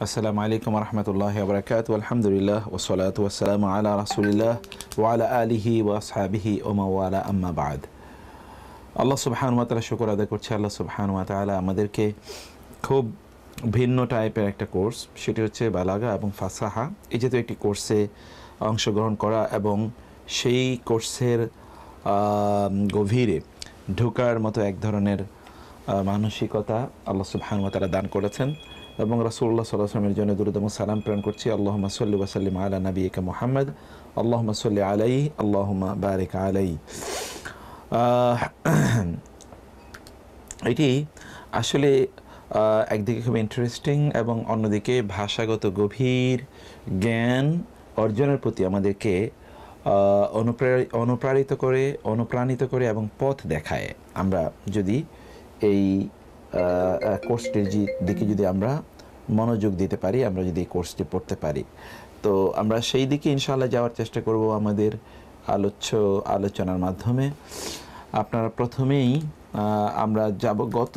আসসালামু আলাইকুম রহমতুল্লাহি ওয়া বারাকাতুহু আলহামদুলিল্লাহ ওয়াসসালাতু ওয়াসসালামু আলা রাসূলিল্লাহ ওয়া আলা আলিহি ওয়া আসহাবিহি ওয়া মাওয়ালা আম্মা বাদ। আল্লাহ সুবহানাহু ওয়া তাআলা শুকর আদায় করছি। আল্লাহ সুবহানাহু ওয়া তাআলা আমাদেরকে খুব ভিন্ন টাইপের একটা কোর্স, সেটি হচ্ছে বালাগা এবং ফাসাহা, এই জাতীয় একটি কোর্সে অংশগ্রহণ করা এবং সেই কোর্সের গভীরে ঢোকার মতো এক ধরনের মানসিকতা আল্লাহ সুবহানাহু ওয়া তাআলা দান করেছেন এবং রাসূলুল্লাহ সাল্লাল্লাহু আলাইহি ওয়াসাল্লামের জন্য দুরূদ এবং সালাম প্রেরণ করছি। আল্লাহুম্মা সাল্লি ওয়া সাল্লিম আলা নাবিয়িকা মুহাম্মদ, আল্লাহুম্মা সাল্লি আলাইহি, আল্লাহুম্মা বারিক আলাইহি। এটি আসলে একদিকে খুব ইন্টারেস্টিং এবং অন্যদিকে ভাষাগত গভীর জ্ঞান অর্জনের প্রতি আমাদেরকে অনুপ্রাণিত করে এবং পথ দেখায়। আমরা যদি এই কোর্সটির দিকে যদি আমরা মনোযোগ দিতে পারি, আমরা যদি এই কোর্সটি পড়তে পারি, তো আমরা সেই দিকে ইনশাআল্লাহ যাওয়ার চেষ্টা করব আমাদের আলোচনার মাধ্যমে। আপনারা প্রথমেই আমরা যাব গত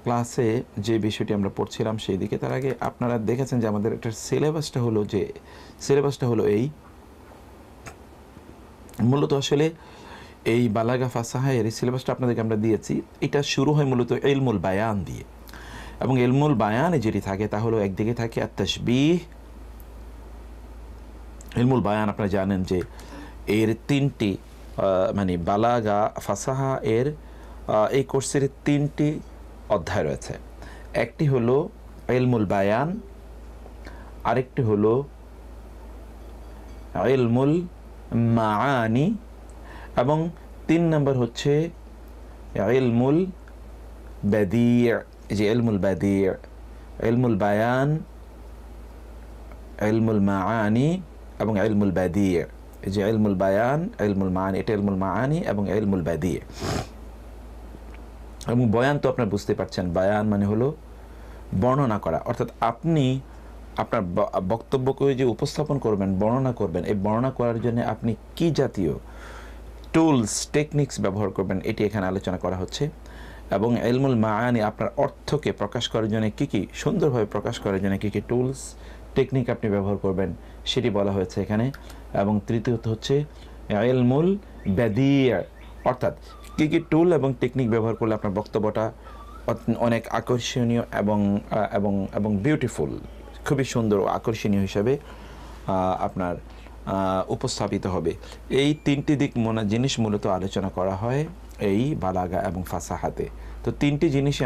ক্লাসে যে বিষয়টি আমরা পড়ছিলাম সেই দিকে। তার আগে আপনারা দেখেছেন যে আমাদের একটা সিলেবাসটা হলো এই, মূলত আসলে এই বালাগা ফাসাহা এর সিলেবাসটা আপনাদেরকে আমরা দিয়েছি। এটা শুরু হয় মূলত ইলমুল বায়ান দিয়ে, এবং ইলমুল বায়ানে যেটি থাকে তা হলো একদিকে থাকে আত-তাশবিহ। ইলমুল বায়ান আপনারা জানেন যে এর তিনটি মানে বালাগা ফাসাহা এর এই কোর্সের তিনটি অধ্যায় রয়েছে। একটি হলো ইলমুল বায়ান, আরেকটি হলো ইলমুল মাআনি, এবং 3 নম্বর হচ্ছে ইলমুল বাদি'। যে ইলমুল বাদি', ইলমুল বায়ান, ইলমুল মাআনি এবং ইলমুল বাদি'। যে ইলমুল বায়ান, ইলমুল মাআনি, এটা ইলমুল মাআনি এবং ইলমুল বাদি'। এবং বয়ান তো আপনারা বুঝতে পারছেন, বায়ান মানে হলো বর্ণনা করা, অর্থাৎ আপনি আপনার বক্তব্যকে যে উপস্থাপন করবেন, বর্ণনা করবেন, এই বর্ণনা করার জন্য আপনি কি জাতীয় টুলস টেকনিক্স ব্যবহার করবেন, এটি এখানে আলোচনা করা হচ্ছে। এবং ইলমুল মাআনি, আপনার অর্থকে প্রকাশ করার জন্য কী সুন্দরভাবে প্রকাশ করার জন্য কী টুলস টেকনিক আপনি ব্যবহার করবেন সেটি বলা হয়েছে এখানে। এবং তৃতীয়ত হচ্ছে ইলমুল বাদি', অর্থাৎ কী টুল এবং টেকনিক ব্যবহার করলে আপনার বক্তব্যটা অনেক আকর্ষণীয় এবং বিউটিফুল, খুবই সুন্দর ও আকর্ষণীয় হিসাবে আপনার উপস্থাপিত হবে। এই তিনটি জিনিস মূলত আলোচনা করা হয় এই বালাগা এবং ফাসাহাতে। তো তিনটি জিনিসই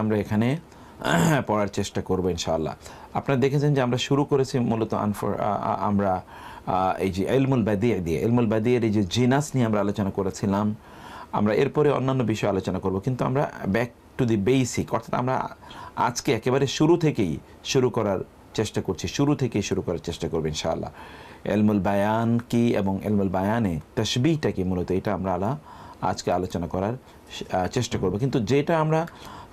আমরা এখানে পড়ার চেষ্টা করব ইনশাআল্লাহ। আপনারা দেখেছেন যে আমরা শুরু করেছি মূলত আমরা এই যে ইলমুল বাদি' দিয়ে, ইলমুল বাদি'র এই যে জিনাস নিয়ে আমরা আলোচনা করেছিলাম। আমরা এরপরে অন্যান্য বিষয় আলোচনা করব, কিন্তু আমরা ব্যাক টু দি বেসিক, অর্থাৎ আমরা আজকে একেবারে শুরু করার চেষ্টা করব ইনশাআল্লাহ। ইলমুল বায়ান কি এবং ইলমুল বায়ানে তাশবিহটা কি, মূলত এটা আমরা আজকে আলোচনা করার চেষ্টা করব। কিন্তু যেটা আমরা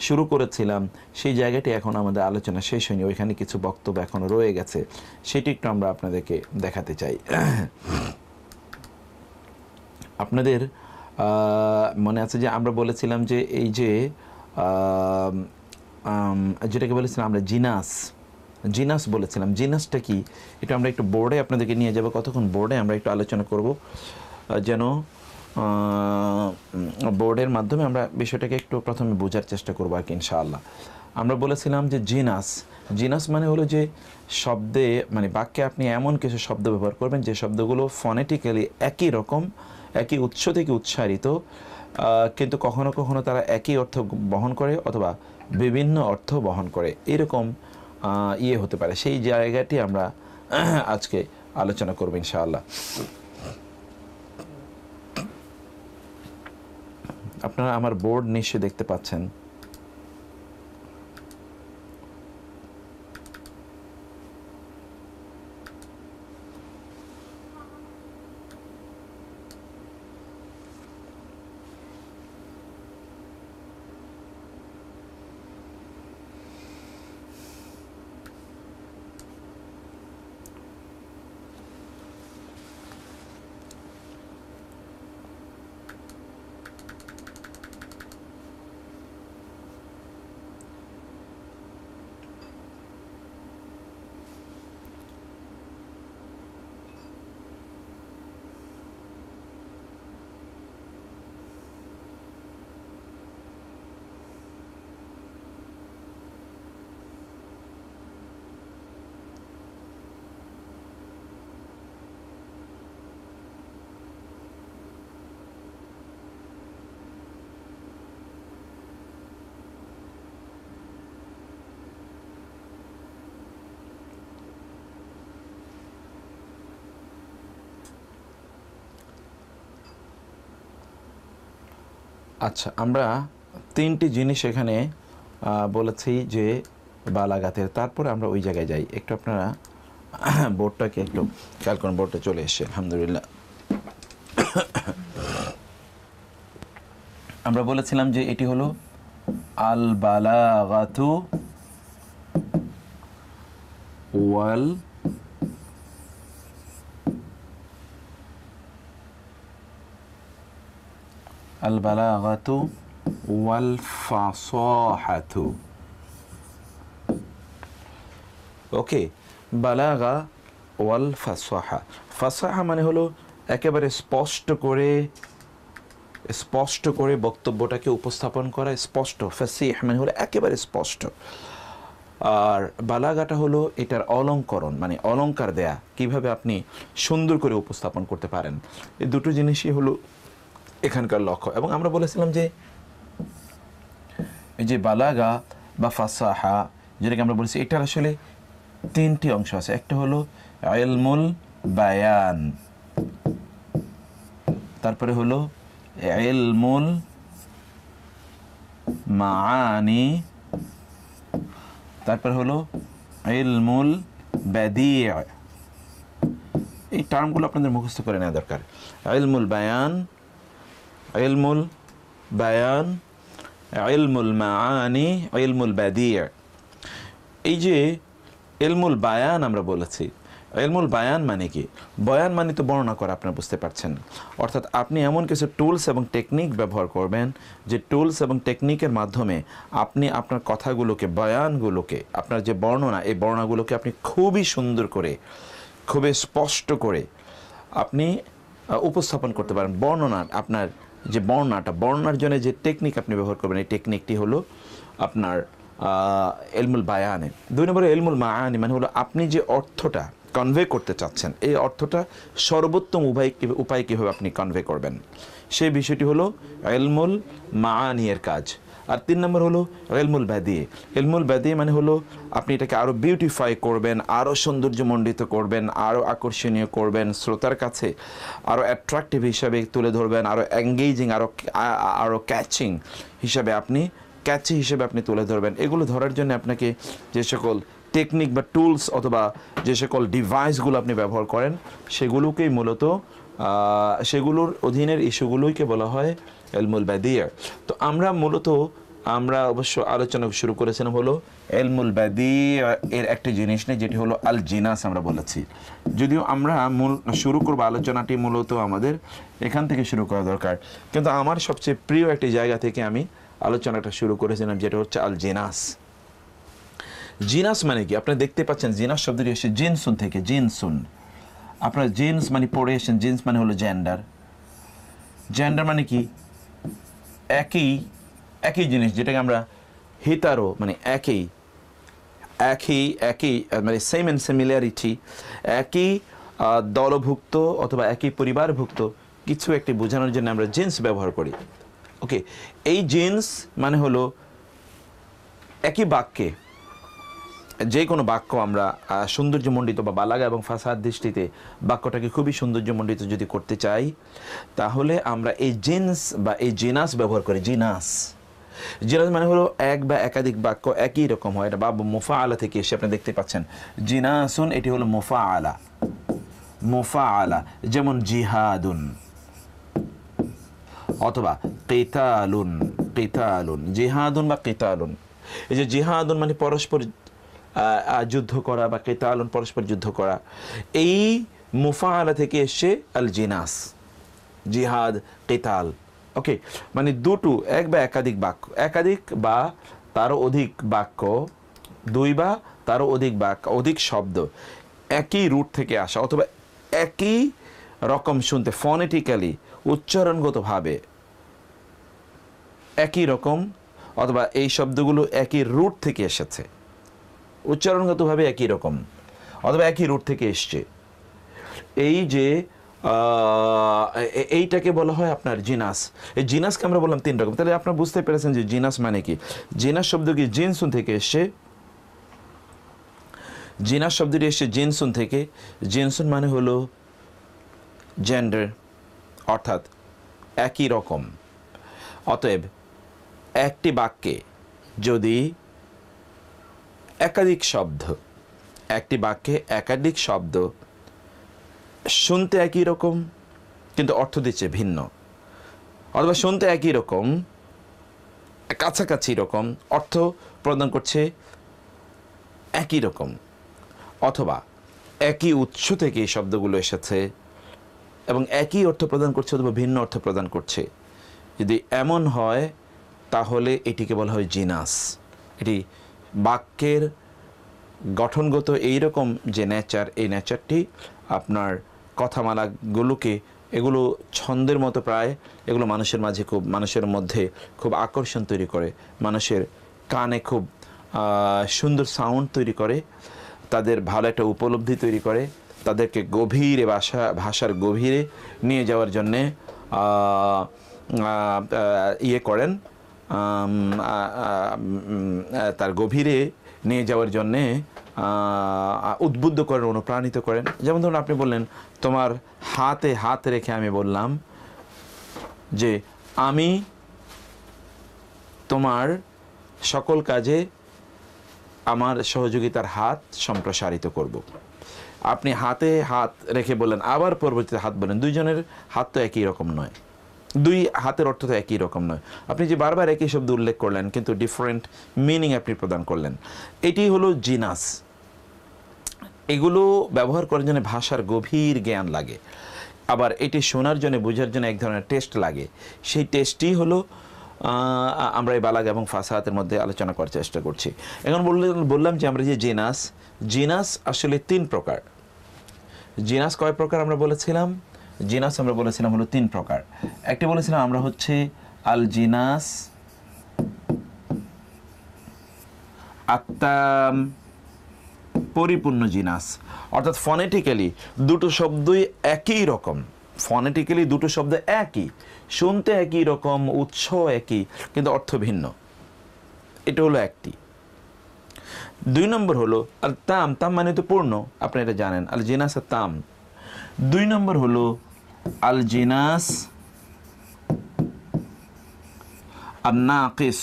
শুরু করেছিলাম সেই জায়গাটি এখন আমাদের আলোচনা শেষ হয়নি, ওইখানে কিছু বক্তব্য এখনও রয়ে গেছে, সেটি একটু আমরা আপনাদেরকে দেখাতে চাই। আপনাদের মনে আছে যে আমরা বলেছিলাম যে এই যে যেটাকে বলেছিলাম আমরা জিনাস বলেছিলাম। জিনাসটা কি, এটা আমরা একটু বোর্ডে আপনাদেরকে নিয়ে যাব, কতক্ষণ বোর্ডে আমরা একটু আলোচনা করব, যেন বোর্ডের মাধ্যমে আমরা বিষয়টাকে একটু প্রথমে বোঝার চেষ্টা করবো আর কি ইনশাআল্লাহ। আমরা বলেছিলাম যে জিনাস মানে হলো যে শব্দে, মানে বাক্যে আপনি এমন কিছু শব্দ ব্যবহার করবেন যে শব্দগুলো ফনেটিক্যালি একই রকম, একই উৎস থেকে উচ্চারিত, কিন্তু কখনো কখনো তারা একই অর্থ বহন করে অথবা বিভিন্ন অর্থ বহন করে, এরকম হতে পারে। সেই জায়গাটি আমরা আজকে আলোচনা করব ইনশাআল্লাহ। আপনারা আমার বোর্ড নিশ্চয়ই দেখতে পাচ্ছেন। আচ্ছা, আমরা তিনটি জিনিস এখানে বলেছি যে বালাগাতের, তারপরে আমরা ওই জায়গায় যাই। একটু আপনারা বোর্ডটাকে একটু খেয়াল করুন, বোর্ডটা চলে এসছে আলহামদুলিল্লাহ। আমরা বলেছিলাম যে এটি হলো আল বালাগাতু ওয়াল আল বালাগাতু ওয়াল ফাসাহাতু। ওকে, বালাগা ওয়াল ফাসাহা। ফাসাহা মানে হলো একেবারে স্পষ্ট করে বক্তব্যটাকে উপস্থাপন করা, স্পষ্ট। ফাসিহ মানে হলো একেবারে স্পষ্ট। আর বালাগাটা হলো এটার অলঙ্করণ, মানে অলঙ্কার দেয়া, কিভাবে আপনি সুন্দর করে উপস্থাপন করতে পারেন। এই দুটো জিনিসই হলো এখানকার লক্ষ্য। এবং আমরা বলেছিলাম যে এই যে বালাগা বা ফাসাহা, যেটাকে আমরা বলেছি, এটার আসলে তিনটি অংশ আছে। একটা হলো ইলমুল বায়ান, তারপরে হলো ইলমুল মাআনি, তারপরে হলো ইলমুল বাদি'। এই টার্মগুলো আপনাদের মুখস্থ করে নেওয়া দরকার। ইলমুল বায়ান, ইলমুল বায়ান, ইলমুল মাআনি, ইলমুল বাদি'। এই যে ইলমুল বায়ান আমরা বলেছি, ইলমুল বায়ান মানে কি? বয়ান মানে তো বর্ণনা করা, আপনারা বুঝতে পারছেন। অর্থাৎ আপনি এমন কিছু টুলস এবং টেকনিক ব্যবহার করবেন যে টুলস এবং টেকনিকের মাধ্যমে আপনি আপনার কথাগুলোকে, বয়ানগুলোকে, আপনার যে বর্ণনা, এই বর্ণনাগুলোকে আপনি খুবই সুন্দর করে, খুবই স্পষ্ট করে আপনি উপস্থাপন করতে পারেন। বর্ণনা, আপনার যে বর্ণনার জন্য যে টেকনিক আপনি ব্যবহার করবেন, এই টেকনিকটি হলো আপনার ইলমুল বায়ানে। 2 নম্বরে ইলমুল মাআনি মানে হলো আপনি যে অর্থটা কনভে করতে চাচ্ছেন, এই অর্থটা সর্বোত্তম উপায় কীভাবে আপনি কনভে করবেন, সেই বিষয়টি হলো ইলমুল মাআনি এর কাজ। আর 3 নম্বর হলো ইলমুল বাদি'। ইলমুল বাদি' মানে হলো আপনি এটাকে আরও বিউটিফাই করবেন, আরও সৌন্দর্যমণ্ডিত করবেন, আরও আকর্ষণীয় করবেন, শ্রোতার কাছে আরও অ্যাট্রাকটিভ হিসাবে তুলে ধরবেন, আরও এঙ্গেজিং, আরও ক্যাচিং হিসাবে আপনি তুলে ধরবেন। এগুলো ধরার জন্য আপনাকে যে সকল টেকনিক বা টুলস অথবা যে সকল ডিভাইসগুলো আপনি ব্যবহার করেন, সেগুলোকেই মূলত সেগুলোর অধীনের ইস্যুগুলোইকে বলা হয় ইলমুল বাদি'। তো আমরা অবশ্য আলোচনা শুরু করেছিলাম হলো ইলমুল বাদি' এর একটি জিনিস নেই, যেটি হলো আল জিনাস আমরা বলেছি। যদিও আমরা শুরু করবো আলোচনাটি মূলত আমাদের এখান থেকে শুরু করা দরকার, কিন্তু আমার সবচেয়ে প্রিয় একটি জায়গা থেকে আমি আলোচনাটা শুরু করেছিলাম, যেটা হচ্ছে আল জিনাস। জিনাস মানে কি? আপনি দেখতে পাচ্ছেন জিনাস শব্দটি এসে জিনসুন থেকে। জিনসুন, আপনার জিন্স মানে পড়ে এসেছেন, জিন্স মানে হলো জেন্ডার। জেন্ডার মানে কি? একই জিনিস, যেটাকে আমরা হিতারো মানে একই মানে সেম অ্যান্ড সিমিলারিটি, একই দলভুক্ত অথবা একই পরিবারভুক্ত কিছু একটি বোঝানোর জন্য আমরা জিন্স ব্যবহার করি। ওকে, এই জিন্স মানে হলো একই বাক্যে, যে কোনো বাক্য আমরা সৌন্দর্যমণ্ডিত বা বালাগা এবং ফাসাদ দৃষ্টিতে বাক্যটাকে খুবই সৌন্দর্যমণ্ডিত যদি করতে চাই, তাহলে আমরা এই জিন্স বা এই জিনাস ব্যবহার করি। জিনাস মানে হলো এক বা একাধিক বাক্য একই রকম হয়। এটা বাবু মুফাআলা থেকে এসে আপনি দেখতে পাচ্ছেন জিনাসুন, এটি হলো মুফাআলা, যেমন জিহাদুন অথবা কিতালুন। জিহাদুন বা কিতালুন, এই যে জিহাদুন মানে পরস্পর যুদ্ধ করা, বা কিতালুন পরস্পর যুদ্ধ করা, এই মুফাআলা থেকে এসে আল জিনাস, জিহাদ, কিতাল। ওকে, মানে দুটো, এক বা একাধিক বাক্য, একাধিক বা তারও অধিক বাক্য, 2 বা তারও অধিক বাক্য, অধিক শব্দ একই রুট থেকে আসা অথবা একই রকম শুনতে, ফনেটিক্যালি উচ্চারণগতভাবে একই রকম, অথবা এই শব্দগুলো একই রুট থেকে এসেছে, উচ্চারণগতভাবে একই রকম অথবা একই রুট থেকে এসছে, এই যে এইটাকে বলা হয় আপনার জিনাস। এই জিনাসকে আমরা বললাম 3 রকম। তাহলে আপনারা বুঝতে পেরেছেন যে জিনাস মানে কি। জিনাস শব্দ কি জিনসুন থেকে এসছে, জিনাস শব্দটি এসছে জিনসুন থেকে। জিনসুন মানে হলো জেন্ডার, অর্থাৎ একই রকম, অতএব একটি বাক্যে যদি একটি বাক্যে একাধিক শব্দ শুনতে একই রকম কিন্তু অর্থ দিচ্ছে ভিন্ন, অথবা শুনতে একই রকম কাছাকাছি রকম অর্থ প্রদান করছে একই রকম, অথবা একই উৎস থেকে এই শব্দগুলো এসেছে এবং একই অর্থ প্রদান করছে অথবা ভিন্ন অর্থ প্রদান করছে, যদি এমন হয় তাহলে এটিকে বলা হয় জিনাস। এটি বাক্যের গঠনগত এইরকম যে নেচার, এই নেচারটি আপনার কথামালাগুলোকে, এগুলো ছন্দের মতো প্রায়, এগুলো মানুষের মধ্যে খুব আকর্ষণ তৈরি করে, মানুষের কানে খুব সুন্দর সাউন্ড তৈরি করে, তাদের ভালো একটা উপলব্ধি তৈরি করে, তাদেরকে গভীরে ভাষার গভীরে নিয়ে যাওয়ার জন্যে করেন, তার গভীরে নিয়ে যাওয়ার জন্যে উদ্বুদ্ধ করেন, অনুপ্রাণিত করেন। যেমন ধরুন আপনি বললেন, তোমার হাতে হাত রেখে আমি বললাম যে আমি তোমার সকল কাজে আমার সহযোগিতার হাত সম্প্রসারিত করব। আপনি হাতে হাত রেখে বললেন, আবার পরবর্তীতে হাত বলেন, দুইজনের হাত তো একই রকম নয়, দুই হাতের অর্থ তো একই রকম নয়। আপনি যে বারবার একই শব্দ উল্লেখ করলেন কিন্তু ডিফারেন্ট মিনিং আপনি প্রদান করলেন, এটি হলো জিনাস। এগুলো ব্যবহার করার জন্য ভাষার গভীর জ্ঞান লাগে, আবার এটি শোনার জন্য, বোঝার জন্য এক ধরনের টেস্ট লাগে। সেই টেস্টই হলো আমরা এই বালাগ এবং ফাসাহাতের মধ্যে আলোচনা করার চেষ্টা করছি। এখন বললাম যে আমরা যে জিনাস আসলে 3 প্রকার। জিনাস কয় প্রকার আমরা বলেছিলাম? জিনাস আমরা বলেছিলাম হলো 3 প্রকার। একটি বলেছিলাম আমরা হচ্ছে আল জিনাস আত্তাম, পরিপূর্ণ জিনাস, অর্থাৎ ফনেটিক্যালি দুটো শব্দই একই রকম, ফনেটিক্যালি দুটো শব্দ একই, শুনতে একই রকম, উৎস একই কিন্তু অর্থ ভিন্ন। এটা হলো একটি। 2 নম্বর হলো আল তাম, তাম মানে তো পূর্ণ, আপনি এটা জানেন, আল জিনাস তাম। 2 নম্বর হলো আল জিনাস আর নাকিস।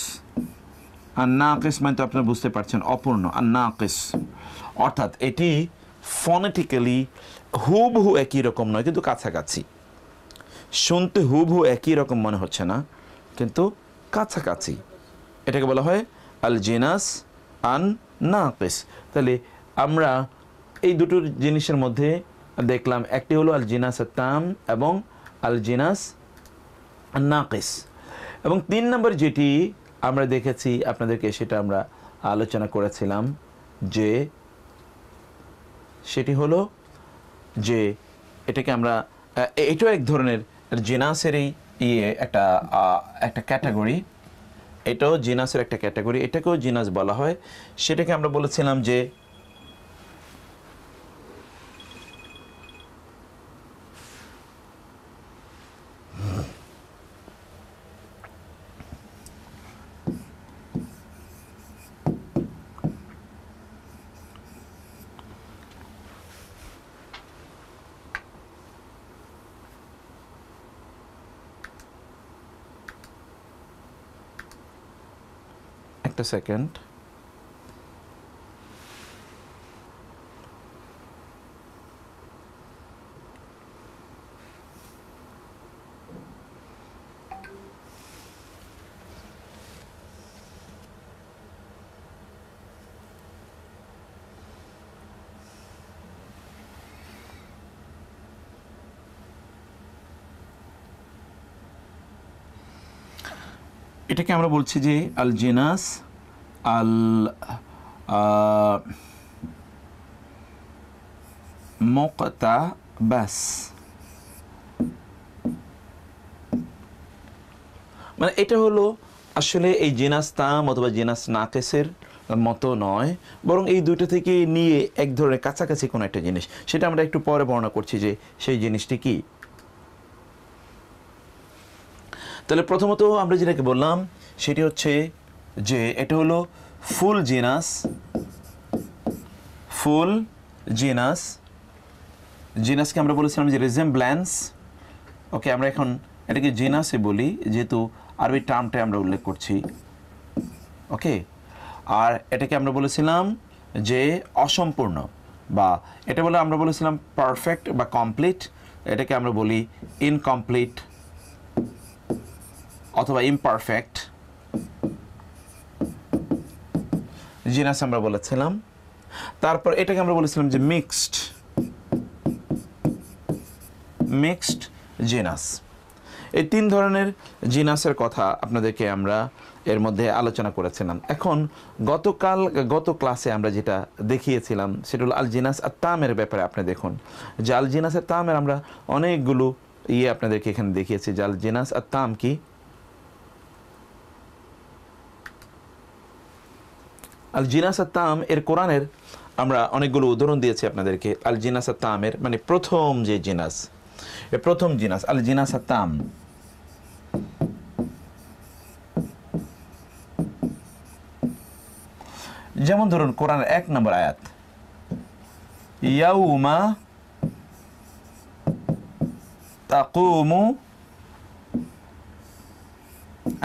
আর নাকিস মানে তো আপনারা বুঝতে পারছেন, অপূর্ণ। আর নাকিস অর্থাৎ এটি ফনেটিক্যালি হুবহু একই রকম নয় কিন্তু কাছাকাছি, শুনতে হুবহু একই রকম মনে হচ্ছে না কিন্তু কাছাকাছি, এটাকে বলা হয় আল জিনাস আন নাকিস। তাহলে আমরা এই দুটো জিনিসের মধ্যে দেখলাম, একটি হলো আল জিনাস তাম এবং আল জিনাস আন নাকিস। এবং 3 নম্বর যেটি আমরা দেখেছি আপনাদেরকে, সেটা আমরা আলোচনা করেছিলাম যে সেটি হলো যে এটাকে আমরা, এটাও এক ধরনের জিনাসেরই একটা ক্যাটাগরি, এটাও জিনাসের একটা ক্যাটাগরি, এটাকেও জিনাস বলা হয়। সেটাকে আমরা বলেছিলাম যে একটা সেকেন্ড, এটাকে আমরা বলছি যে আল জিনাস আল মুকতাবাস, মানে এটা হলো আসলে এই জিনাস তাম অথবা জিনাস নাকিসের মতো নয়, বরং এই দুটো থেকে নিয়ে এক ধরনের কাছাকাছি কোনো একটা জিনিস, সেটা আমরা একটু পরে বর্ণনা করছি যে সেই জিনিসটি কি। তাহলে প্রথমত আমরা যেটাকে বললাম সেটি হচ্ছে যে এটা হলো ফুল জিনাস। ফুল জিনাস, জিনাসকে আমরা বলেছিলাম যে রিজেমব্ল্যান্স। ওকে, আমরা এখন এটাকে জিনাসে বলি যেহেতু আরবি টার্মটাই আমরা উল্লেখ করছি, ওকে। আর এটাকে আমরা বলেছিলাম যে অসম্পূর্ণ, বা এটা বলে আমরা বলেছিলাম পারফেক্ট বা কমপ্লিট, এটাকে আমরা বলি ইনকমপ্লিট অথবা ইমপারফেক্ট জিনাস আমরা বলেছিলাম। তারপর এটাকে আমরা বলেছিলাম যে মিক্সড জিনাস। এই 3 ধরনের জিনাসের কথা আপনাদেরকে আমরা এর মধ্যে আলোচনা করেছিলাম। এখন গত ক্লাসে আমরা যেটা দেখিয়েছিলাম সেটা হলো আল জিনাস আত-তামের ব্যাপারে। আপনি দেখুন যে আল জিনাস আত-তামের আমরা অনেকগুলো আপনাদেরকে এখানে দেখিয়েছি যে আল জিনাস আত-তাম কি। আল জিনাস আত-তাম এর কোরআনের আমরা অনেকগুলো উদাহরণ দিয়েছি আপনাদেরকে। আল জিনাস আত-তামের মানে প্রথম যে জিনাস, প্রথম জিনাস আল জিনাস আত-তাম। যেমন ধরুন কোরআনের 1 নম্বর আয়াত, ইয়াউমা তাকুমু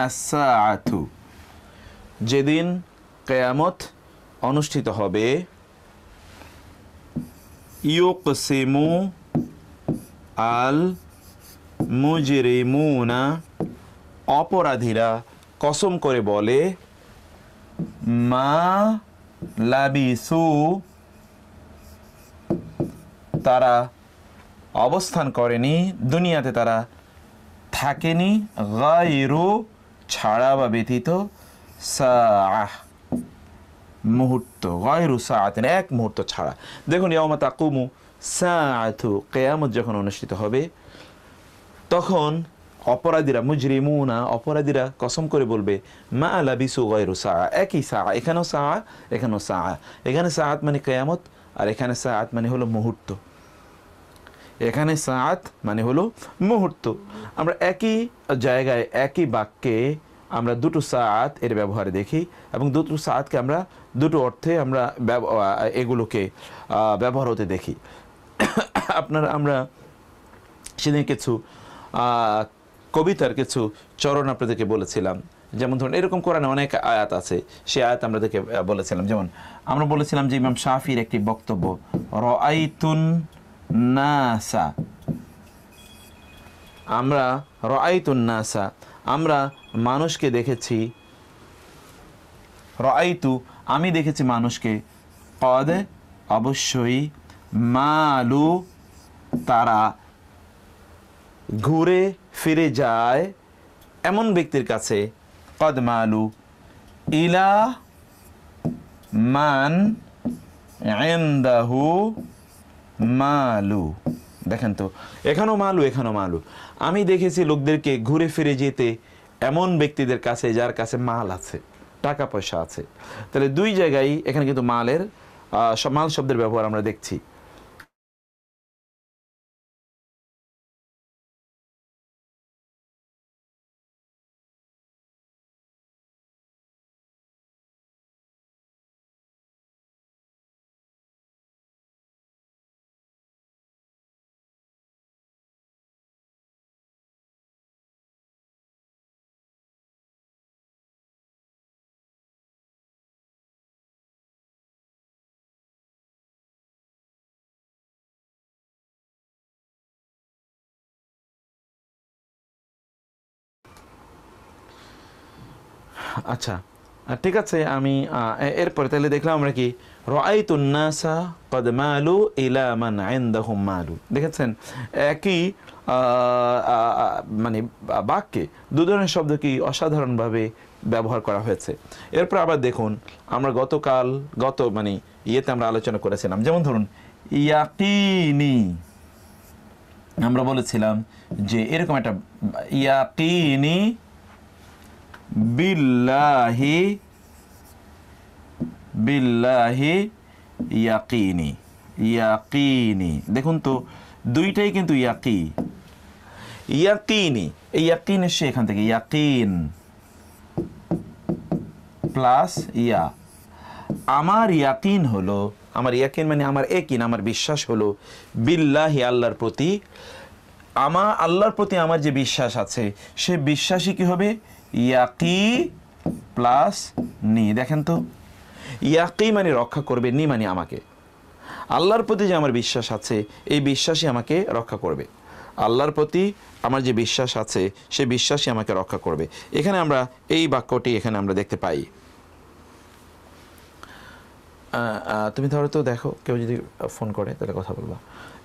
আস-সাআতু, যেদিন কিয়ামত অনুষ্ঠিত হবে, ইউকসিমু আল মুজরিমুনা, অপরাধীরা কসম করে বলে, মা লাবিসু, তারা অবস্থান করেনি, দুনিয়াতে তারা থাকেনি, গায়রু ছাড়া বা ব্যতীত, সাআহ মুহূর্ত, গায়রু সাআতিন 1 মুহূর্ত ছাড়া। দেখুন ইয়াউমা তাকুমু সাআতু, কিয়ামত যখন অনুষ্ঠিত হবে তখন অপরাধীরা, মুজরিমুনা অপরাধীরা কসম করে বলবে, মা লাবিসু গায়রু সাআ, একই সাআ, এখানেও সাআ এখানেও সাআ, এখানে সাআত মানে কিয়ামত আর এখানে সাআত মানে হলো মুহূর্ত, এখানে সাআত মানে হলো মুহূর্ত। আমরা একই জায়গায় একই বাক্যে আমরা দুটো সাআত এর ব্যবহার দেখি এবং দুটো সাআতকে আমরা দুটো অর্থে আমরা এগুলোকে ব্যবহার হতে দেখি। আমরা সেদিন কিছু কবিতার কিছু চরণ আপনাদেরকে বলেছিলাম। যেমন ধরুন এরকম কোরআনে অনেক আয়াত আছে, সেই আয়াত আমাদেরকে বলেছিলাম। যেমন আমরা বলেছিলাম যে ইমাম শাফির একটি বক্তব্য, রাআইতুন নাসা, আমরা রাআইতুন নাসা, আমরা মানুষকে দেখেছি, রাআইতু আমি দেখেছি মানুষকে, কদ অবশ্যই, মালু তারা ঘুরে ফিরে যায় এমন ব্যক্তির কাছে, কদ মালু ইলা মান ইনদাহু মালু। দেখেন তো এখানেও মালু এখানেও মালু, আমি দেখেছি লোকদেরকে ঘুরে ফিরে যেতে এমন ব্যক্তিদের কাছে যার কাছে মাল আছে, টাকা পয়সা আছে। তাহলে 2 জায়গায় এখানে কিন্তু মালের মাল শব্দের ব্যবহার আমরা দেখছি। আচ্ছা ঠিক আছে, আমি এরপরে তাহলে দেখলাম আমরা কি, রাআইতুন নাসা কদ মালু ইলা মান ইনদাহুম মালু। দেখেছেন একই মানে বাক্যে 2 ধরনের শব্দ কি অসাধারণভাবে ব্যবহার করা হয়েছে। এরপর আবার দেখুন আমরা গত মানে ইয়েতে আমরা আলোচনা করেছিলাম। যেমন ধরুন ইয়াকিনি, আমরা বলেছিলাম যে এরকম একটা ইয়াকিনি বিল্লাহি ইয়াকিনি, ইয়াকিনি দেখুন তো দুইটাই কিন্তু ইয়াকিনি, এই ইয়াকিন এসে এখান থেকে, ইয়াকিন প্লাস ইয়া। আমার ইয়াকিন হলো, আমার ইয়াকিন মানে আমার একিন, আমার বিশ্বাস হলো, বিল্লাহি আল্লাহর প্রতি, আল্লাহর প্রতি আমার যে বিশ্বাস আছে সে বিশ্বাসই কি হবে, ইয়াকি প্লাস নি। দেখেন তো, ইয়াকি মানে রক্ষা করবে, নি মানে আমাকে। আল্লাহর প্রতি যে আমার বিশ্বাস আছে, এই বিশ্বাসই আমাকে রক্ষা করবে। আল্লাহর প্রতি আমার যে বিশ্বাস আছে, সে বিশ্বাসই আমাকে রক্ষা করবে। এখানে আমরা এই বাক্যটি এখানে আমরা দেখতে পাই। তুমি ধরো তো দেখো, কেউ যদি ফোন করে তাহলে কথা বলবা।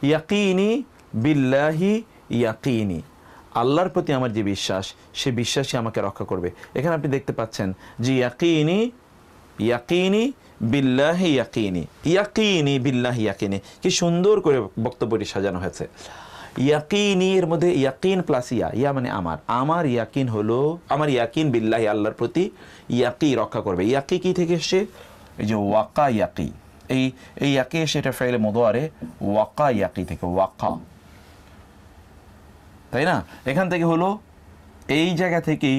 ইয়াকিনি বিল্লাহি ইয়াকিনি, আল্লাহর প্রতি আমার যে বিশ্বাস, সে বিশ্বাসই আমাকে রক্ষা করবে। এখানে আপনি দেখতে পাচ্ছেন যে ইয়াকিনি, ইয়াকিনি বিল্লাহি ইয়াকিনি, ইয়াকিনি বিল্লাহি ইয়াকিনি, কি সুন্দর করে বক্তব্যটি সাজানো হয়েছে। ইয়াকিনি এর মধ্যে ইয়াকিন প্লাস ইয়া মানে আমার ইয়াকিন হলো, আমার ইয়াকিন বিল্লাহি আল্লাহর প্রতি, ইয়াকি রক্ষা করবে। ইয়াকি কি থেকে এসছে? এই যে ওয়াকা ইয়াকি, এই ইয়াকি সেটা ফাইলে মুদারে ওয়াকা ইয়াকি থেকে, ওয়াকা, তাই না? এখান থেকে হলো এই জায়গা থেকেই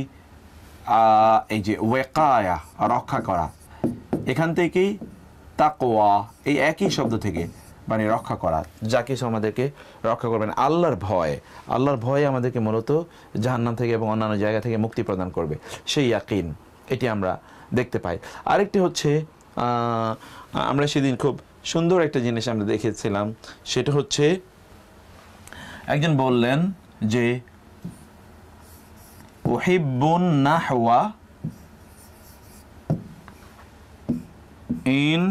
এই যে ওয়াকায়া রক্ষা করা, এখান থেকেই তাকওয়া, এই একই শব্দ থেকে মানে রক্ষা করা, যা কিছু আমাদেরকে রক্ষা করবেন। আল্লাহর ভয়, আল্লাহর ভয় আমাদেরকে মূলত জাহান্নাম থেকে এবং অন্যান্য জায়গা থেকে মুক্তি প্রদান করবে, সেই ইয়াকিন, এটি আমরা দেখতে পাই। আরেকটি হচ্ছে, আমরা সেদিন খুব সুন্দর একটা জিনিস আমরা দেখেছিলাম, সেটা হচ্ছে একজন বললেন যে উহিব্বুন নাহওয়া ইন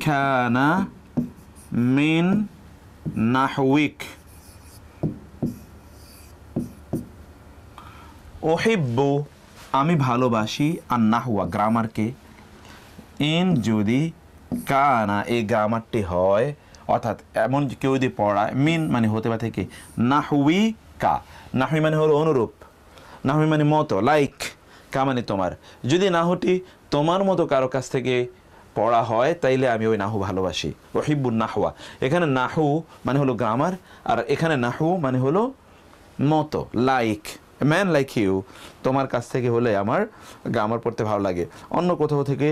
কানা মিন নাহউইক। উহিব্বু আমি ভালোবাসি, আর নাহওয়া গ্রামারকে, ইন যদি, কানা এই গ্রামারটি হয়, অর্থাৎ এমন কেউ যদি পড়ায়, মিন মানে হতে পারে থেকে, নাহউই কা, নাহউই মানে হলো অনুরূপ, নাহউই মানে মতো, লাইক, কা মানে তোমার, যদি নাহুটি তোমার মতো কারো কাছ থেকে পড়া হয়, তাইলে আমি ওই নাহু ভালোবাসি। উহিব্বুন নাহওয়া, এখানে নাহু মানে হলো গ্রামার, আর এখানে নাহু মানে হলো মতো, লাইক, ম্যান লাইক ইউ, তোমার কাছ থেকে হলে আমার গ্রামার পড়তে ভালো লাগে, অন্য কোথাও থেকে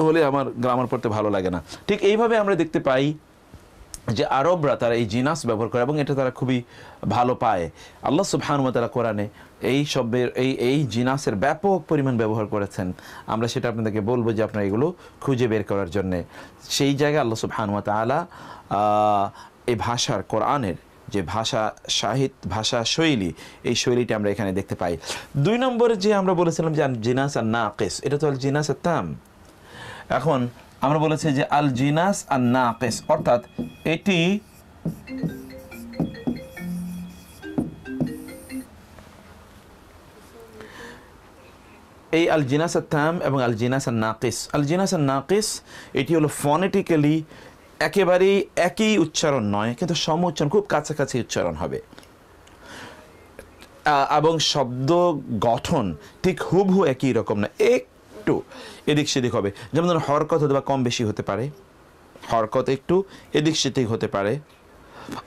হলে আমার গ্রামার পড়তে ভালো লাগে না। ঠিক এইভাবে আমরা দেখতে পাই যে আরবরা তারা এই জিনাস ব্যবহার করে এবং এটা তারা খুবই ভালো পায়। আল্লাহ সুবহানাহু ওয়া তাআলা কোরআনে এই শব্দের এই জিনাসের ব্যাপক পরিমাণ ব্যবহার করেছেন। আমরা সেটা আপনাদেরকে বলবো যে আপনারা এগুলো খুঁজে বের করার জন্যে। সেই জায়গায় আল্লাহ সুবহানাহু ওয়া তাআলা এই ভাষার, কোরআনের যে ভাষা সাহিত্য, ভাষা শৈলী, এই শৈলীটা আমরা এখানে দেখতে পাই। 2 নম্বরে যে আমরা বলেছিলাম যে জিনাস আর নাকিস, এটা তো আল জিনাস আর তাম। এখন আমরা বলেছি যে আল জিনাস আর নাকিস, অর্থাৎ এটি এই আল জিনাস আর তাম এবং আল জিনাস আর নাকিস। আল জিনাস আর নাকিস এটি হলো ফনেটিক্যালি একেবারেই একই উচ্চারণ নয়, কিন্তু সম উচ্চারণ, খুব কাছাকাছি উচ্চারণ হবে, এবং শব্দ গঠন ঠিক হুবহু একই রকম না, একটু এদিক সেদিক হবে। যেমন ধরুন হরকত হতে বা কম বেশি হতে পারে, হরকত একটু এদিক সেদিক হতে পারে,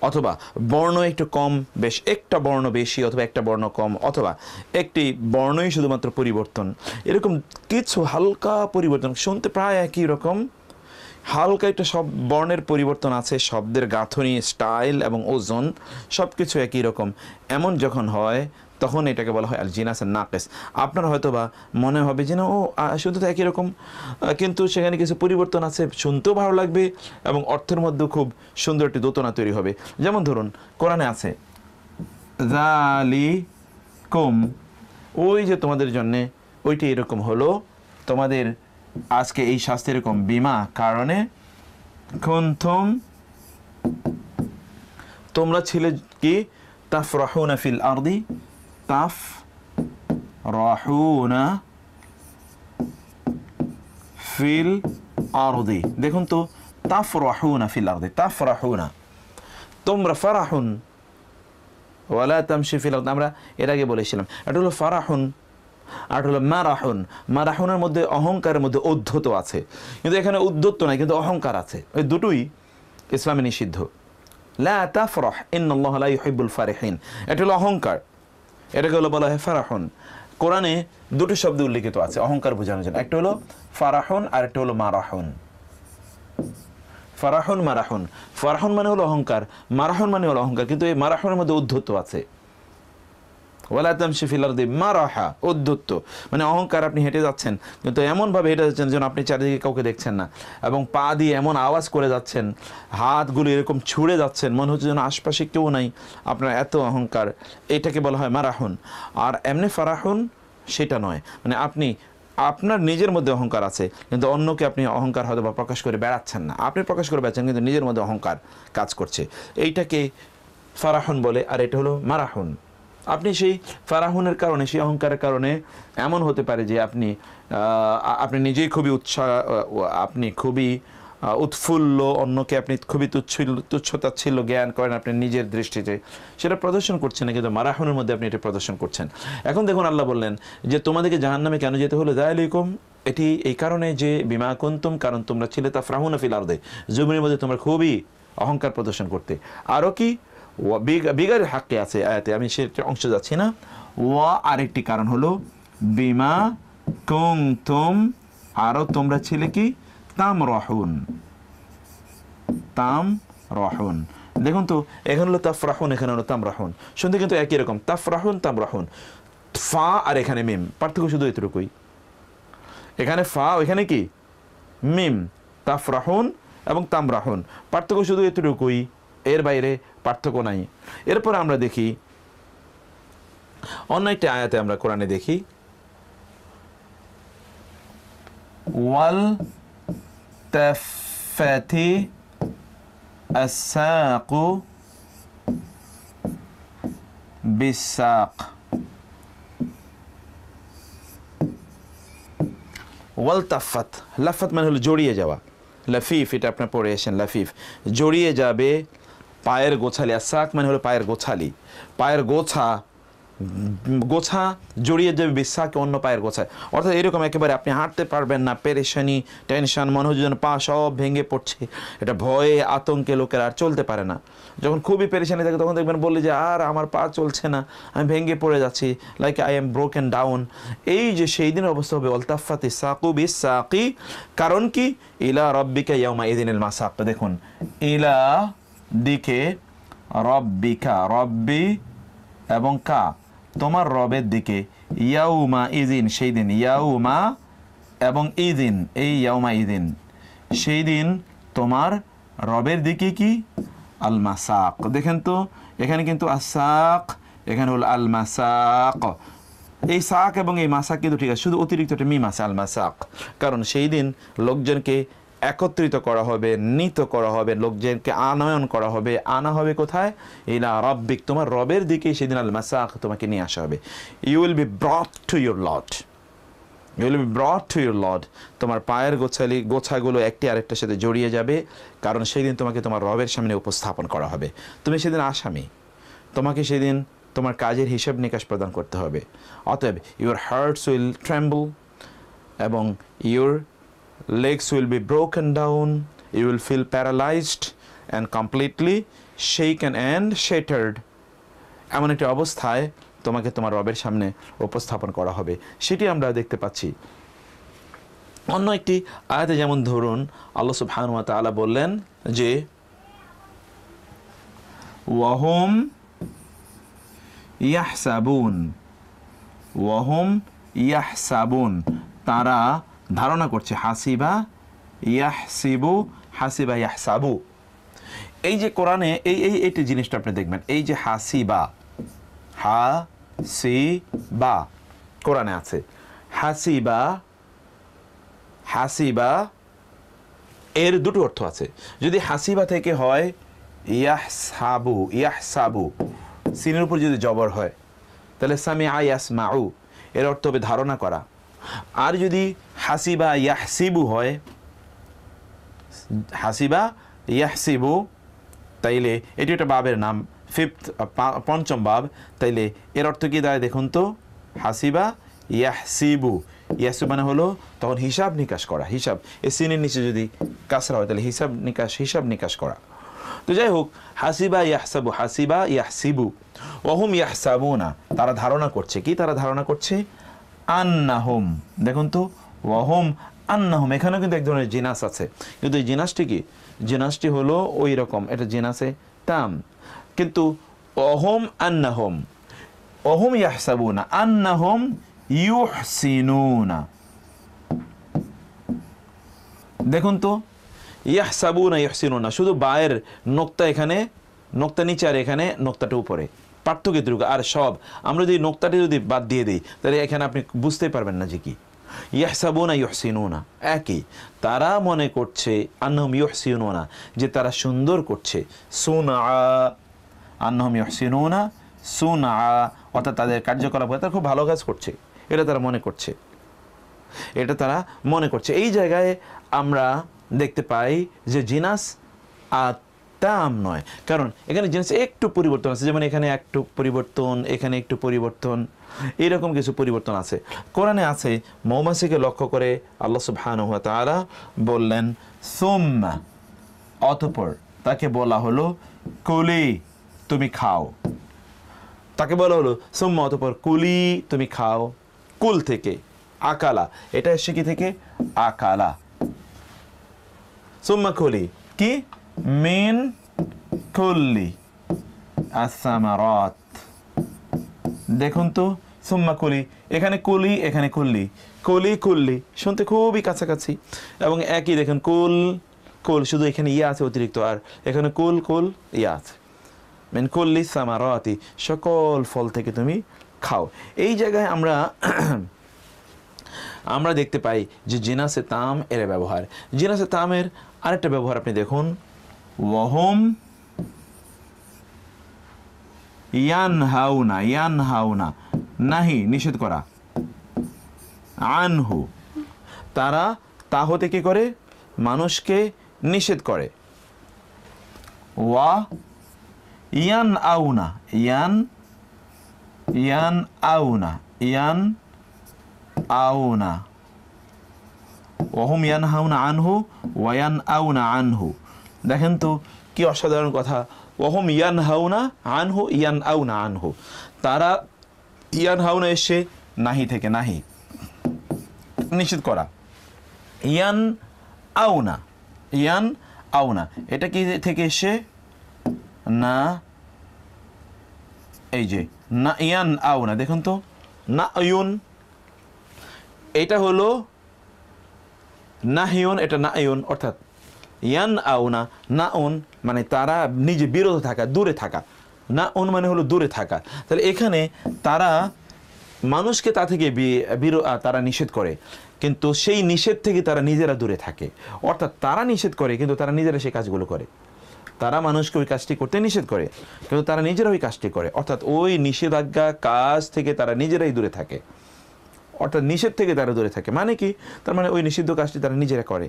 অথবা বর্ণ একটু কম বেশ, একটা বর্ণ বেশি অথবা একটা বর্ণ কম, অথবা একটি বর্ণই শুধুমাত্র পরিবর্তন, এরকম কিছু হালকা পরিবর্তন, শুনতে প্রায় একই রকম, হালকা একটা সব বর্ণের পরিবর্তন আছে, শব্দের গাঁথনি, স্টাইল এবং ওজন সব কিছু একই রকম। এমন যখন হয় তখন এটাকে বলা হয় আল জিনাস আর নাকিস। আপনার হয়তো বা মনে হবে যে না, ও শুনতে তো একই রকম, কিন্তু সেখানে কিছু পরিবর্তন আছে, শুনতেও ভালো লাগবে এবং অর্থের মধ্যেও খুব সুন্দর একটি দোতনা তৈরি হবে। যেমন ধরুন কোরআনে আছে যালিকুম, ওই যে তোমাদের জন্যে, ওইটি এরকম হলো, তোমাদের আজকে এই শাস্তি এরকম, বিমা কারণে, কুনতুম তোমরা ছিলে কি, তাফরাহুনা ফিল আরদি, তাফরাহুনা ফিল আরদি। দেখুন তো, তাফরাহুনা ফিল আরদি, তাফরাহুনা, তোমরা, ফারাহুন ওয়ালা তামশি ফিল আরদি, আমরা এর আগে বলেছিলাম, এটা হলো ফারাহুন আর হলো মারাহুন। মারাহুনের মধ্যে অহংকারের মধ্যে উদ্ধত আছে, কিন্তু এখানে উদ্ধত নাই, কিন্তু অহংকার আছে। ওই দুটোই ইসলামে নিষিদ্ধ। লা তাফরাহ ইন্নাল্লাহা লা ইউহিব্বুল ফারিহিন, এটা হলো অহংকার, এটাকে হলো বলা হয় ফারাহুন। কোরআনে দুটো শব্দ উল্লেখিত আছে অহংকার বোঝানোর জন্য, একটা হলো ফারাহুন আর একটা হলো মারাহুন। ফারাহুন মারাহুন, ফারাহুন মানে হলো অহংকার, মারাহুন মানে হলো অহংকার, কিন্তু এই মারাহুনের মধ্যে উদ্ধত আছে। ওয়ালা তামশি ফিল আরদি মারাহা, উদ্ধত্ত, মানে অহংকার, আপনি হেঁটে যাচ্ছেন কিন্তু এমনভাবে হেঁটে যাচ্ছেন যেন আপনি চারিদিকে কাউকে দেখছেন না, এবং পা দিয়ে এমন আওয়াজ করে যাচ্ছেন, হাতগুলো এরকম ছুঁড়ে যাচ্ছেন, মনে হচ্ছে যেন আশপাশে কেউ নাই, আপনার এত অহংকার, এটাকে বলা হয় মারাহুন। আর এমনি ফারাহুন সেটা নয়, মানে আপনি আপনার নিজের মধ্যে অহংকার আছে কিন্তু অন্যকে আপনি অহংকার হয়তো বা প্রকাশ করে বেড়াচ্ছেন না, আপনি প্রকাশ করে বেড়াচ্ছেন কিন্তু নিজের মধ্যে অহংকার কাজ করছে, এইটাকে ফারাহুন বলে। আর এটা হলো মারাহুন। আপনি সেই ফারাহুনের কারণে, সেই অহংকারের কারণে এমন হতে পারে যে আপনি নিজেই খুবই আপনি খুবই উৎফুল্ল, অন্যকে আপনি খুবই তুচ্ছতাচ্ছিল্য জ্ঞান করেন আপনি নিজের দৃষ্টিতে, সেটা প্রদর্শন করছেন না, কিন্তু মারাহুনের মধ্যে আপনি এটা প্রদর্শন করছেন। এখন দেখুন আল্লাহ বললেন যে তোমাদেরকে জাহান্নামে কেন যেতে হলো, যালিকুম, এটি এই কারণে যে বিমা কুনতুম, কারণ তোমরা ছিলে তাফরাহুনা ফিল আরদি, জমিনের মধ্যে তোমরা খুবই অহংকার প্রদর্শন করতে। আরও কি বিগার হাক্কে আছে আয়াতে, আমি সেটা অংশ যাচ্ছি না। ওয়া আরেকটি কারণ হলো বিমা কুনতুম, আরও তোমরা ছিলে কি তামরাহুন, তামরাহুন। দেখুন তো এখানে হলো তাফরাহুন, এখানে হলো তামরাহুন, শুনতে কিন্তু একই রকম, তাফরাহুন তামরাহুন, ফা আর এখানে মিম, পার্থক্য শুধু এতটুকুই, এখানে ফা ওইখানে কি মিম, তাফরাহুন এবং তামরাহুন, পার্থক্য শুধু এতটুকুই, এর বাইরে পার্থক্য নাই। এরপর আমরা দেখি অন্য একটি আয়াতে, আমরা কোরআনে দেখি ওয়াল তাফাতি আস-সাকু বিস-সাক, ওয়াল তাফাত, লাফাত মানে হলো জড়িয়ে যাওয়া, লাফিফ, এটা আপনার পড়ে এসেছেন, লাফিফ জড়িয়ে যাবে পায়ের গোছালি, আর সাক মানে হলো পায়ের গোছালি, পায়ের গোছা, গোছা জড়িয়ে যাবে বিশ্বাকে অন্য পায়ের গোছায়, অর্থাৎ এরকম একেবারে আপনি হাঁটতে পারবেন না, পেরেশানি, টেনশন, মনে হচ্ছে যেন পা সব ভেঙে পড়ছে, এটা ভয়ে আতঙ্কে লোকেরা আর চলতে পারে না। যখন খুবই পেরেশানি থাকে তখন দেখবেন বললে যে আর আমার পা চলছে না, আমি ভেঙে পড়ে যাচ্ছি, like I am broken down, এই যে সেই দিনের অবস্থা হবে। অলতাফাতি সাকু বিস-সাকি, কারণ কি ইলা রব্বিকা ইয়াউমা ইযিনিল মাসাক, দেখুন ইলা দিকে, রব্বিকা রব্বি এবং কা তোমার রবের দিকে, ইয়াউমা ইদিন সেই দিন, ইয়াউমা এবং ইদিন, এই ইয়াউমা ইদিন সেই দিন তোমার রবের দিকে কি আল মাসাক, দেখেন তো এখানে কিন্তু আসাক, এখানে হল আল মাসাক, এই সাক এবং এই মাসাক কিন্তু ঠিক আছে, শুধু অতিরিক্ত একটা মিম আছে আল মাসাক, কারণ সেই দিন লোকজনকে একত্রিত করা হবে, নীত করা হবে, লোকজনকে আনয়ন করা হবে, আনা হবে কোথায়, ইলা রব্বিক, তোমার রবের দিকে সেদিন আল মাসাক, তোমাকে নিয়ে আসা হবে। You will be brought to your lord, you will be brought to your lord, তোমার পায়ের গোছাগুলো একটি আরেকটার সাথে জড়িয়ে যাবে, কারণ সেই দিন তোমাকে তোমার রবের সামনে উপস্থাপন করা হবে, তুমি সেদিন আসামি, তোমাকে সেদিন তোমার কাজের হিসাব নিকাশ প্রদান করতে হবে। অতএব ইউর হার্টস উইল ট্রেম্বল এবং your legs will be broken down, you will feel paralyzed and completely shaken and shattered, এমন একটি অবস্থায় তোমাকে তোমার রবের সামনে উপস্থাপন করা হবে, সেটি আমরা দেখতে পাচ্ছি। অন্য একটি আয়াতে যেমন ধরুন আল্লাহ সুবহানাহু ওয়া তাআলা বললেন যে ওয়াহুম ইয়াহসাবুন, ওয়াহুম ইয়াহসাবুন, তারা ধারণা করছে, হাসিবা ইয়াহসিবু, হাসিবা ইয়াহসাবু, এই যে কোরআনে এইটি জিনিসটা আপনি দেখবেন, এই যে হাসিবা, হাসিবা কোরআনে আছে, হাসিবা, হাসিবা এর দুটো অর্থ আছে। যদি হাসিবা থেকে হয় ইয়াহসাবু, ইয়াহসাবু সিনের উপর যদি জবর হয় তাহলে সামিআ ইয়াসমাউ, এর অর্থ হবে ধারণা করা। আর যদি হাসিবা ইয়াহসিবু হয়, হাসিবা ইয়াহসিবু, তাইলে এটি একটা বাবের নাম, পঞ্চম বাব, তাইলে এর অর্থ কি দাঁড়ায় দেখুন তো, হাসিবা ইয়াহসিবু, ইয়াহসিবু মানে হলো তখন হিসাব নিকাশ করা, হিসাব, এই সিনের নিচে যদি কাসরা হয় তাহলে হিসাব নিকাশ করা। তো যাই হোক, হাসিবা ইয়াহসাবু, হাসিবা ইয়াহসিবু, ওহুম ইয়াহসাবুনা, তারা ধারণা করছে, কি তারা ধারণা করছে, আন্নাহুম, দেখুন তো ওয়াহুম আন্নাহুম, এখানেও কিন্তু এক ধরনের জিনাস আছে, কিন্তু এই জিনাসটি কি, জিনাসটি হলো ওই রকম, এটা জিনাসে তাম, কিন্তু ওহুম আন্নাহুম, ওহুম ইয়াহসাবুনা আন্নাহুম ইউহসিনুনা। দেখুন তো, ইয়াহসাবুনা ইউহসিনুনা, শুধু বায়ের নোক্তা এখানে, নোক্তা নিচে আর এখানে নোক্তাটা উপরে, পার্থক্য এটুকু। আর সব আমরা যদি নোক্তাটি যদি বাদ দিয়ে দিই তাহলে এখানে আপনি বুঝতেই পারবেন না যে কি। ইয়াহসাবুনা ইউহসিনুনা একই, তারা মনে করছে, আন্নাহুম ইউহসিনুনা যে তারা সুন্দর করছে, সুনআ, আন্নাহুম ইউহসিনুনা সুনআ অর্থাৎ তাদের কার্যকলাপ তারা খুব ভালো কাজ করছে, এটা তারা মনে করছে, এটা তারা মনে করছে। এই জায়গায় আমরা দেখতে পাই যে জিনাস তাম নয়, কারণ এখানে জিনাস একটু পরিবর্তন আছে, যেমন এখানে একটু পরিবর্তন, এখানে একটু পরিবর্তন, এইরকম কিছু পরিবর্তন আছে। কোরআনে আছে মৌমাছিকে লক্ষ্য করে আল্লাহ সুবহানাহু ওয়া তাআলা বললেন সুম্মা, অতঃপর তাকে বলা হলো কুলি, তুমি খাও। তাকে বলা হলো সুম্মা, অতঃপর কুলি, তুমি খাও। কুল থেকে আকালা, এটা এসে কি থেকে? আকালা। সুম্মা কুলি কি? মিন কুল্লি আস-সামারাত। দেখুন তো, সুম্মা কুলি, এখানে কুলি, এখানে কুল্লি, কুলি কুল্লি শুনতে খুবই কাছাকাছি এবং একই। দেখেন কুল কুল, শুধু এখানে ইয়া আছে অতিরিক্ত, আর এখানে কুল কুল ইয়া আছে। মিন কুল্লি সামারাতি, সকল ফল থেকে তুমি খাও। এই জায়গায় আমরা দেখতে পাই যে জিনাসে তাম এর ব্যবহার। জিনাসে তামের আরেকটা ব্যবহার আপনি দেখুন, ওয়াহুম ইয়ানহাউনা, ইয়ানহাউনা নাহি, নিষেধ করা, আনহু, তারা তা হতে কি করে? মানুষকে নিষেধ করে। ওয়া ইয়ান আউনা, ইয়ান আউনা, ইয়ান আউনা, ওহুম ইয়ানহাউনা আনহু ওয়া ইয়ান আউনা আনহু। দেখেন তো কি অসাধারণ কথা, ওহুম ইয়ানহাউনা আনহু ইয়ান আউনা আনহু, তারা ইয়ানহাউনা এসে নাহি থেকে, নাহি নিষেধ করা, ইয়ান আউনা, ইয়ান আউনা এটা কি থেকে এসে? না, এই যে না, ইয়ান আউনা, দেখুন তো, না আয়ুন, এটা হলো নাহিউন, এটা না আয়ুন, অর্থাৎ ইয়ান আউনা, না উন মানে তারা নিজে বিরত থাকা, দূরে থাকা, না উন মানে হলো দূরে থাকা। তাহলে এখানে তারা মানুষকে তা থেকে তারা নিষেধ করে, কিন্তু সেই নিষেধ থেকে তারা নিজেরা দূরে থাকে। অর্থাৎ তারা নিষেধ করে কিন্তু তারা নিজেরা সেই কাজগুলো করে। তারা মানুষকে ওই কাজটি করতে নিষেধ করে কিন্তু তারা নিজেরা ওই কাজটি করে, অর্থাৎ ওই নিষেধাজ্ঞা কাজ থেকে তারা নিজেরাই দূরে থাকে, অর্থাৎ নিষেধ থেকে তারা দূরে থাকে। মানে কি? তার মানে ওই নিষিদ্ধ কাজটি তারা নিজেরা করে,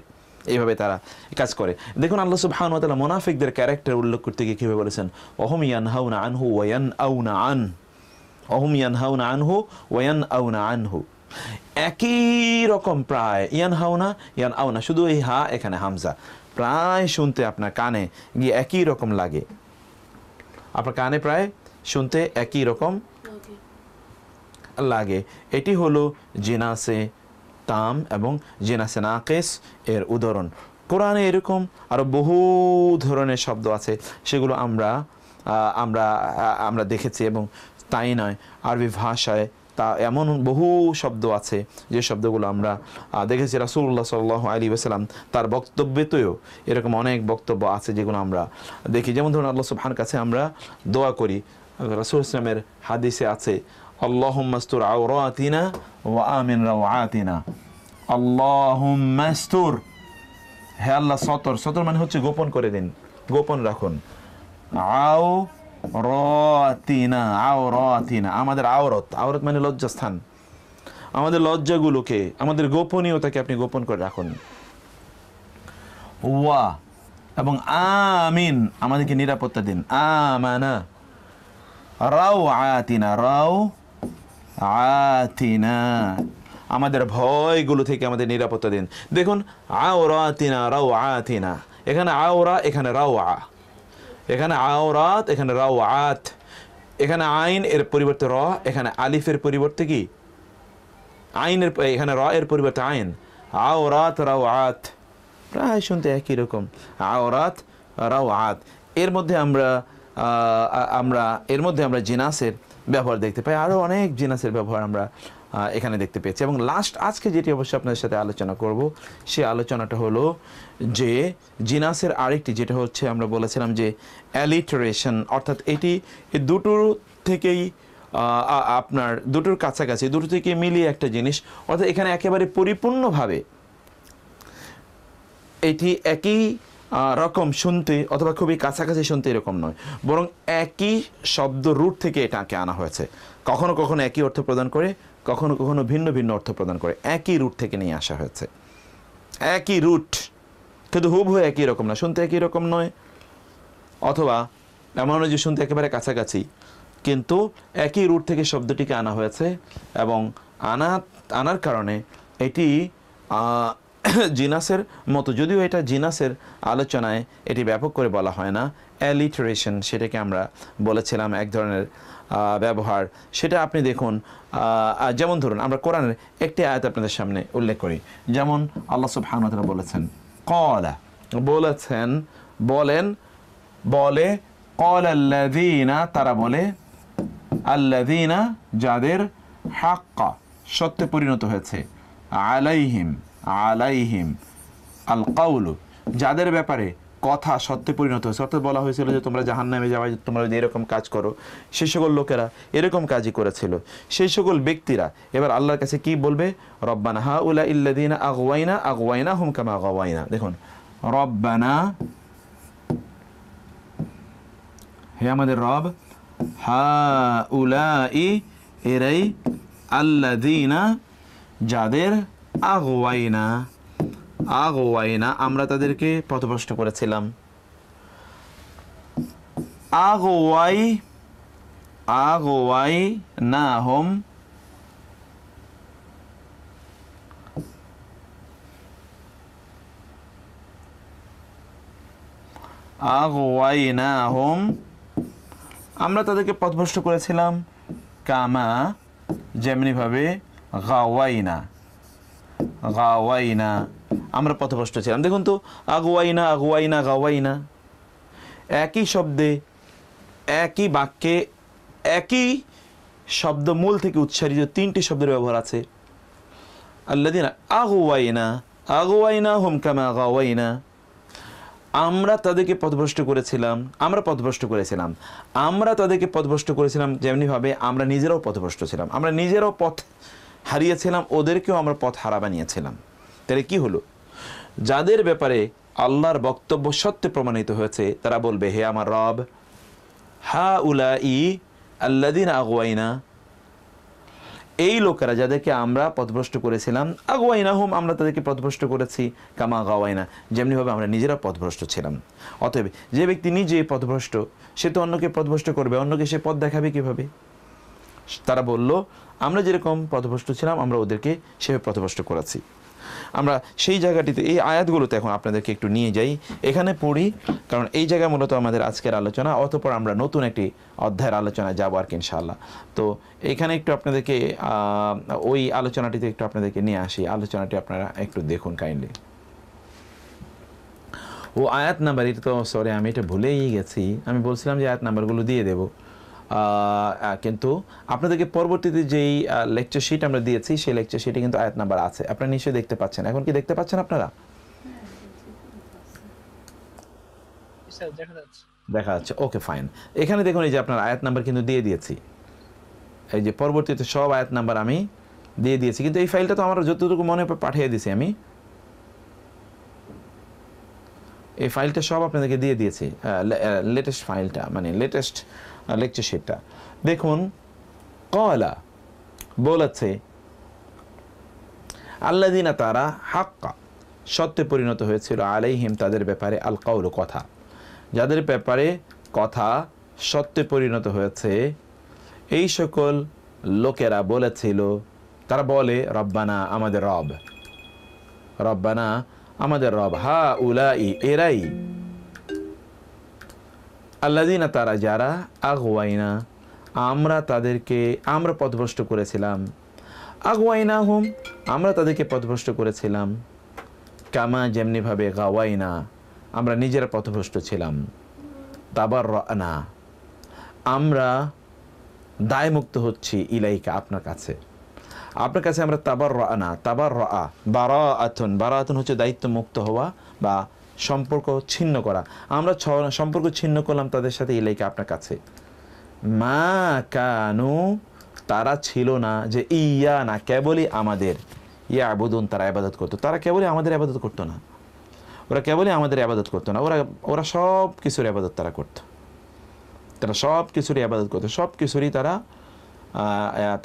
এইভাবে তারা কাজ করে। দেখুন আল্লাহ সুবহানাহু ওয়া তাআলা মুনাফিকদের ক্যারেক্টার উল্লেখ করতে গিয়ে কিভাবে বলেছেন, ওহুম ইয়ানহাউনা আনহু ওয়া ইয়ানআউনা আন, ওহুম ইয়ানহাউনা আনহু ওয়া ইয়ানআউনা আনহু, একই রকম প্রায়, ইয়ানহাউনা ইয়ানআউনা, শুধু এই হা এখানে হামজা, প্রায় শুনতে আপনার কানে গিয়ে একই রকম লাগে, আপনার কানে প্রায় শুনতে একই রকম লাগে। এটি হলো জিনাসে তাম এবং জিনাসে নাকিস এর উদাহরণ। কোরআনে এরকম আরো বহু ধরনের শব্দ আছে, সেগুলো আমরা দেখেছি। এবং তাই নয়, আরবি ভাষায় তা এমন বহু শব্দ আছে যে শব্দগুলো আমরা দেখেছি। রাসূলুল্লাহ সাল্লাল্লাহু আলাইহি ওয়াসাল্লাম তার বক্তব্যতেও এরকম অনেক বক্তব্য আছে যেগুলো আমরা দেখি। যেমন ধরুন আল্লাহ সুবহানাহু কাছে আমরা দোয়া করি, রাসূল ইসলামের হাদিসে আছে, আল্লাহুম্মা আস্তুর আওরাতিনা ওয়া আমিন রাওআতিনা, আল্লাহুম্মা আস্তুর, হে আল্লাহ সতর, সতর মানে হচ্ছে গোপন করে দিন, গোপন রাখুন, আওরাতিনা, আওরাতিনা আমাদের আওরত, আওরত মানে লজ্জাস্থান, আমাদের লজ্জাগুলোকে, আমাদের গোপনীয়তাকে আপনি গোপন করে রাখুন। ওয়া এবং আমিন আমাদেরকে নিরাপত্তা দিন, আমানা রাওআতিনা, রাওআতিনা আমাদের ভয়গুলো থেকে আমাদের নিরাপত্তা দিন। দেখুন আওরাতিনা রাওআতিনা, এখানে আওরা, এখানে রাওআ, এখানে আওরাত, এখানে রাওআত, এখানে আইন এর পরিবর্তে র, এখানে আলিফের পরিবর্তে কি আইনের, এখানে র এর পরিবর্তে আইন, আওরাত রাওআত, প্রায় শুনতে একই রকম, আওরাত রাওআত। এর মধ্যে আমরা জিনাসের ব্যবহার দেখতে পাই, আরও অনেক জিনাসের ব্যবহার আমরা এখানে দেখতে পেয়েছি। এবং লাস্ট আজকে যেটি অবশ্যই আপনাদের সাথে আলোচনা করব, সেই আলোচনাটা হলো যে জিনাসের আরেকটি, যেটা হচ্ছে আমরা বলেছিলাম যে অ্যালিটারেশন, অর্থাৎ এটি এই দুটোর থেকেই আপনার দুটোর কাছাকাছি, দুটো থেকে মিলিয়ে একটা জিনিস, অর্থাৎ এখানে একেবারে পরিপূর্ণভাবে এটি একই রকম শুনতে অথবা খুবই কাছাকাছি শুনতে এরকম নয়, বরং একই শব্দ রুট থেকে এটাকে আনা হয়েছে। কখনো কখনো একই অর্থ প্রদান করে, কখনো কখনো ভিন্ন ভিন্ন অর্থ প্রদান করে, একই রুট থেকে নিয়ে আসা হয়েছে। একই রুট, কিন্তু হুবহু একই রকম না, শুনতে একই রকম নয়, অথবা এমন নয় যে শুনতে একেবারে কাছাকাছি, কিন্তু একই রুট থেকে শব্দটিকে আনা হয়েছে। এবং আনার কারণে এটি জিনাসের মতো, যদিও এটা জিনাসের আলোচনায় এটি ব্যাপক করে বলা হয় না, অ্যালিটারেশন সেটাকে আমরা বলেছিলাম এক ধরনের ব্যবহার। সেটা আপনি দেখুন, যেমন ধরুন আমরা কোরআনের একটি আয়াত আপনাদের সামনে উল্লেখ করি, যেমন আল্লাহ সুবহানাহু ওয়া তাআলা বলেছেন ক্বালা, বলেছেন, বলে ক্বালা আল্লাযীনা, তারা বলে, আল্লাযীনা যাদের, হাক্কা সত্যে পরিণত হয়েছে, আলাইহিম আল কাউলু যাদের ব্যাপারে কথা সত্যে পরিণত হয়েছে, অর্থাৎ বলা হয়েছিল যে তোমরা জাহান্নামে যাওয়া, তোমরা যদি এরকম কাজ করো, সেই সকল লোকেরা এরকম কাজই করেছিল, সেই সকল ব্যক্তিরা এবার আল্লাহর কাছে কি বলবে, রব্বানা হাউলা ইল্লাযীনা আগওয়াইনা হুম কামা গাওয়াইনা। দেখুন, রব্বানা, হে আমাদের রব, হাউলাই এরাই, আল্লাযীনা যাদের, আগওয়াইনা আমরা তাদেরকে পথভ্রষ্ট করেছিলাম, আগওয়াইনাহুম আমরা তাদেরকে পথভ্রষ্ট করেছিলাম, কামা যেমনিভাবে, গাওয়াইনা আমরা পথভ্রষ্ট ছিলাম। দেখুন তো, আগওয়াইনা গাওয়াইনা একই শব্দে, একই বাক্যে, একই শব্দ মূল থেকে উচ্চারিত তিনটি শব্দের ব্যবহার আছে। আল্লাযীনা আগওয়াইনা হুম কামা গাওয়াইনা, আমরা তাদেরকে পথভ্রষ্ট করেছিলাম, আমরা তাদেরকে পথভ্রষ্ট করেছিলাম যেমনিভাবে আমরা নিজেরাও পথভ্রষ্ট ছিলাম, আমরা নিজেরাও পথ হারিয়েছিলাম, ওদেরকেও আমরা পথ হারা বানিয়েছিলাম। তাহলে কি হলো, যাদের ব্যাপারে আল্লাহর বক্তব্য সত্যে প্রমাণিত হয়েছে, তারা বলবে, হে আমার রব, হাউলাই আল্লাযীনা আগওয়াইনা, এই লোকেরা যাদেরকে আমরা পথভ্রষ্ট করেছিলাম, আগওয়াইনাহুম আমরা তাদেরকে পথভ্রষ্ট করেছি, কামা গাওয়াইনা যেমনিভাবে আমরা নিজেরা পথভ্রষ্ট ছিলাম। অতএব যে ব্যক্তি নিজে পথভ্রষ্ট, সে তো অন্যকে পথভ্রষ্ট করবে, অন্যকে সে পথ দেখাবে কিভাবে? তারা বলল, আমরা যেরকম পথভ্রষ্ট ছিলাম আমরা ওদেরকে সেভাবে পথভ্রষ্ট করেছি। আমরা সেই জায়গাটিতে, এই আয়াতগুলোতে এখন আপনাদেরকে একটু নিয়ে যাই, এখানে পড়ি, কারণ এই জায়গায় মূলত আমাদের আজকের আলোচনা, অতঃপর আমরা নতুন একটি অধ্যায়ের আলোচনায় যাবো আর কি ইনশাআল্লাহ। তো এখানে একটু আপনাদেরকে ওই আলোচনাটিতে একটু আপনাদেরকে নিয়ে আসি, আলোচনাটি আপনারা একটু দেখুন কাইন্ডলি। ও আয়াত নাম্বার, এটা তো সরি আমি এটা ভুলেই গেছি, আমি বলছিলাম যে আয়াত নাম্বারগুলো দিয়ে দেবো, কিন্তু আপনাদেরকে পরবর্তীতে যেই লেকচার শিট আমরা দিয়েছি, সেই লেকচার শিটে কিন্তু আয়াত নাম্বার আছে, আপনারা নিশ্চয়ই দেখতে পাচ্ছেন। এখন কি দেখতে পাচ্ছেন আপনারা? দেখা যাচ্ছে, ওকে ফাইন। এখানে দেখুন, এই যে আপনার আয়াত নাম্বার কিন্তু দিয়ে দিয়েছি, এই যে পরবর্তীতে সব আয়াত নাম্বার আমি দিয়ে দিয়েছি, কিন্তু এই ফাইলটা তো আমার যতটুকু মনে পাঠিয়ে দিয়েছি আমি, এই ফাইলটা সব আপনাদেরকে দিয়ে দিয়েছি, লেটেস্ট ফাইলটা, মানে লেটেস্ট লেকচার শিটটা দেখুন। ক্বালা বলেছে, আল্লাযীনা তারা, হাক্কা সত্যে পরিণত হয়েছিল, আলাইহিম তাদের ব্যাপারে, আল কাউলু কথা, যাদের ব্যাপারে কথা সত্যে পরিণত হয়েছে, এই সকল লোকেরা বলেছিল, তারা বলে, রব্বানা আমাদের রব, রব্বানা আমাদের রব, হাউলাই এরাই, আল্লাযীনা তারা যারা, আগওয়াইনা আমরা পথভ্রষ্ট করেছিলাম, আগওয়াইনাহুম আমরা তাদেরকে পথভ্রষ্ট করেছিলাম, কামা যেমনিভাবে, গাওয়াইনা আমরা নিজেরা পথভ্রষ্ট ছিলাম, তাবাররানা আমরা দায়মুক্ত হচ্ছি ইলাইকা, আপনার কাছে। আপনার কাছে আমরা তাবাররানা, তাবাররা, বারাআতুন হচ্ছে দায়িত্ব মুক্ত হওয়া বা সম্পর্ক ছিন্ন করা। আমরা সম্পর্ক ছিন্ন করলাম তাদের সাথে, ইলাইকা, আপনার কাছে। মা কানু, তারা ছিল না, যে ইয়া না, কেবলই আমাদের, ইয়াবুদুন, তারা ইবাদত করতো। তারা কেবলই আমাদের ইবাদত করতো না, ওরা কেবলই আমাদের ইবাদত করতো না, ওরা সব কিছুর ইবাদত তারা করতো। তারা সব কিছুরই ইবাদত করতো, সব কিছুরই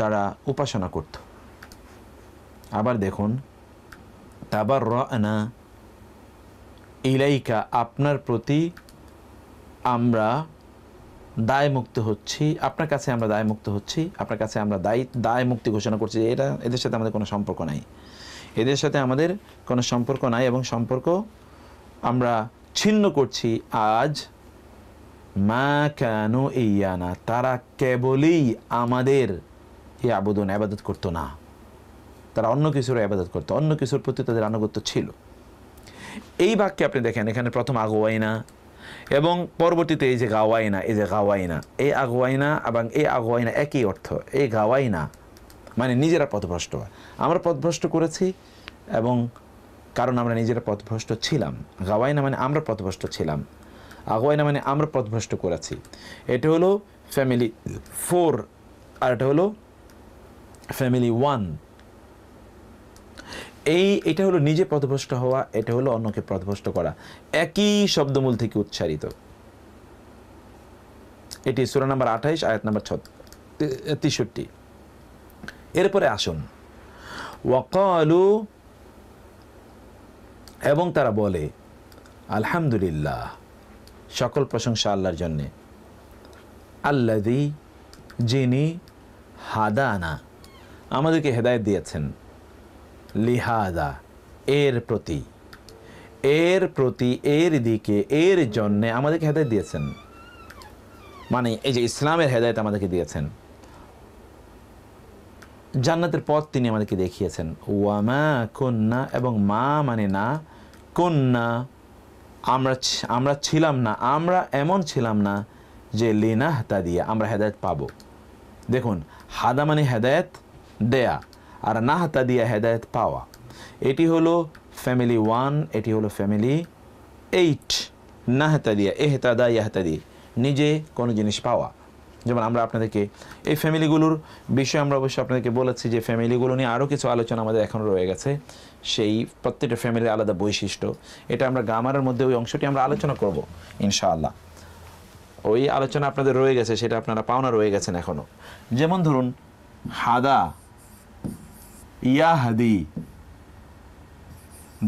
তারা উপাসনা করত। আবার দেখুন, তাবাররানা ইলাইকা, আপনার প্রতি আমরা দায়মুক্ত হচ্ছি, আপনার কাছে আমরা দায়মুক্ত হচ্ছি, আপনার কাছে আমরা দায় মুক্তি ঘোষণা করছি। এদের সাথে আমাদের কোনো সম্পর্ক নাই, এদের সাথে আমাদের কোনো সম্পর্ক নাই, এবং সম্পর্ক আমরা ছিন্ন করছি আজ। মা কানু ইয়ানা, তারা কেবলই আমাদের ইয়াবুদুন, ইবাদত করতো না, তারা অন্য কিছুর ইবাদত করতো, অন্য কিছুর প্রতি তাদের আনুগত্য ছিল। এই বাক্যে আপনি দেখেন, এখানে প্রথম আগওয়াইনা এবং পরবর্তীতে এই যে গাওয়াইনা, এই যে গাওয়াইনা, এই আগওয়াইনা এবং এই আগওয়াইনা একই অর্থ। এই গাওয়াইনা মানে নিজেরা পথভ্রষ্ট, আমরা পথভ্রষ্ট করেছি, এবং কারণ আমরা নিজেরা পথভ্রষ্ট ছিলাম। গাওয়াইনা মানে আমরা পথভ্রষ্ট ছিলাম, আগওয়াইনা মানে আমরা পথভ্রষ্ট করেছি। এটা হলো ফ্যামিলি 4 আর এটা হলো ফ্যামিলি 1। এটা হলো নিজে পথভ্রষ্ট হওয়া, এটা হলো অন্যকে পথভ্রষ্ট করা, একই শব্দমূল থেকে উচ্চারিত। এটি সূরা নাম্বার 28 আয়াত নাম্বার 63। এরপরে আসুন, ওয়াকালু, এবং তারা বলে, আলহামদুলিল্লাহ, সকল প্রশংসা আল্লাহর জন্যে, আল্লাযী, যিনি, হাদানা, আমাদেরকে হেদায়েত দিয়েছেন, লিহাদা, এর প্রতি, এর দিকে, এর জন্যে আমাদেরকে হেদায়েত দিয়েছেন। মানে এই যে ইসলামের হেদায়েত আমাদেরকে দিয়েছেন, জান্নাতের পথ তিনি আমাদেরকে দেখিয়েছেন। ওয়ামা কুন্না, এবং মা মানে না, কুন্না আমরা ছিলাম না, আমরা এমন ছিলাম না যে লিনাহতাদিয়া, আমরা হেদায়েত পাবো। দেখুন, হাদা মানে হেদায়েত দেয়া, আর নাহতাদিয়া হেদায়েত পাওয়া। এটি হলো ফ্যামিলি 1, এটি হলো ফ্যামিলি 8। নাহতাদিয়া, এহতাদা, ইয়াহতাদি, নিজে কোনো জিনিস পাওয়া। যেমন আমরা আপনাদেরকে এই ফ্যামিলিগুলোর বিষয়ে আমরা অবশ্যই আপনাদেরকে বলেছি যে ফ্যামিলিগুলো নিয়ে আরও কিছু আলোচনা আমাদের এখনও রয়ে গেছে। সেই প্রত্যেকটা ফ্যামিলির আলাদা বৈশিষ্ট্য, এটা আমরা গ্রামারের মধ্যে ওই অংশটি আমরা আলোচনা করব ইনশাআল্লাহ। ওই আলোচনা আপনাদের রয়ে গেছে, সেটা আপনারা পাওনা রয়ে গেছেন এখনও। যেমন ধরুন, হাদা, ইয়াহাদি,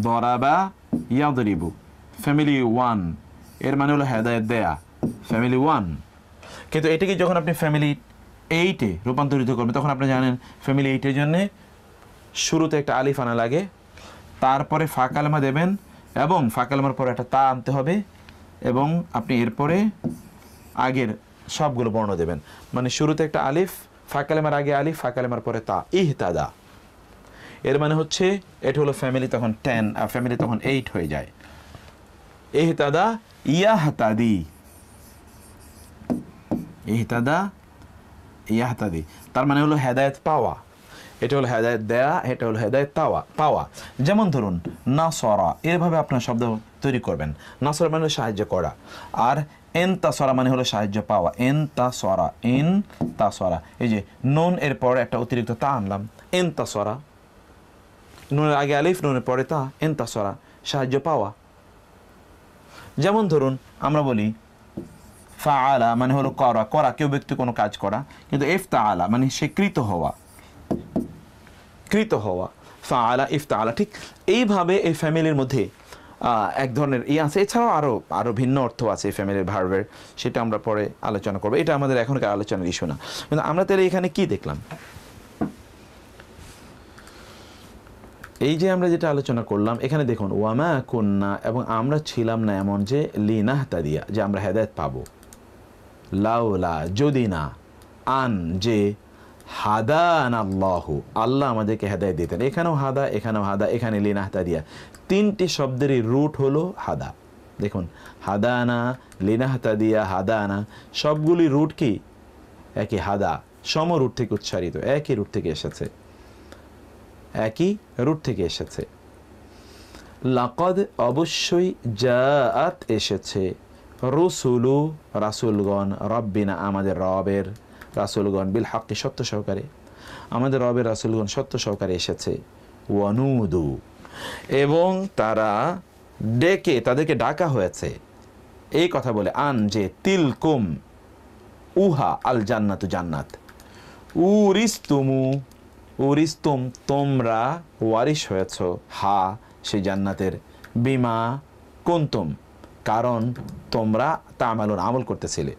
দরাবা, ইয়াদরিবু, ফ্যামিলি 1, এর মানে হলো হেদায়েত দেয়া, ফ্যামিলি 1। কিন্তু এটাকে যখন আপনি ফ্যামিলি 8-এ রূপান্তরিত করবেন, তখন আপনি জানেন ফ্যামিলি 8-এর জন্যে শুরুতে একটা আলিফ আনা লাগে, তারপরে ফা কালেমা দেবেন, এবং ফা কালেমার পরে একটা তা আনতে হবে, এবং আপনি এরপরে আগের সবগুলো বর্ণ দেবেন। মানে শুরুতে একটা আলিফ, ফা কালেমার আগে আলিফ, ফা কালেমার পরে তা, ইহতাদা। এর মানে হচ্ছে এটা হলো ফ্যামিলি তখন 10 আর ফ্যামিলি তখন 8 হয়ে যায়। ইহতাদা, ইয়াহতাদি, ইহতাদা, ইয়াহতাদি, তার মানে হলো হেদায়েত পাওয়া। এটা হলো হেদায়েত দেয়া, এটা হলো হেদায়েত পাওয়া। যেমন ধরুন, নাসরা, এভাবে আপনার শব্দ তৈরি করবেন। নাসরা মানে হলো সাহায্য করা, আর এনতাসরা মানে হলো সাহায্য পাওয়া। এনতাসরা, এই যে নুন এর পরে একটা অতিরিক্ত তা আনলাম, এনতাসরা, নুনের আগে আলিফ, নুনের পরে তা, এনতাসরা, সাহায্য পাওয়া। যেমন ধরুন, আমরা বলি ফাআলা মানে হলো করা, কেউ ব্যক্তি কোনো কাজ করা, কিন্তু ইফতাআলা মানে সে কৃত হওয়া, ফাআলা, ইফতাআলা। ঠিক এইভাবে এই ফ্যামিলির মধ্যে এক ধরনের আছে। এছাড়াও আরও ভিন্ন অর্থ আছে এই ফ্যামিলির ভার্বের, সেটা আমরা পরে আলোচনা করবো, এটা আমাদের এখনকার আলোচনার ইস্যু না। কিন্তু আমরা তাহলে এখানে কি দেখলাম, এই যে আমরা যেটা আলোচনা করলাম এখানে দেখুন, ওয়ামা কুন্না, এবং আমরা ছিলাম না এমন যে লিনাহতাদিয়া, যে আমরা হেদায়েত পাবো, লাউলা, যদি না, আন, যে হাদানাল্লাহু, আল্লাহ আমাদেরকে হেদায়েত দিতেন। এখানেও হাদা, এখানেও হাদা, এখানে লিনাহতাদিয়া, তিনটি শব্দেরই রুট হলো হাদা। দেখুন, হাদানা, লিনাহতাদিয়া, হাদানা, সবগুলি রুট কি একই, হাদা। সমরুট থেকে উচ্চারিত, একই রুট থেকে এসেছে, একই রুট থেকে এসেছে। লাকাদ অবশ্যই, জাআত এসেছে, রুসুলু রাসুলগণ, রব্বিনা আমাদের রবের, রাসুলগণ বিল হাক্কি সত্য সহকারে, আমাদের রবের রাসুলগণ সত্য সহকারে এসেছে, ওয়ানুদু এবং তারা ডেকে, তাদেরকে ডাকা হয়েছে এই কথা বলে, আন যে তিলকুম উহা আল জান্নাতু জান্নাত, উরিস্তুমু উরিস্তুম তোমরা ওয়ারিশ হয়েছ, হা সেই জান্নাতের, বিমা কুনতুম কারণ তোমরা তা'মালুন আমল করতেছিলে,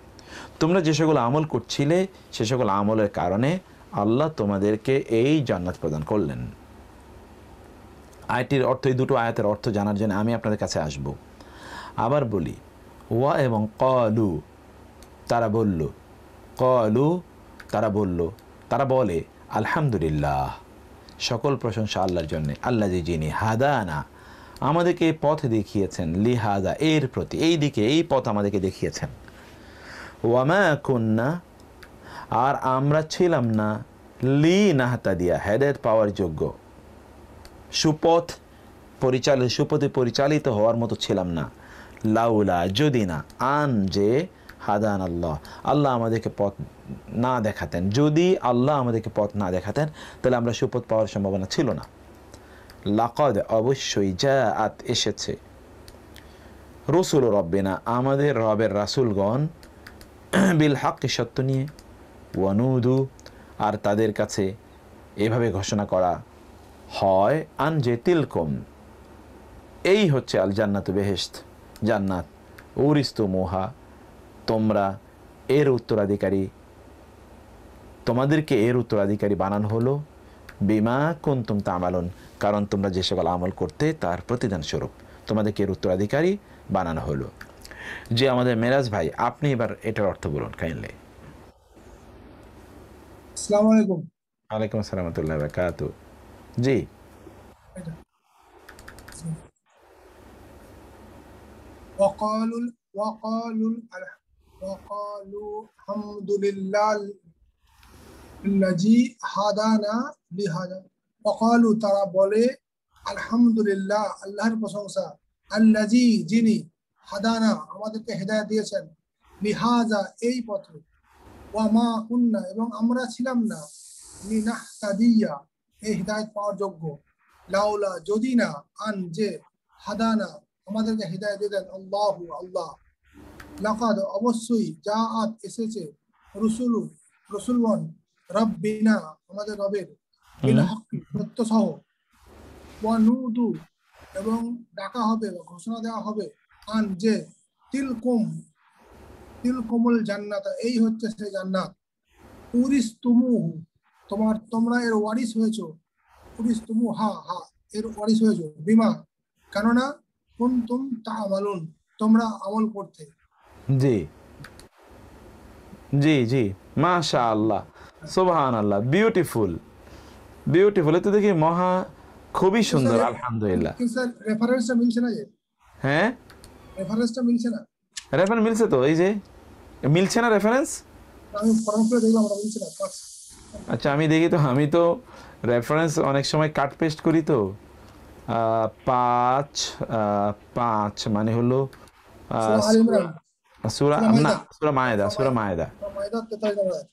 তোমরা যে সকল আমল করছিলে সে সকল আমলের কারণে আল্লাহ তোমাদেরকে এই জান্নাত প্রদান করলেন। আয়াতটির অর্থ, এই দুটো আয়াতের অর্থ জানার জন্য আমি আপনাদের কাছে আসব। আবার বলি, ওয়া এবং ক্বালু তারা বলল, ক্বালু তারা বলল, তারা বলে আলহামদুলিল্লাহ সকল প্রশংসা আল্লাহর জন্য, আল্লাহ যিনি হাদানা আমাদেরকে এই পথ দেখিয়েছেন, লিহাদা এর প্রতি, এই দিকে এই পথ আমাদেরকে দেখিয়েছেন, ওয়ামা কুন্না আর আমরা ছিলাম না, লি নাহতাদিয়া হেদায়েত পাওয়ার যোগ্য, সুপথ সুপথে পরিচালিত হওয়ার মতো ছিলাম না, লাউলা যদি না, আন যে হাদান আল্লাহ আল্লাহ আমাদেরকে পথ না দেখাতেন, যদি আল্লাহ আমাদেরকে পথ না দেখাতেন তাহলে আমরা সুপথ পাওয়ার সম্ভাবনা ছিল না। লাকাদ অবশ্যই, জাআত এসেছে, রসুল রব্বিনা আমাদের রবের রাসুলগণ, বিল হাক্কি সত্য নিয়ে, ওয়ানুদু আর তাদের কাছে এভাবে ঘোষণা করা হয়, আন যে তিলকুম এই হচ্ছে আল জান্নাতু বেহেশত জান্নাত, উরিস্তুমুহা তোমরা এর উত্তরাধিকারী, তোমাদেরকে এর উত্তরাধিকারী বানানো হলো, বিমা কুনতুম তা'মালুন কারণ তোমরা যে সকল আমল করতে তার প্রতিদান স্বরূপ তোমাদেরকে এর উত্তরাধিকারী বানানো হলো। যে আমাদের মেরাজ ভাই, আপনি এবার এটার অর্থ বলুন কাইন্ডলি। আসসালামু আলাইকুম। ওয়ালাইকুম আসসালাম ওয়া রাহমাতুল্লাহি ওয়া বারাকাতুহু। জি, ওয়াকালুল ওয়াকালুল ওয়াকালু আলহামদুলিল্লাহি হাদানা লিহাদা, ওয়াকালু তারা বলে, আলহামদুলিল্লাহ আল্লাহর প্রশংসা, আল্লাজি যিনি, হাদানা আমাদেরকে হেদায়েত দিয়েছেন, লিহাজা এই পথে, ওয়ামা কুন্না এবং আমরা ছিলাম না, লিনাহতাদিয়া এই হিদায়াত পাওয়ার যোগ্য, লাউলা যদি না, আন যে, হাদানা আমাদেরকে হিদায়াত দিলেন আল্লাহু আল্লাহ, লাকাদ অবশ্যই, জাআত এসেছে, রসুলগণ রব্বিনা আমাদের রবের, বিল হাক্কি সত্য সহ, ওয়ানুদু এবং ডাকা হবে বা ঘোষণা দেওয়া হবে, আন যে তিলকুমুল জান্নাত এই হচ্ছে সেই জান্নাত, উরিস্তুমুহু তোমরা এর ওয়ারিস হয়েছো, উরিস্তুমু হা হা এর ওয়ারিস হয়েছো, বিমা কেননা কুনতুম তা'মালুন তোমরা আমল করতে। জি জি জি, মাশাআল্লাহ, সুবহানাল্লাহ, বিউটিফুল বিউটিফুল, এত দেখি মহা খুবই সুন্দর, আলহামদুলিল্লাহ। কিন্তু স্যার রেফারেন্সটা মিলছে না, যে হ্যাঁ রেফারেন্সটা মিলছে না, রেফারেন্স মিলছে তো, এই যে মিলছে না রেফারেন্স। আমি ফর্ম করে দেখলাম ওটা মিলছে না। আচ্ছা আমি দেখি তো, আমি তো রেফারেন্স অনেক সময় কাট পেস্ট করি তো, 5 মানে হলো সূরা আল ইমরান, সূরা সূরা মাইদা, না, সূরা মায়েদা, সূরা মায়েদা সূরা মাইদা 43 নম্বর আয়াত।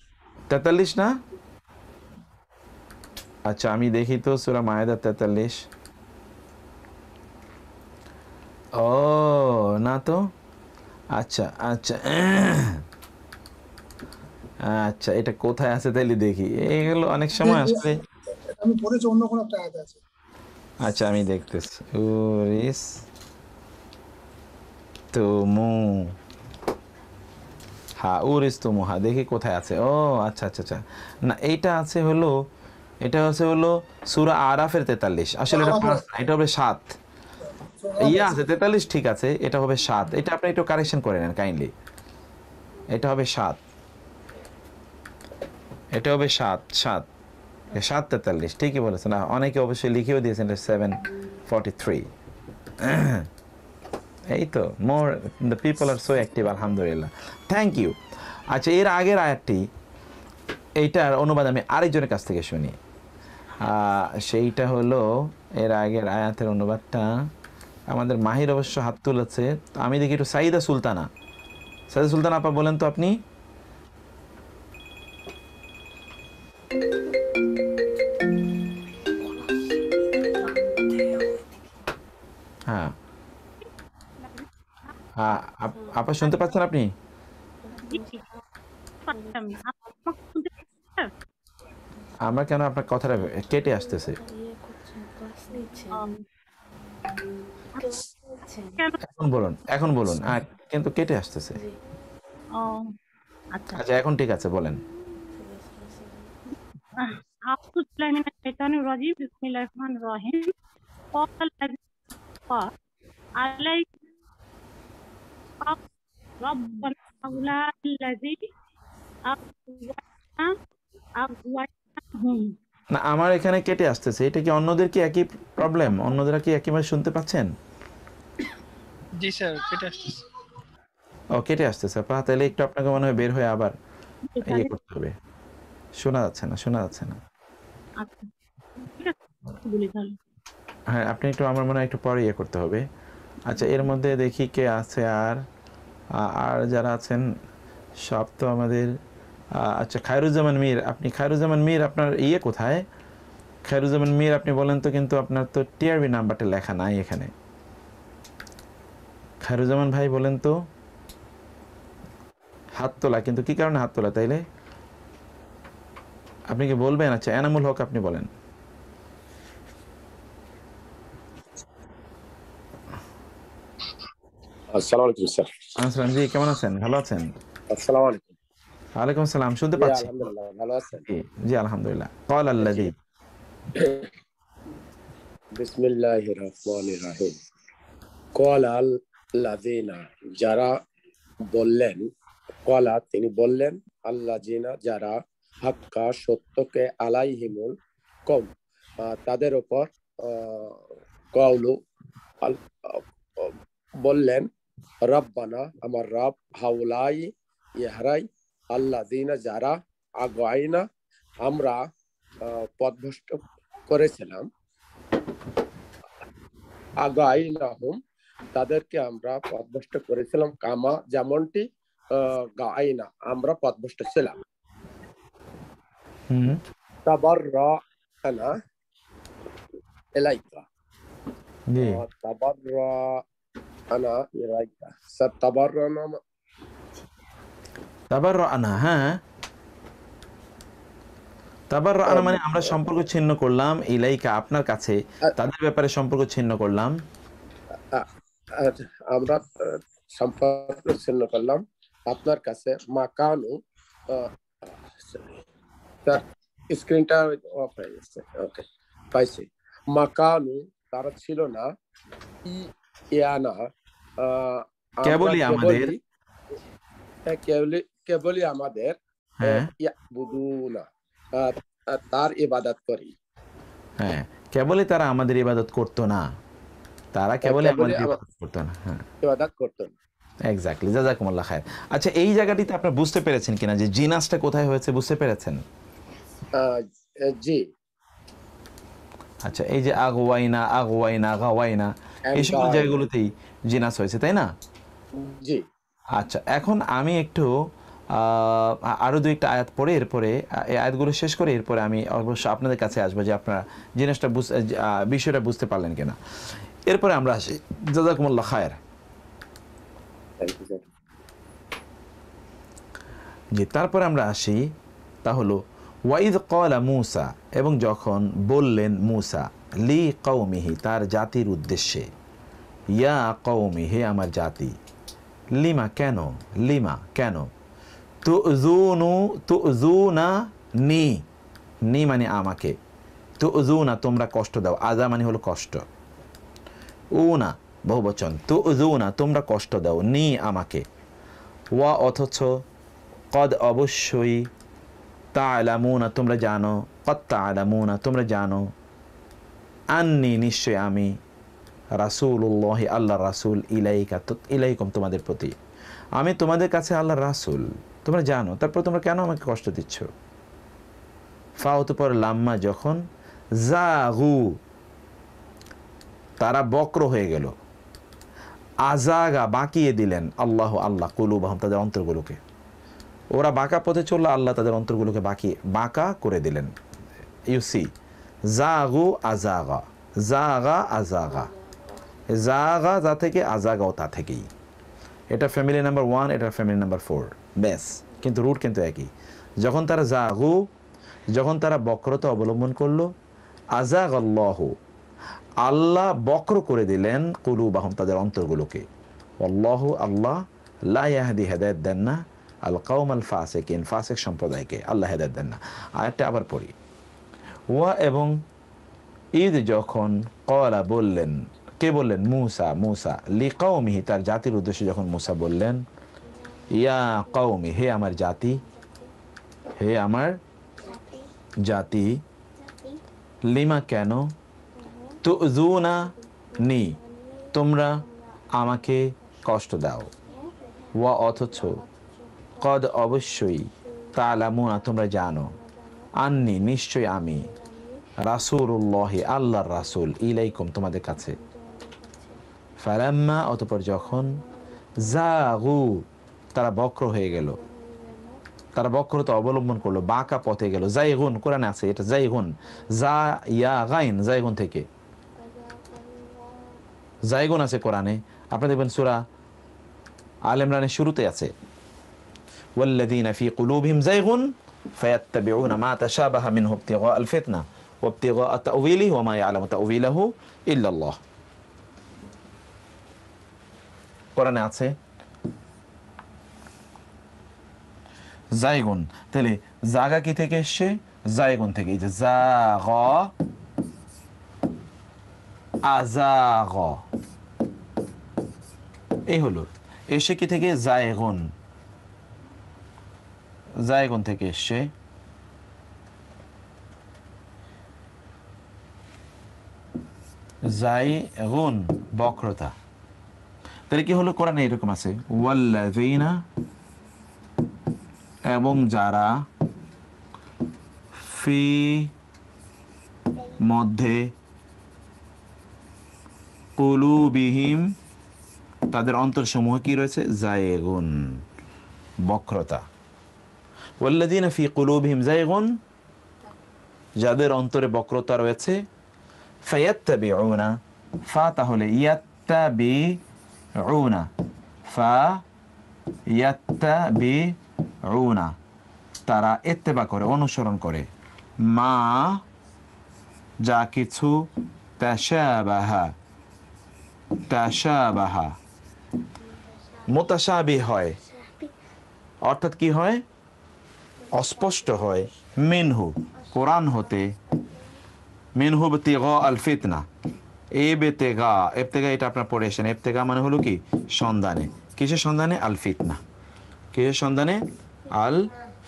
43 না? আচ্ছা আমি দেখি তো, সূরা মায়েদা 43। ও না তো, আচ্ছা আচ্ছা আচ্ছা, এটা কোথায় আছে তাইলে দেখি, এগুলো অনেক সময় আসলে। আমি পড়েছি অন্য কোন একটা আয়াত আছে। আচ্ছা আমি দেখতেছি, উরিস তুমু হা, উরিস তুমু হা, দেখি কোথায় আছে। ও আচ্ছা আচ্ছা আচ্ছা, না এইটা আছে হলো, এটা হচ্ছে হলো সূরা আরাফের 43। আসলে এটা 5 না, এটা হবে 7। ইয়া আছে 43, ঠিক আছে, এটা হবে 7। এটা আপনি একটু কারেকশন করে নেন কাইন্ডলি, এটা হবে 7, এটা হবে 7 7 7:43, ঠিকই বলেছেন। অনেকে অবশ্যই লিখেও দিয়েছেন 7:43। এই তো, more the people are so active, আলহামদুলিল্লাহ, থ্যাংক ইউ। আচ্ছা এর আগের আয়াতটি এইটার অনুবাদ আমি আরেকজনের কাছ থেকে শুনি। সেইটা হলো এর আগের আয়াতের অনুবাদটা আমাদের মাহির অবশ্য হাত তুলেছে, আমি দেখি একটু সাইদা সুলতানা। সাইদা সুলতানা আপা বলেন তো আপনি। হ্যাঁ আপা শুনতে পাচ্ছেন আপনি? আমার কেন আপনার কথাটা কেটে আসতেছে? এখন বলুন, এখন বলুন, কিন্তু কেটে আসতেছে। আচ্ছা, এখন ঠিক আছে, বলেন। আউযু বিল্লাহি মিনাশ শাইতানির রাজিম। বিসমিল্লাহির রহমানির রহিম। ক্বাল আলাইকা রাব্বানা আউলাল্লাযী আগওয়াইনা আগওয়াইনাহুম। না, আমার এখানে কেটে আসতেছে। এটা কি অন্যদের কি একই প্রবলেম? অন্যরা কি একইভাবে শুনতে পাচ্ছেন? জি স্যার, কেটে আসতেছে। ও, কেটে আসতেছে আপা, তাহলে একটু আপনাকে মনে হয় বের হয়ে আবার ইয়ে করতে হবে। শোনা যাচ্ছে না, শোনা যাচ্ছে না। আচ্ছা, ঠিক আছে, বলি তাহলে। হ্যাঁ, আপনি একটু, আমার মনে হয় একটু পরে ইয়ে করতে হবে। আচ্ছা, এর মধ্যে দেখি কে আছে আর আর যারা আছেন সব তো আমাদের আচ্ছা, খায়রুজ্জামান মীর। আপনি খায়রুজ্জামান মীর, আপনার ইয়ে কোথায়? খায়রুজ্জামান মীর আপনি বলেন তো, কিন্তু আপনার তো টিআরবি নাম্বারটা লেখা নাই এখানে। খায়রুজ্জামান ভাই বলেন তো। হাত তোলা, কিন্তু কি কারণে হাত তোলা তাইলে আপনি কি বলবেন? আচ্ছা, এনামুল হক আপনি বলেন। আসসালামু আলাইকুম স্যার। আসসালাম জি, কেমন আছেন? ভালো আছেন? আসসালামু আলাইকুম। ওয়ালাইকুম আসসালাম, শুনতে জি পাচ্ছি। আলহামদুলিল্লাহ, ভালো আছেন? জি জি, আলহামদুলিল্লাহ। ক্বাল আল্লাযী। বিসমিল্লাহির রহমানির রহিম। ক্বালা আল্লাযীনা, যারা বললেন, ক্বালা তিনি বললেন, আল্লাযীনা যারা, হাক্কা সত্যকে, আলাইহিমুল কওল তাদের উপর, কওলু বললেন, রব্বানা আমার রব, হাউলাই ইহরাই, আল্লাযীনা যারা, আগওয়াইনা আমরা পথভ্রষ্ট করেছিলাম, আগাইনাহুম তাদেরকে আমরা পথভ্রষ্ট করেছিলাম, কামা যেমনটি গাইনা আমরা পথভ্রষ্ট ছিলাম, তাবাররানা ইলাইকা জি, তাবাররানা ইলাইকা। স্যার তাবাররানা তাবাররানা, হ্যাঁ, তাবাররানা মানে আমরা সম্পর্ক ছিন্ন করলাম, ইলাইকা আপনার কাছে, তাদের ব্যাপারে সম্পর্ক ছিন্ন করলাম। আমরা সম্পর্ক ছিন্ন করলাম আপনার কাছে, মাকানু স্ক্রিনটা অফ হয়ে গেছে, ওকে পাইছি। মাকানু তারা ছিল না, ইয়ানা কেবলই আমাদের, কেবলই আমাদের, হ্যাঁ ইয়াবুদুনা তার ইবাদত করি। হ্যাঁ, কেবলই তারা আমাদের ইবাদত করতো না, তারা কেবলই আমাদের ইবাদত করতো না। হ্যাঁ, ইবাদত করতো না। এক্স্যাক্টলি, জাযাকুমুল্লাহ খায়ের। আচ্ছা, এই জায়গাটিতে আপনি বুঝতে পেরেছেন কিনা যে জিনাসটা কোথায় হয়েছে? বুঝতে পেরেছেন? জি। আচ্ছা, এই যে আগওয়াইনা, আগওয়াইনা, গাওয়াইনা, এই সকল জায়গাগুলোতেই জিনাস হয়েছে, তাই না? জি। আচ্ছা, এখন আমি একটু আরো দুই একটা আয়াত পড়ে, এরপরে এই আয়াতগুলো শেষ করে এরপরে আমি অবশ্য আপনাদের কাছে আসবো যে আপনারা জিনিসটা বিষয়টা বুঝতে পারলেন কিনা। এরপরে আমরা আসি, জাযাকুমুল্লাহ খায়ের। জি, তারপরে আমরা আসি, তা হলো ওয়াইদ ক্বালা মূসা, এবং যখন বললেন মূসা, লি কওমিহি তার জাতির উদ্দেশ্যে, ইয়া কওমি হে আমার জাতি, লিমা কেন, লিমা কেন, তুযুনা নি, নি মানে আমাকে, তুযুনা তোমরা কষ্ট দাও, আযা মানে হলো কষ্ট, উনা বহুবচন, তুযুনা তোমরা কষ্ট দাও, নি আমাকে, ওয়া অথচ, কদ অবশ্যই, তা'লামুনা তোমরা জানো, কদ তা'লামুনা তোমরা জানো, আন্নি নিশ্চয় আমি, রাসূলুল্লাহি আল্লাহর রাসূল, ইলাইকুম তোমাদের প্রতি, আমি তোমাদের কাছে আল্লাহর রাসূল, তোমরা জানো, তারপর তোমরা কেন আমাকে কষ্ট দিচ্ছ? ফা হতে পর লাম্মা যখন জাগু তারা বক্র হয়ে গেল, আজাগা বাঁকিয়ে দিলেন আল্লাহ আল্লাহ কুলুবাহুম তাদের অন্তরগুলোকে, ওরা বাঁকা পথে চললো, আল্লাহ তাদের অন্তরগুলোকে বাঁকা করে দিলেন। ইউসি জাগু আজাগা, জাগা আজাগা, জাগা যা থেকে আজাগাও তা থেকেই। এটা ফ্যামিলি নাম্বার 1, এটা ফ্যামিলি নাম্বার 4, ব্যাস, কিন্তু রুট কিন্তু একই। যখন তারা জাগু, যখন তারা বক্রতা অবলম্বন করলো, আজাগ আল্লাহ আল্লাহ বক্র করে দিলেন কুলুবাহুম তাদের অন্তরগুলোকে। আল্লাহ আল্লাহ লা ইয়াহদি হেদায়েত দেন না আল কওম আল ফাসিকিন ফাসিক সম্প্রদায়কে আল্লাহ হেদায়েত দেন না। আয়াতটা আবার পড়ি। ওয়া এবং ঈদ যখন ক্বালা বললেন, কে বললেন? মূসা, মূসা লিকাওমিহি তার জাতির উদ্দেশ্যে যখন মূসা বললেন, ইয়া কওমি হে আমার জাতি, হে আমার জাতি, লিমা কেন, তুযুনা নি তোমরা আমাকে কষ্ট দাও, ওয়া অথচ কদ অবশ্যই তা'লামুনা তোমরা জানো, আন্নি নিশ্চয় আমি, রাসূলুল্লাহ আল্লাহর রাসূল, ইলাইকুম তোমাদের কাছে। ফালাম্মা অতঃপর যখন জাগু তারা বক্র হয়ে গেল, তারা বক্রতা অবলম্বন করলো, বাঁকা পথে গেল। জাইগুন কোরআনে আছে, এটা জাইগুন, জা ইয়া গাইন, জাইগুন থেকে জাইগুন আছে কোরআনে। আপনারা দেখবেন সূরা আল ইমরানের শুরুতে আছে, ওয়াল্লাযীনা ফী কুলুবিহিম জাইগুন ফায়াত্তাবিউনা মা তাশাবাহা মিনহু ইবতিগা আল ফিতনা ওয়া ইবতিগা তা'উইলিহি ওয়া মা ইয়ালামু তা'উইলাহু ইল্লাল্লাহ। কোরআনে আছে জাইগুন। তাহলে জাগা কি থেকে এসছে? জাইগুন থেকে। এই যে জাগা আজাগা, এই হলো এসে কি থেকে? জাইগুন, জাইগুন থেকে এসছে। জাইগুন বক্রতা। তাহলে কি হলো? কোরআনে এরকম আছে, ওয়াল্লাযীনা এবং যারা, ফি মধ্যে, কুলুবিহিম তাদের অন্তরসমূহ কি রয়েছে? জায়গুন বক্রতা। ওয়াল্লাযীনা ফি কুলুবিহিম জায়গুন যাদের অন্তরে বক্রতা রয়েছে, ফায়াত্তাবিউনা ফা তাহলে ইয়াত্তাবিউনা, ফা ইয়াত্তাবিউনা তারা ইত্তেবা করে, অনুসরণ করে, মা যা কিছু, তাশাবাহা তাশাবাহা মুতাশাবিহ হয়, অর্থাৎ কি হয়? অস্পষ্ট হয়, মিনহু কোরআন হতে, মিনহু ইবতিগা আল ফিতনা, ইবতিগা ইবতিগা এটা আপনারা পড়েছেন। ইবতিগা মানে হলো কি? সন্ধানে। কিসের সন্ধানে? আল ফিতনা। কিসের সন্ধানে? আল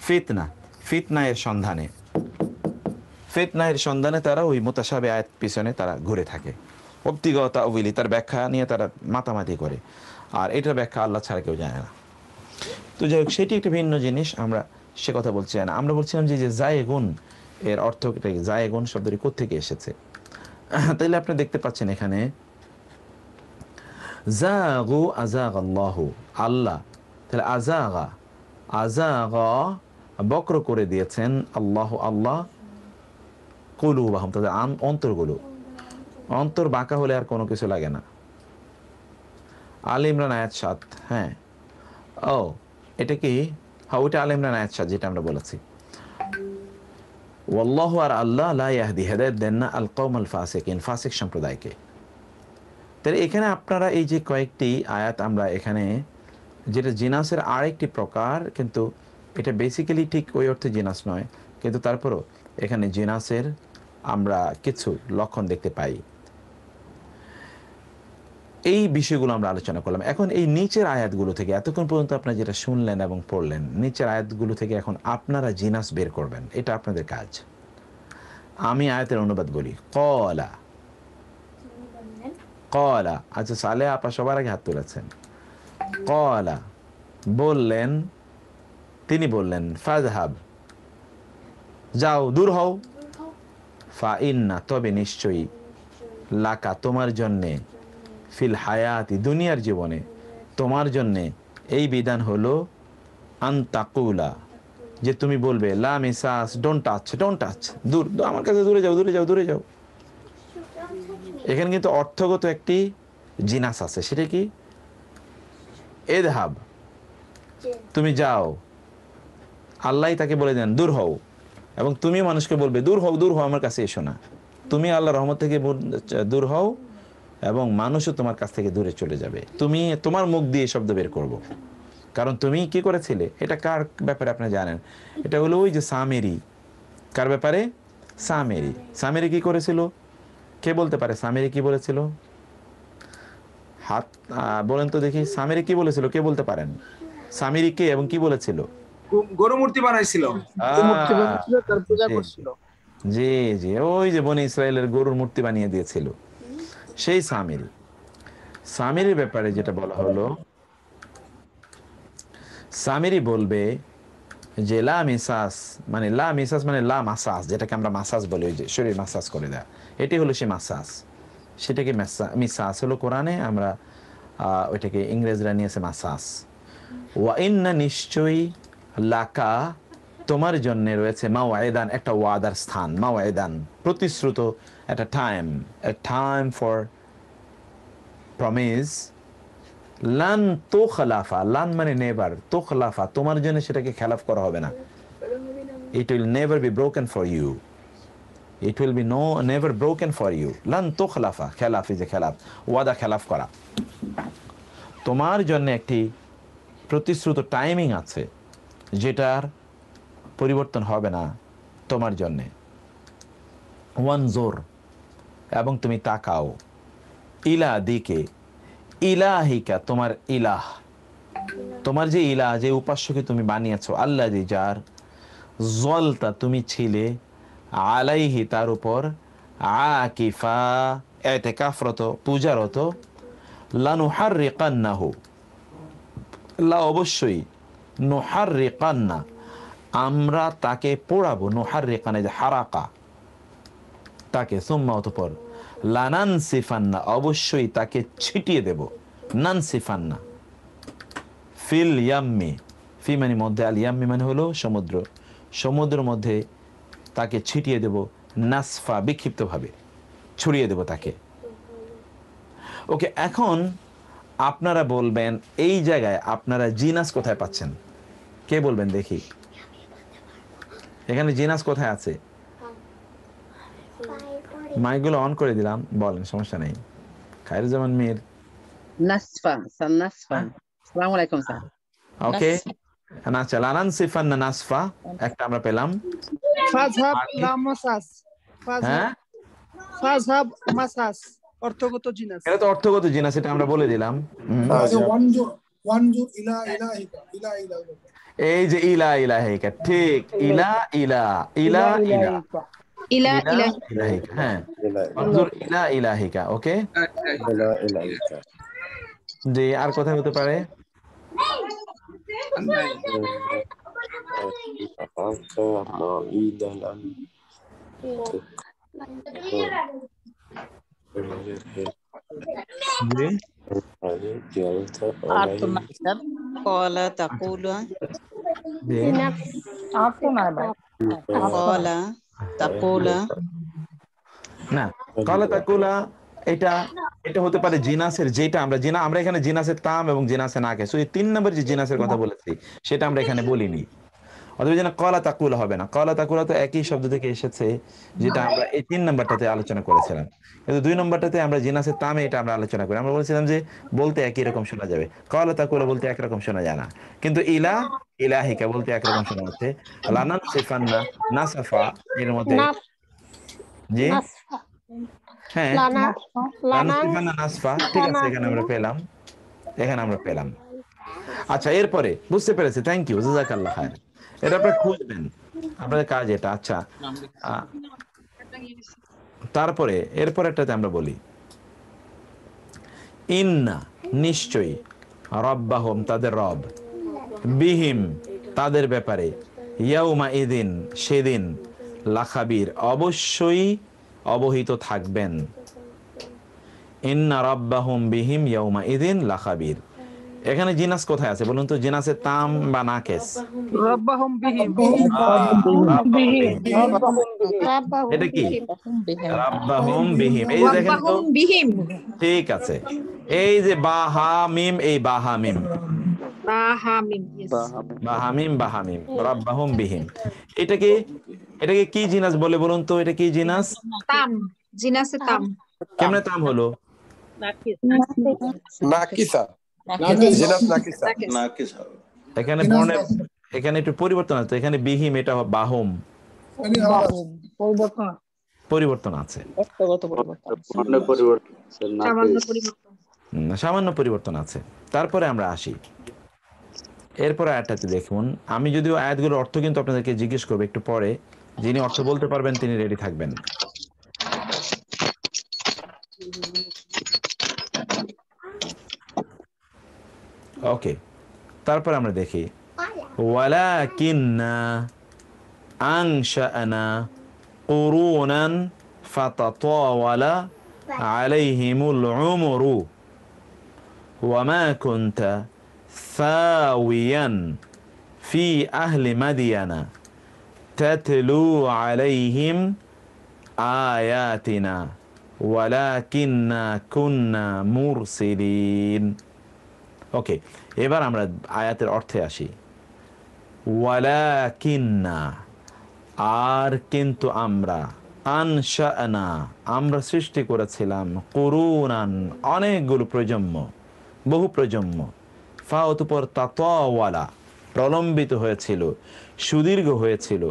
ফিতনা, ফিতনা এর সন্ধানে। ফিতনা এর সন্ধানে তারা ওই মুতাশাবি আয়াত পিছনে তারা ঘুরে থাকে। ইবতিগা তা'উইলি তার ব্যাখ্যা নিয়ে তারা মাতামাতি করে, আর এটার ব্যাখ্যা আল্লাহ ছাড়া কেউ জানে না। তো যাই হোক, সেটি একটা ভিন্ন জিনিস, আমরা সে কথা বলছি না। আমরা বলছিলাম যে জায়গুন এর অর্থ কি? জায়গুন শব্দটি কোত্থেকে এসেছে? তাইলে আপনি দেখতে পাচ্ছেন এখানে জাগু আযাগাল্লাহু আল্লাহ, তাহলে আযাগা, আযাগা বক্র করে দিয়েছেন আল্লাহ আল্লাহ, কুলুবাহুম তাদের অন্তরগুলো। অন্তর বাঁকা হলে আর কোনো কিছু লাগে না। আল ইমরান আয়াত 7, হ্যাঁ ও এটা কি? হ্যাঁ ওইটা আল ইমরান আয়াত 7 যেটা আমরা বলেছি। ওয়াল্লাহু আর আল্লাহ লা ইয়াহদি হেদায়েত দেন না আল কওম আল ফাসিকিন ফাসিক সম্প্রদায়কে। তাহলে এখানে আপনারা এই যে কয়েকটি আয়াত আমরা এখানে, যেটা জিনাসের আরেকটি প্রকার, কিন্তু এটা বেসিক্যালি ঠিক ওই অর্থে জিনাস নয়, কিন্তু তারপরও এখানে জিনাসের আমরা কিছু লক্ষণ দেখতে পাই। এই বিষয়গুলো আমরা আলোচনা করলাম। এখন এই নিচের আয়াতগুলো থেকে, এতক্ষণ পর্যন্ত আপনারা যেটা শুনলেন এবং পড়লেন, নিচের আয়াতগুলো থেকে এখন আপনারা জিনাস বের করবেন, এটা আপনাদের কাজ। আমি আয়াতের অনুবাদ বলি। ক্বালা, ক্বালা, আচ্ছা সালেহ আপা সবার আগে হাত তুলেছেন। ক্বালা বললেন, তিনি বললেন, ফাযহাব যাও দূর হও। ফা ইন্না তবে নিশ্চয়ই, লাকা তোমার জন্যে, ফিল হায়াতি দুনিয়ার জীবনে তোমার জন্যে এই বিধান হলো, আনতাকুলা যে তুমি বলবে লা Mrs, don't touch, don't touch, দূর, আমার কাছে দূরে যাও, দূরে যাও, দূরে যাও। এখানে কিন্তু অর্থগত একটি জিনাস আছে, সেটা কি? এদহাব, তুমি যাও। আল্লাহ তাকে বলে দেন দূর হও, এবং তুমি মানুষকে বলবে দূর হও, দূর হও, আমার কাছে এসো না। তুমি আল্লাহ রহমত থেকে দূর হও, এবং মানুষও তোমার কাছ থেকে দূরে চলে যাবে। তুমি তোমার মুখ দিয়ে শব্দ বের করবো, কারণ তুমি কি করেছিলে। এটা কার ব্যাপারে আপনি জানেন? এটা হলো ওই যে সামেরি। কার ব্যাপারে? সামেরি। সামেরি কি করেছিল? কে বলতে পারে সামেরি কি বলেছিল? হাত বলেন তো দেখি, সামেরি কি বলেছিল? কে বলতে পারেন? সামেরি কে এবং কি বলেছিল? গরু মূর্তি বানাইছিল, মূর্তি বানিয়েছিল, তার পূজা জি, করছিল। জি জি, ওই যে বনি ইসরায়েলের গরুর মূর্তি বানিয়ে দিয়েছিল, সেই সামেরি। সামেরির ব্যাপারে যেটা বলা হলো, সামেরি বলবে যে লা মিসাস, মানে লা মিসাস মানে লা মাসাজ, যেটাকে আমরা মাসাজ বলি, ওই যে শরীর মাসাজ করে দেয়া, এটি হলো সে মাসাজ। সেটাকে মিসাস হলো কোরআনে, আমরা ওইটাকে ইংরেজরা নিয়েছে মাসাজ। ওয়া ইন্না নিশ্চয়ই, লাকা তোমার জন্য রয়েছে, মাওয়াইদান একটা ওয়াদার স্থান, মাওয়াইদান প্রতিশ্রুত একটা time, a time for promise. লান তো খালাফা, লান মানে নেভার, তো খালাফা তোমার জন্য সেটাকে খেলাফ করা হবে না। It will never be broken for you. It will be never broken for you. লান তো খালাফা, খেলাফ ইজ এ খেলাফ, ওয়াদা খেলাফ করা। তোমার জন্য একটি প্রতিশ্রুত টাইমিং আছে, যেটার পরিবর্তন হবে না তোমার জন্যে। ওয়ানজোর, এবং তুমি তাকাও, ইলা দিকে, ইলাহিকা তোমার ইলাহ, তোমার যে ইলাহ, যে উপাস্যকে তুমি বানিয়েছো, আল্লাহ জি যার, জলতা তুমি ছিলে, আলাইহি তার উপর, আকিফা এতেকাফরত পূজারত, লানুহাররিকান্নাহু লা অবশ্যই, নুহাররিকান্না আমরা তাকে পোড়াবো, নুহাররিকানা যে হারাকা তাকে, সুম্মা অতঃপর, লানানসিফান্না অবশ্যই তাকে ছিটিয়ে দেব, নানসিফান্না ফিল ইয়াম্মি, ফি মানে মধ্যে, আল ইয়াম্মি মানে হলো সমুদ্র, সমুদ্রের মধ্যে তাকে ছিটিয়ে দেব, নাসফা বিক্ষিপ্তভাবে ছড়িয়ে দেব তাকে। ওকে, এখন আপনারা বলবেন এই জায়গায় আপনারা জিনাস কোথায় পাচ্ছেন? কে বলবেন দেখি, এখানে জিনাস কোথায় আছে? মাইকগুলো অন করে দিলাম, বলেন, সমস্যা নেই। খায়রুজ্জামান মীর, নাসফা, স্যার নাসফা। আসসালামু আলাইকুম স্যার। ওকে, না চালানান সিফান না নাসফা একটা আমরা পেলাম। ফাযহাব লা মাসাস, হ্যাঁ, ফাযহাব মাসাস অর্থগত জিনাস। এটা তো অর্থগত জিনাস, এটা আমরা বলে দিলাম। ওয়ানজুর ইলা ইলাহিকা, ইলা ইলাহিকা, এই যে ইলা ইলাহিকা, ঠিক, ইলা ইলা ইলা ইলা ইলা ইলা ইলা ইলাহিকা, হ্যাঁ, মঞ্জুর ইলা ইলাহিকা। ওকে, জি, আর কোথায় হতে পারে? জি, আর তো না স্যার। ক্বালা তাকুলা, জি, ক্বালা তাকুলা, না কালা তাকুলা, এটা এটা হতে পারে জিনাসের, যেটা আমরা আমরা এখানে জিনাসের তাম এবং জিনাসে না কে, এই 3 নম্বর যে জিনাসের কথা বলেছি সেটা আমরা এখানে বলিনি। অথবা যেন কলা তাকুলা হবে না, কলা তাকুলা তো একই শব্দ থেকে এসেছে, যেটা আমরা এই 3 নম্বরটাতে আলোচনা করেছিলাম। কিন্তু 2 নম্বরটাতে আমরা জিনাসের তামে এটা আমরা আলোচনা করি, আমরা বলেছিলাম যে বলতে একই রকম শোনা যাবে, কলা তাকুলা বলতে একরকম শোনা যায় না, কিন্তু ইলা ইলাহিকা বলতে একরকম শোনা যাচ্ছে। লানান সিফান্না নাসাফা এর মধ্যে, জি হ্যাঁ, লানান সিফান্না নাসফা, ঠিক আছে, এখানে আমরা পেলাম, এখানে আমরা পেলাম। আচ্ছা, এরপরে বুঝতে পেরেছি, থ্যাংক ইউ, জাযাকাল্লাহ খায়র। এটা আপনারা খুঁজবেন, আপনাদের কাজ এটা। আচ্ছা, তারপরে এরপর একটাতে আমরা বলি, ইন্না নিশ্চয়ই, রব্বাহুম তাদের রব, বিহিম তাদের ব্যাপারে, ইয়াউমা ইদিন সেদিন, লাখাবির, অবশ্যই অবহিত থাকবেন। ইন্না রাব্বাহুম বিহিম ইয়াউমা ইদিন লাখাবির। এখানে জিনাস কোথায় আছে বলুন তো? জিনাসে তাম বা নাকেস? রব্বাহুম বিহিম। রাব্বাহুম বিহিম। এটা কি? রাব্বাহুম বিহিম। এই যে দেখেন তো, ঠিক আছে। এই যে বাহা মিম, এই বাহা মিম, বাহামিম বাহামিম, রাব্বাহুম বিহিম। এটাকে এটাকে কি জিনাস বলে বলুন তো? এটা কি জিনাস? কেমনে তাম হলো? নাকিসা, নাকিস, জিনাস নাকিসা। এখানে জিনাস বর্ণের নাকিস, এখানে একটু পরিবর্তন আছে। এখানে বিহিম, এটা বাহুম, মানে আওয়াজ আছে। পরিবর্তন আছে। সামান্য পরিবর্তন আছে। তারপরে আমরা আসি এরপরে আয়াতটাতে দেখুন। আমি যদিও আয়াতগুলোর অর্থ কিন্তু আপনাদেরকে জিজ্ঞেস করবো একটু পরে, যিনি অর্থ বলতে পারবেন তিনি রেডি থাকবেন। ওকে, তারপর আমরা দেখি ওয়ালাকিন্না আনশাআনা কুরুনান ফাতাতাওয়ালা আলাইহিমুল উমরু ওয়ামা কুনতা সাওয়িয়ান ফি আহলি মাদিয়ানা তাতলু আলাইহিম আয়াতিনা ওয়ালাকিন্না কুন্না মুরসিলিন। ওকে, এবার আমরা আয়াতের অর্থে আসি। ওয়ালাকিন্না, আর কিন্তু আমরা, আনশাআনা, আমরা সৃষ্টি করেছিলাম, কুরুনান, অনেকগুলো প্রজন্ম, বহু প্রজন্ম, ফা অতঃপর তাতাওয়ালা, প্রলম্বিত হয়েছিল, সুদীর্ঘ হয়েছিল,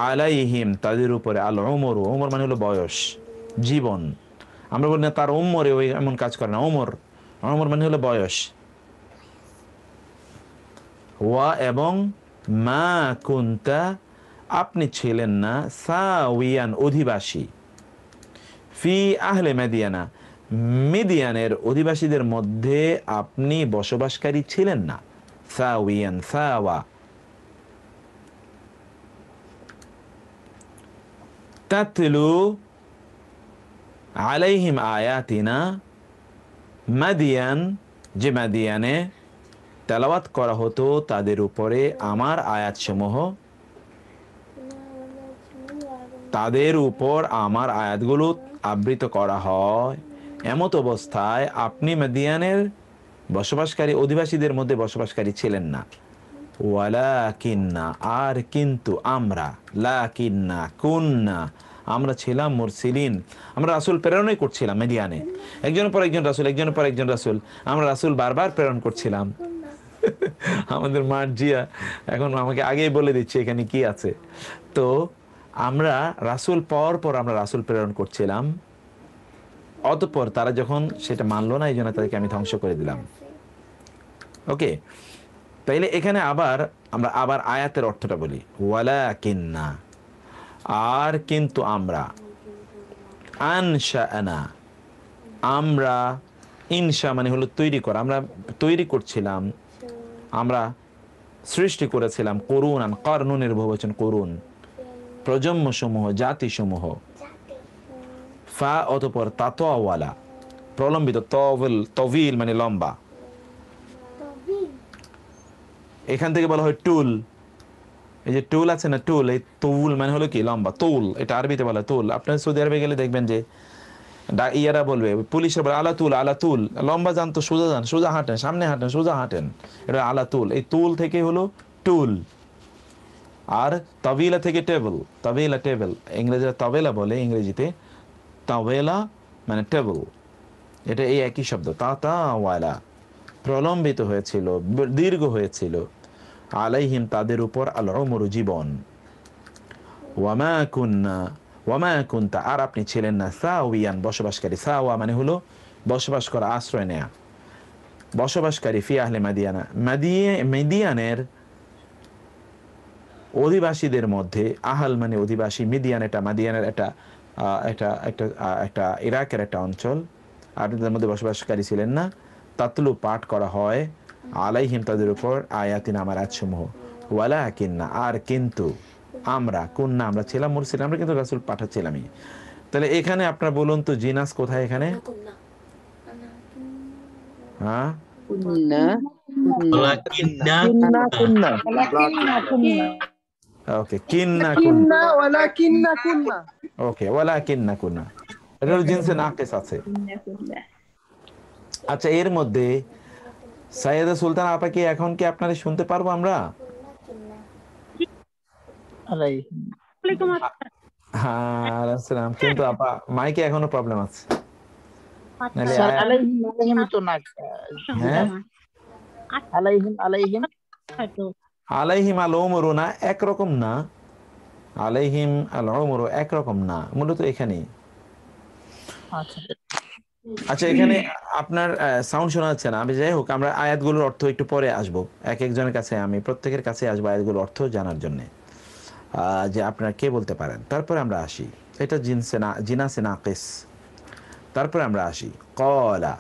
আলাইহিম, তাদের উপরে, আল উমর, উমর মানে হলো বয়স, জীবন। আমরা বলি না তার উমরে ওই এমন কাজ করে না, উমর, উমর মানে হলো বয়স। ওয়া এবং মা কুনতা, আপনি ছিলেন না, সাউয়ান, অধিবাসী, ফি আহলে মাদিয়ানা, মিদিয়ানের অধিবাসীদের মধ্যে আপনি বসবাসকারী ছিলেন না। সাউয়ান, সাওয়া। তাতলু আলাইহিম আয়াতিনা, মাদিয়ান, যে মাদিয়ানে তেলাওয়াত করা হতো তাদের উপরে আমার আয়াতসমূহ, তাদের উপর আমার আয়াতগুলো আবৃত করা হয়, এমত অবস্থায় আপনি মাদিয়ানের বসবাসকারী অধিবাসীদের মধ্যে বসবাসকারী ছিলেন না। ওয়ালাকিন্না, আর কিন্তু আমরা, লাকিন্না কুন্না, আমরা ছিলাম মুরসিলিন, আমরা রাসূল প্রেরণই করছিলাম মাদিয়ানে, একজনের পর একজন রাসূল, একজনের পর একজন রাসূল, আমরা রাসূল বারবার প্রেরণ করছিলাম। আমাদের মার্জিয়া এখন আমাকে আগেই বলে দিচ্ছে এখানে কি আছে। তো আমরা রাসূল পর পর আমরা রাসূল প্রেরণ করছিলাম, অতঃপর তারা যখন সেটা মানলো না, এই জন্য তাদেরকে আমি ধ্বংস করে দিলাম। ওকে, তাইলে এখানে আমরা আবার আয়াতের অর্থটা বলি। ওয়ালাকিন্না, আর কিন্তু আমরা, আনশাআনা, আমরা, ইনশা মানে হলো তৈরি করা, আমরা তৈরি করছিলাম, আমরা সৃষ্টি করেছিলাম, করুনান, কারনুনের বহুবচন করুন, প্রজন্ম সমূহ, জাতি সমূহ, ফা অতঃপর তাতওয়ালা, প্রলম্বিত, তবিল মানে লম্বা, এখান থেকে বলা হয় টুল। এই যে টুল আছে না, টুল, এই তুল মানে হলো কি লম্বা, তুল, এটা আরবিতে বলা তুল। আপনার সৌদি আরবে গেলে দেখবেন যে ইয়ারা বলবে, পুলিশরা বলে আলা তুল, আলা তুল, লম্বা যান তো সোজা যান, সোজা হাঁটেন, সামনে হাঁটেন, সোজা হাঁটেন, এটা আলা তুল। এই তুল থেকে হলো টুল। আর তাবিলা থেকে টেবল, তাবিলা টেবল, ইংরেজিরা তাবেলা বলে, ইংরেজিতে তাবেলা মানে টেবল, এটা এই একই শব্দ। তাতাওয়ালা, প্রলম্বিত হয়েছিল, দীর্ঘ হয়েছিল, আলাইহিম, তাদের উপর, আল উমরু, জীবন, ওয়ামা কুন্না, ওয়ামা কুনতা, আর আপনি ছিলেন না, সাওয়ান, বসবাসকারী, সাওয়া মানে হলো বসবাস করা, আশ্রয় নেয়া, বসবাসকারী, ফি আহলে মাদিয়ানা, মিদিয়ানের অধিবাসীদের মধ্যে, আহল মানে অধিবাসী, মিদিয়ান এটা মাদিয়ানের একটা ইরাকের একটা অঞ্চল, আপনি তাদের মধ্যে বসবাসকারী ছিলেন না। তাতলু, পাঠ করা হয়, আলাইহিম, তাদের উপর, আয়াতিন, আমার আয়াতসমূহ, ওয়ালাকিন্না, আর কিন্তু, আমরা কুন্না আমরা ছিলাম, মুরসিল আমরা কিন্তু রাসূল পাঠাচ্ছিলামই। তাহলে এখানে আপনারা বলুন তো জিনাস কোথায় এখানে? হ্যাঁ কুন্না কিন্না কুন্না ওকে, কিন্না কুন্না, কিন্না ওয়ালাকিন্না কুন্না। ওকে, ওয়ালাকিন্না কুন্না, এটা হলো জিনসে নাকিস আছে। আচ্ছা, এর মধ্যে সাইয়েদা সুলতান আপা কি এখন কি আপনারা শুনতে পারবো আমরা? আলাইহি ওয়ালাইকুম আসসালাম। হ্যাঁ আসসালাম, কিন্তু আপা মাইকে এখনো প্রবলেম আছে। নাহলে স্যার আলাইহিম তো না, হ্যাঁ আলাইহিম হয়তো আলাইহিম আল উমরু না, একরকম না, আলাইহিম আল উমরু একরকম না, মূলত এখানেই। আচ্ছা আচ্ছা, এখানে আপনার সাউন্ড শোনা যাচ্ছে না। আমি যাই হোক, আমরা আয়াতগুলোর অর্থ একটু পরে আসবো, এক একজনের কাছে, আমি প্রত্যেকের কাছে আসবো আয়াতগুলোর অর্থ জানার জন্য, যে আপনারা কে বলতে পারেন। তারপরে আমরা আসি, এটা জিনাসে নাকিস। তারপরে আমরা আসি কলা,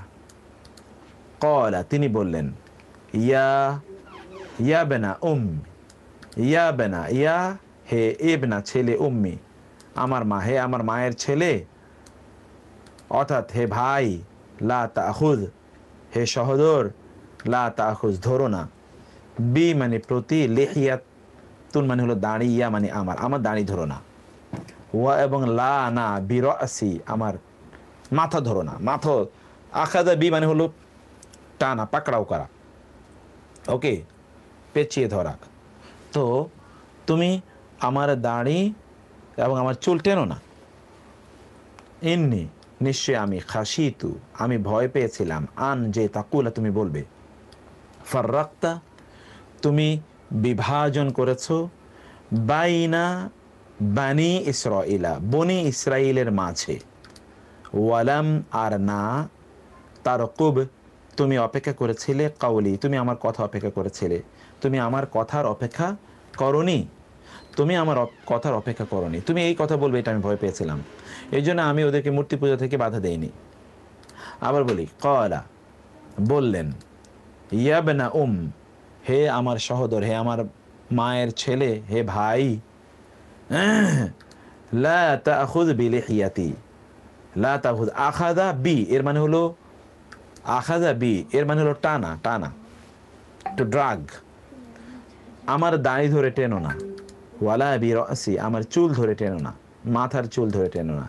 কলা তিনি বললেন, ইয়া ইয়া বেনা ইয়া বেনা, ইয়া হে এবনা ছেলে, উম্মি আমার মা, হে আমার মায়ের ছেলে, অর্থাৎ হে ভাই, লা তাখুদ হে সহোদর, লা তাখুজ ধরো না, বি মানে প্রতি, লিহিয়াতুন মানে হলো দাড়ি, ইয়া মানে আমার দাড়ি ধরো না, ওয়া এবং লা না বিরাসি আমার মাথা ধরো না, মাথা, আখাদা বি মানে হলো টানা পাকড়াও করা, ওকে, পেঁচিয়ে ধরা। তো তুমি আমার দাড়ি এবং আমার চুল টেনো না। ইন্নি নিশ্চয় আমি, খাসিতু আমি ভয় পেয়েছিলাম, আন যে তাকুলা তুমি বলবে, ফাররাক্তা তুমি বিভাজন করেছো, বাইনা বানি ইসরাইলা বনি ইসরাইলের মাঝে, ওয়ালাম আর না, তারকুব তুমি অপেক্ষা করেছিলে, কাউলি তুমি আমার কথা অপেক্ষা করেছিলে, তুমি আমার কথার অপেক্ষা করনি, তুমি আমার কথার অপেক্ষা করনি, তুমি এই কথা বলবে এটা আমি ভয় পেয়েছিলাম, এই জন্য আমি ওদেরকে মূর্তি পূজা থেকে বাধা দেইনি। আবার বলি, কলা বললেন, ইয়াবনা হে আমার সহোদর, হে আমার মায়ের ছেলে, হে ভাই, লা তাখুয বিলিহিয়াতি, লা তাখুয, আখাযা বি এর মানে হলো, আখাযা বি এর মানে হলো টানা টানা, টু ড্রাগ, আমার দাড়ি ধরে টেনো না, ওয়ালা বিরাসি আমার চুল ধরে টেনো না, মাথার চুল ধরে টেনো না,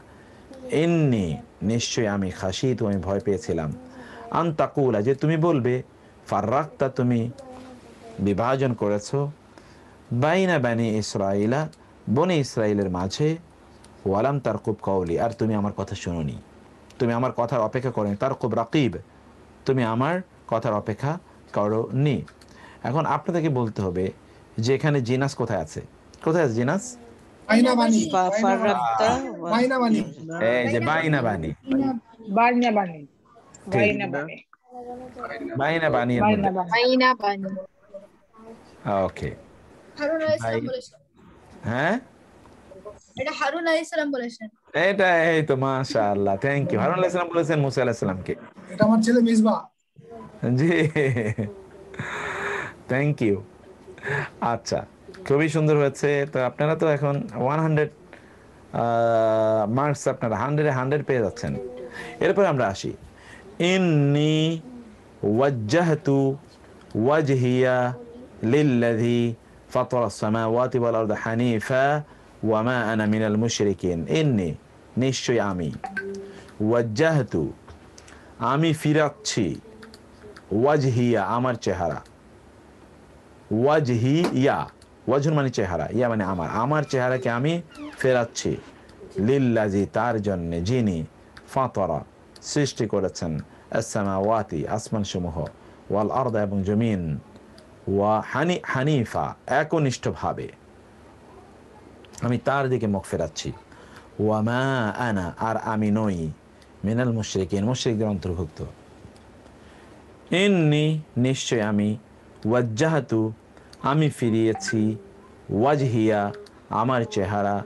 ইন্নি নিশ্চয় আমি, খাসিতু আমি ভয় পেয়েছিলাম, আন তাকুলা যে তুমি বলবে, ফাররাক্তা তুমি বিভাজন করেছো, বাইনা বানি ইসরাইলা বনি ইসরাইলের মাঝে, ওয়ালাম তারকুব কাউলি আর তুমি আমার কথা শুনোনি, তুমি আমার কথার অপেক্ষা করোনি, তারকুব রাকিব তুমি আমার কথার অপেক্ষা করোনি। এখন আপনাদেরকে বলতে হবে যে এখানে জিনাস কোথায় আছে, কোথায় আছে জিনাস? বাইনা বানি, ফারাক্তা বাইনা বানি, এই যে বাইনা বানি, বাইনা বানি ঠিক, বাইনা বানি বাইনা বানি এর বাইনা মধ্যে, বানি আইনা বানি ওকে, হারুন আলাইহিস সালাম বলেছেন, হ্যাঁ এটা হারুন আলাইহিস সালাম বলেছেন। এটা, এই তো মাশাআল্লাহ, থ্যাংক ইউ। হারুন আলাইহিস সালাম বলেছেন মুসা আলাইহিস সালামকে, এটা আমার ছেলে মিসবা। জি, থ্যাংক ইউ। আচ্ছা, খুবই সুন্দর হয়েছে। তো আপনারা তো এখন 100 মার্কস, আপনারা 100 পেয়ে যাচ্ছেন। এরপর আমরা আসি, ইন্নি ওয়াজ্জাহতু ওয়াজহিয়া লিল্লাযী ফাতারাস সামাওয়াতি ওয়াল আরদা হানিফা ওয়া মা আনা মিনাল মুশরিকিন। ইন্নি নিশ্চয় আমি, ওয়াজ্জাহতু আমি ফিরাচ্ছি, ওয়াজহিয়া আমার চেহারা, ওয়াজহিয়া ওয়াজহুন মানে চেহারা, ইয়া মানে আমার চেহারাকে আমি ফেরাচ্ছি, লিল্লাযী তার জন্য, যিনি ফাতারা সৃষ্টি করেছেন, as-সামাওয়াতি আসমান সমূহ, ওয়াল আরদা এবং জমিন, ওয়া হানিফা একনিষ্ঠভাবে আমি তার দিকে মুখ ফেরাচ্ছি, ওয়া মা আনা আর আমি নই, মিনাল মুশরিকিন মুশরিকদের অন্তর্ভুক্ত। ইন্নি নিশ্চয় আমি, ওয়াজ্জাহাতু আমি ফিরিয়েছি, ওয়াজহিয়া আমার চেহারা,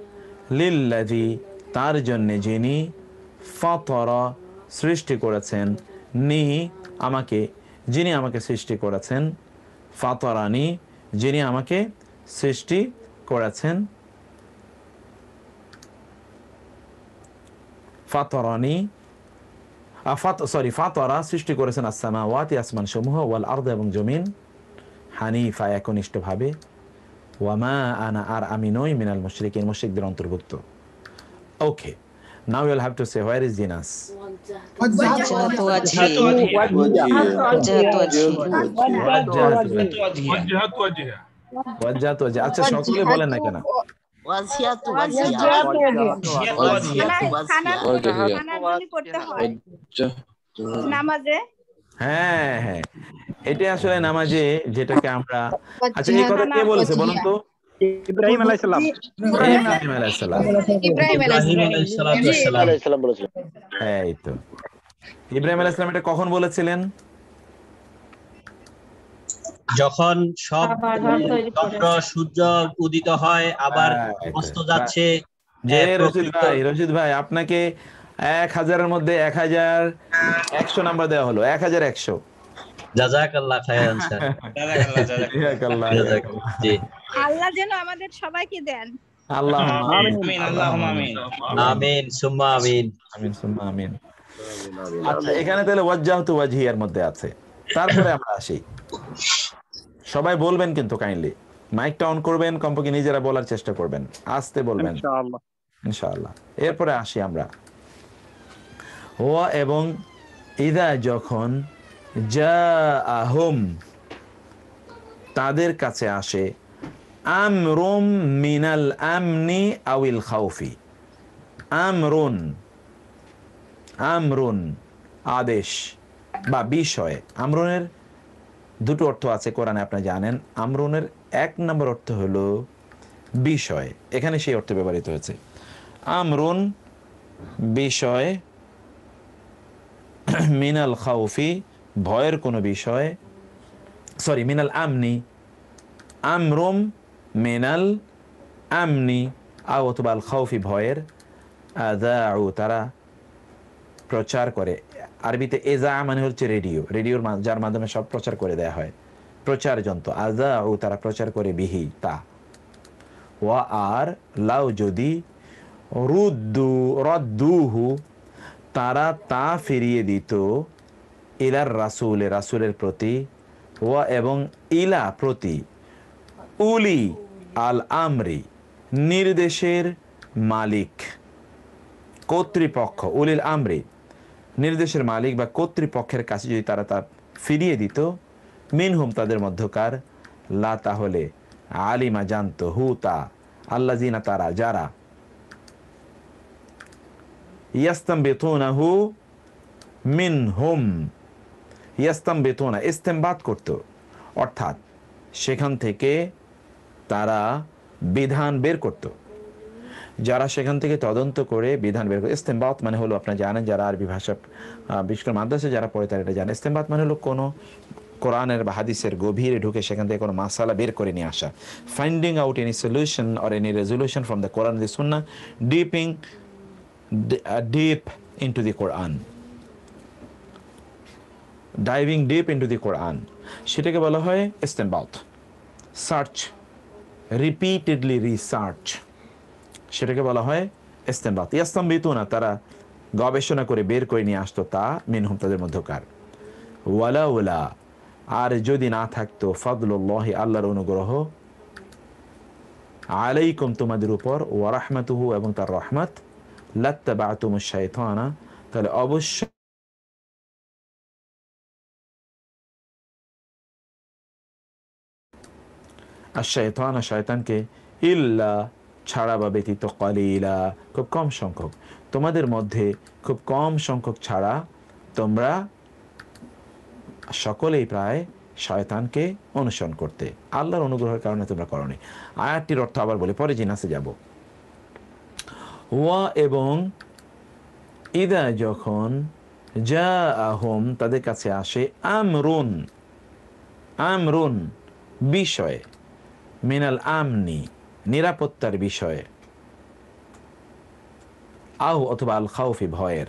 লিল্লাযী তার জন্যে, যিনি ফাতারা সৃষ্টি করেছেন, যিনি আমাকে সৃষ্টি করেছেন, ফাতারানি যিনি আমাকে সৃষ্টি করেছেন, ফাতরানি ফাতরা সৃষ্টি করেছেন আসসামাওয়াতি আসমান সমূহ ওয়াল আরদ এবং জমিন হানিফা একনিষ্ঠভাবে ওয়ামা আনা আর আমি নই মিনাল মুশরিকিন মুশরিকদের অন্তর্ভুক্ত। Okay, now you will have to say where is জিনাস? وجهت وجهت ওয়াজহাত ওয়াজহি। আচ্ছা সকলে বলেন না কেন? নামাজে হ্যাঁ হ্যাঁ, এটা আসলে নামাজে যেটাকে আমরা, আচ্ছা এই কথা কে বলেছে বলুন তো? ইব্রাহিম আলাইহিস সালাম। ইব্রাহিম আলাইহিস সালাম। ইব্রাহিম আলাইহিস সালাম বলেছিলেন। এই তো ইব্রাহিম আলাইহিস সালাম এটা কখন বলেছিলেন? যখন সব চন্দ্র সূর্য উদিত হয় আবার অস্ত যাচ্ছে, যে রশিদ ভাই আপনাকে 1000-এর মধ্যে 1100 নাম্বার দেওয়া হলো। 1100। জাযাকাল্লাহ খায়রান স্যার। জাযাকাল্লাহ। জি, আল্লাহ যেন আমাদের সবাইকে দেন। আল্লাহুম্মা আমিন আল্লাহুম্মা আমিন আমিন সুম্মা আমিন। আমিন সুম্মা আমিন। আচ্ছা এখানে তাহলে ওয়াজহাতু ওয়াজহি এর মধ্যে আছে। তারপরে আমরা আসি, সবাই বলবেন কিন্তু কাইন্ডলি মাইকটা অন করবেন, কমপক্ষে নিজেরা বলার চেষ্টা করবেন, আস্তে বলবেন ইনশাআল্লাহ ইনশাআল্লাহ। এরপরে আসি আমরা ওয়া এবং ইদা যখন জাআহুম তাদের কাছে আসে আমরুম মিনাল আমনি আউল খাউফি। আমরুন, আমরুন আদেশ বা বিষয়। আমরুনের দুটো অর্থ আছে কোরআনে, আপনি জানেন। আমরুনের 1 নম্বর অর্থ হলো বিষয়, এখানে সেই অর্থ ব্যবহৃত হয়েছে। আমরুন বিষয়, মিনাল খাউফি ভয়ের কোনো বিষয়, সরি মিনাল আমনি, আমরুম মিনাল আমনি আও অথবা আল খাউফি ভয়ের, আযাউ তারা প্রচার করে। আরবিতে এজা মানে হচ্ছে রেডিও, রেডিওর যার মাধ্যমে সব প্রচার করে দেয়া হয়, প্রচার যন্ত্র। আযাউ তারা প্রচার করে বিহি তা। ওয়া আর লাউ যদি, রদ্দুহু তারা তা ফিরিয়ে দিত, ইলার রাসূলে রাসূলের প্রতি, ওয়া এবং ইলা প্রতি, উলি আল আমরি নির্দেশের মালিক, কর্তৃপক্ষ, উলিল আমরি নির্দেশের মালিক বা কর্তৃপক্ষের কাছে যদি তারা তা ফিরিয়ে দিত, মিনহুম তাদের মধ্যকার, লা তাহলে আলিমা জানত, হু তা, আল্লাযিনা তারা যারা, ইয়াস্তামবিতুনাহু মিনহুম, ইয়াস্তামবিতুনা ইস্তেমবাত করত, অর্থাৎ সেখান থেকে তারা বিধান বের করত, যারা সেখান থেকে তদন্ত করে বিধান বের করে। ইস্তেমবাত মানে হলো, আপনারা জানেন যারা আরবি ভাষা বিশেষ করে মাদ্রাসা যারা পড়ে তারা এটা জানে। ইস্তেমবাত মানে হলো কোনো কোরআনের বা হাদিসের গভীরে ঢুকে সেখান থেকে কোনো মাসালা বের করে নিয়ে আসা, finding out any solution or any resolution from the Quran the Sunnah, deep into the Quran, diving deep into the Quran, সেটাকে বলা হয় ইস্তেমবাত। সার্চ, রিপিটেডলি রিসার্চ, সেটাকে বলা হয় ইস্তেমবাত। ইয়াস্তামবিতুনা তারা গবেষণা করে বের করে নিয়ে আসতো, তা মিনহুম তাদের মধ্যকার। ওয়ালাউলা আর যদি না থাকতো, ফাদলুল্লাহি আল্লাহর অনুগ্রহ, আলাইকুম তোমাদের উপর, ওয়া রাহমাতুহু এবং তার রহমত, লাত্তাবাতুমুশ শাইতানা তাহলে অবশ্যই আশ-শাইতানা শয়তানকে, ইল্লা ছাড়া বা ব্যতীত, কলিলা খুব কম সংখ্যক, তোমাদের মধ্যে খুব কম সংখ্যক ছাড়া তোমরা সকলেই প্রায় শয়তানকে অনুসরণ করতে, আল্লাহর অনুগ্রহের কারণে তোমরা করনি। আয়াতটির অর্থ আবার বলে, পরে জিনাসে যাব। ওয়া এবং ইদা যখন, জাআহুম তাদের কাছে আসে, আমরুন, আমরুন বিষয়, মিনাল আমনি নিরাপত্তার বিষয়ে, আও অথবা আল খাউফি ভয়ের,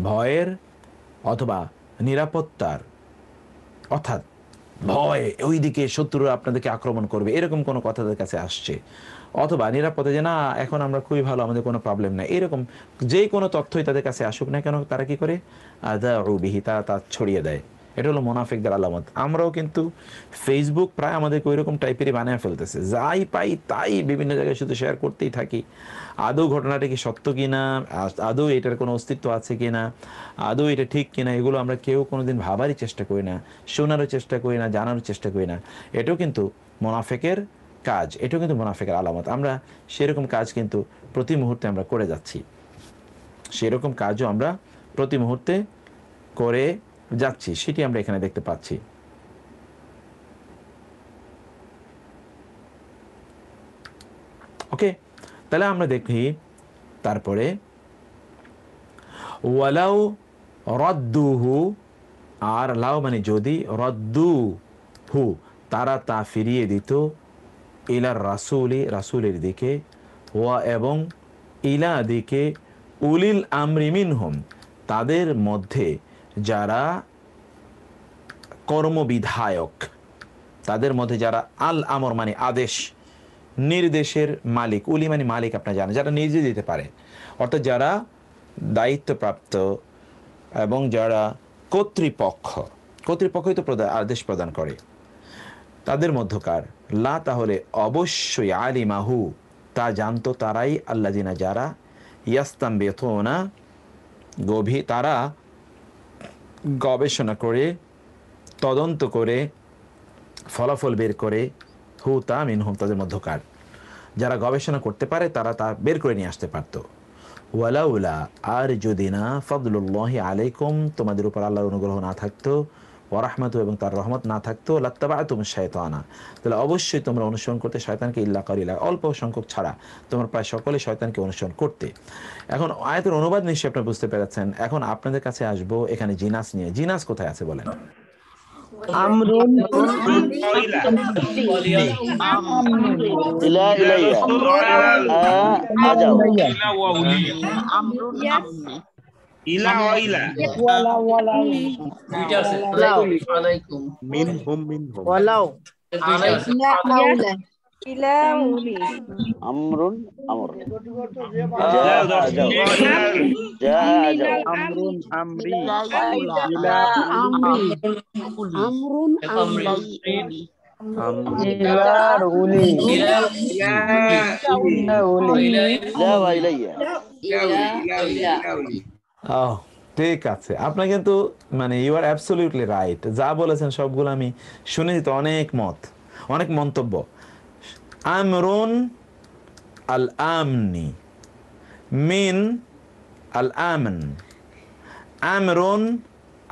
ভয়ের অথবা নিরাপত্তার, অর্থাৎ ভয়, ওইদিকে শত্রুরা আপনাদেরকে আক্রমণ করবে, এরকম কোনো কথা তাদের কাছে আসছে, অথবা নিরাপদে যে না এখন আমরা খুবই ভালো, আমাদের কোনো প্রবলেম নাই, এরকম যে কোনো তথ্যই তাদের কাছে আসুক না কেন, তারা কি করে আদাউ বিহি, তারা তা ছড়িয়ে দেয়। এটা হলো মুনাফিকদের আলামত। আমরাও কিন্তু ফেসবুক প্রায় আমাদেরকে ওইরকম টাইপেরই বানিয়ে ফেলতেছে, যাই পাই তাই বিভিন্ন জায়গায় শুধু শেয়ার করতেই থাকি। আদৌ ঘটনাটা কি সত্য কিনা, আদৌ এটার কোনো অস্তিত্ব আছে কিনা, আদৌ এটা ঠিক কিনা, এগুলো আমরা কেউ কোনোদিন ভাবারই চেষ্টা করি না, শোনারও চেষ্টা করি না, জানারও চেষ্টা করি না। এটাও কিন্তু মুনাফিকের কাজ, এটাও কিন্তু মুনাফিকের আলামত। আমরা সেরকম কাজ কিন্তু প্রতি মুহূর্তে আমরা করে যাচ্ছি, সেরকম কাজও আমরা প্রতি মুহূর্তে করে যাচ্ছি, সেটি আমরা এখানে দেখতে পাচ্ছি। ওকে, তাহলে আমরা দেখি তারপরে ওয়ালাউ রদ্দুহু, আর লাউ মানে যদি, রদ্দুহু তারা তা ফিরিয়ে দিত, ইলার রাসূলি রাসূলের দিকে, ওয়া এবং ইলা দিকে, উলিল আমরি মিনহুম তাদের মধ্যে যারা কর্মবিধায়ক, তাদের মধ্যে যারা আল আমর মানে আদেশ, নির্দেশের মালিক, উলি মানে মালিক, আপনারা জানেন যারা নির্দেশ দিতে পারে, অর্থাৎ যারা দায়িত্বপ্রাপ্ত এবং যারা কর্তৃপক্ষই তো আদেশ প্রদান করে, তাদের মধ্যকার লা তাহলে অবশ্যই আলিমাহু তা জানতো তারাই, আল্লাযিনা যারা, ইয়াস্তামবিতুনা তারা গবেষণা করে, তদন্ত করে, ফলাফল বের করে, হু তা মিনহুম তাদের মধ্যকার যারা গবেষণা করতে পারে তারা তা বের করে নিয়ে আসতে পারত। ওয়ালাউলা আর যদি না, ফাদলুল্লাহি আলাইকুম তোমাদের উপর আল্লাহর অনুগ্রহ না থাকতো, ওয়া রাহমাতু এবং তার রহমত না থাকতো, লাত্তাবাতুম শায়তানা তাহলে অবশ্যই তোমরা অনুসরণ করতে শয়তানকে, ইল্লা কালিলা অল্প সংখ্যক ছাড়া তোমরা প্রায় সকলে শয়তানকে অনুসরণ করতে। এখন আয়াতের অনুবাদ নিশ্চয়ই আপনারা বুঝতে পেরেছেন। এখন আপনাদের কাছে আসবো এখানে জিনাস নিয়ে। জিনাস কোথায় আছে বলেন? আমরুন ইলা ইলাইয়া আজাও আমরুন আমনি ইলা ওয়াইলা ওয়ালা ওয়ালা দুইটা আছে। আলাইকুম মিনহুম মিনহুম ওয়ালাও ইলা উলি আমরুন আমর আজাও জা আজাও আমরুন আমরি ইলা আমরুন আমরি ইলার উলি ইলা লা ওয়া ইলাইয়া ঠিক আছে, আপনার কিন্তু মানে ইউ আর অ্যাবসলিউটলি রাইট, যা বলেছেন সবগুলো আমি শুনেছি, তো অনেক মত, অনেক মন্তব্য। আমরুন আল আমনি মিন আল আমন, আমরুন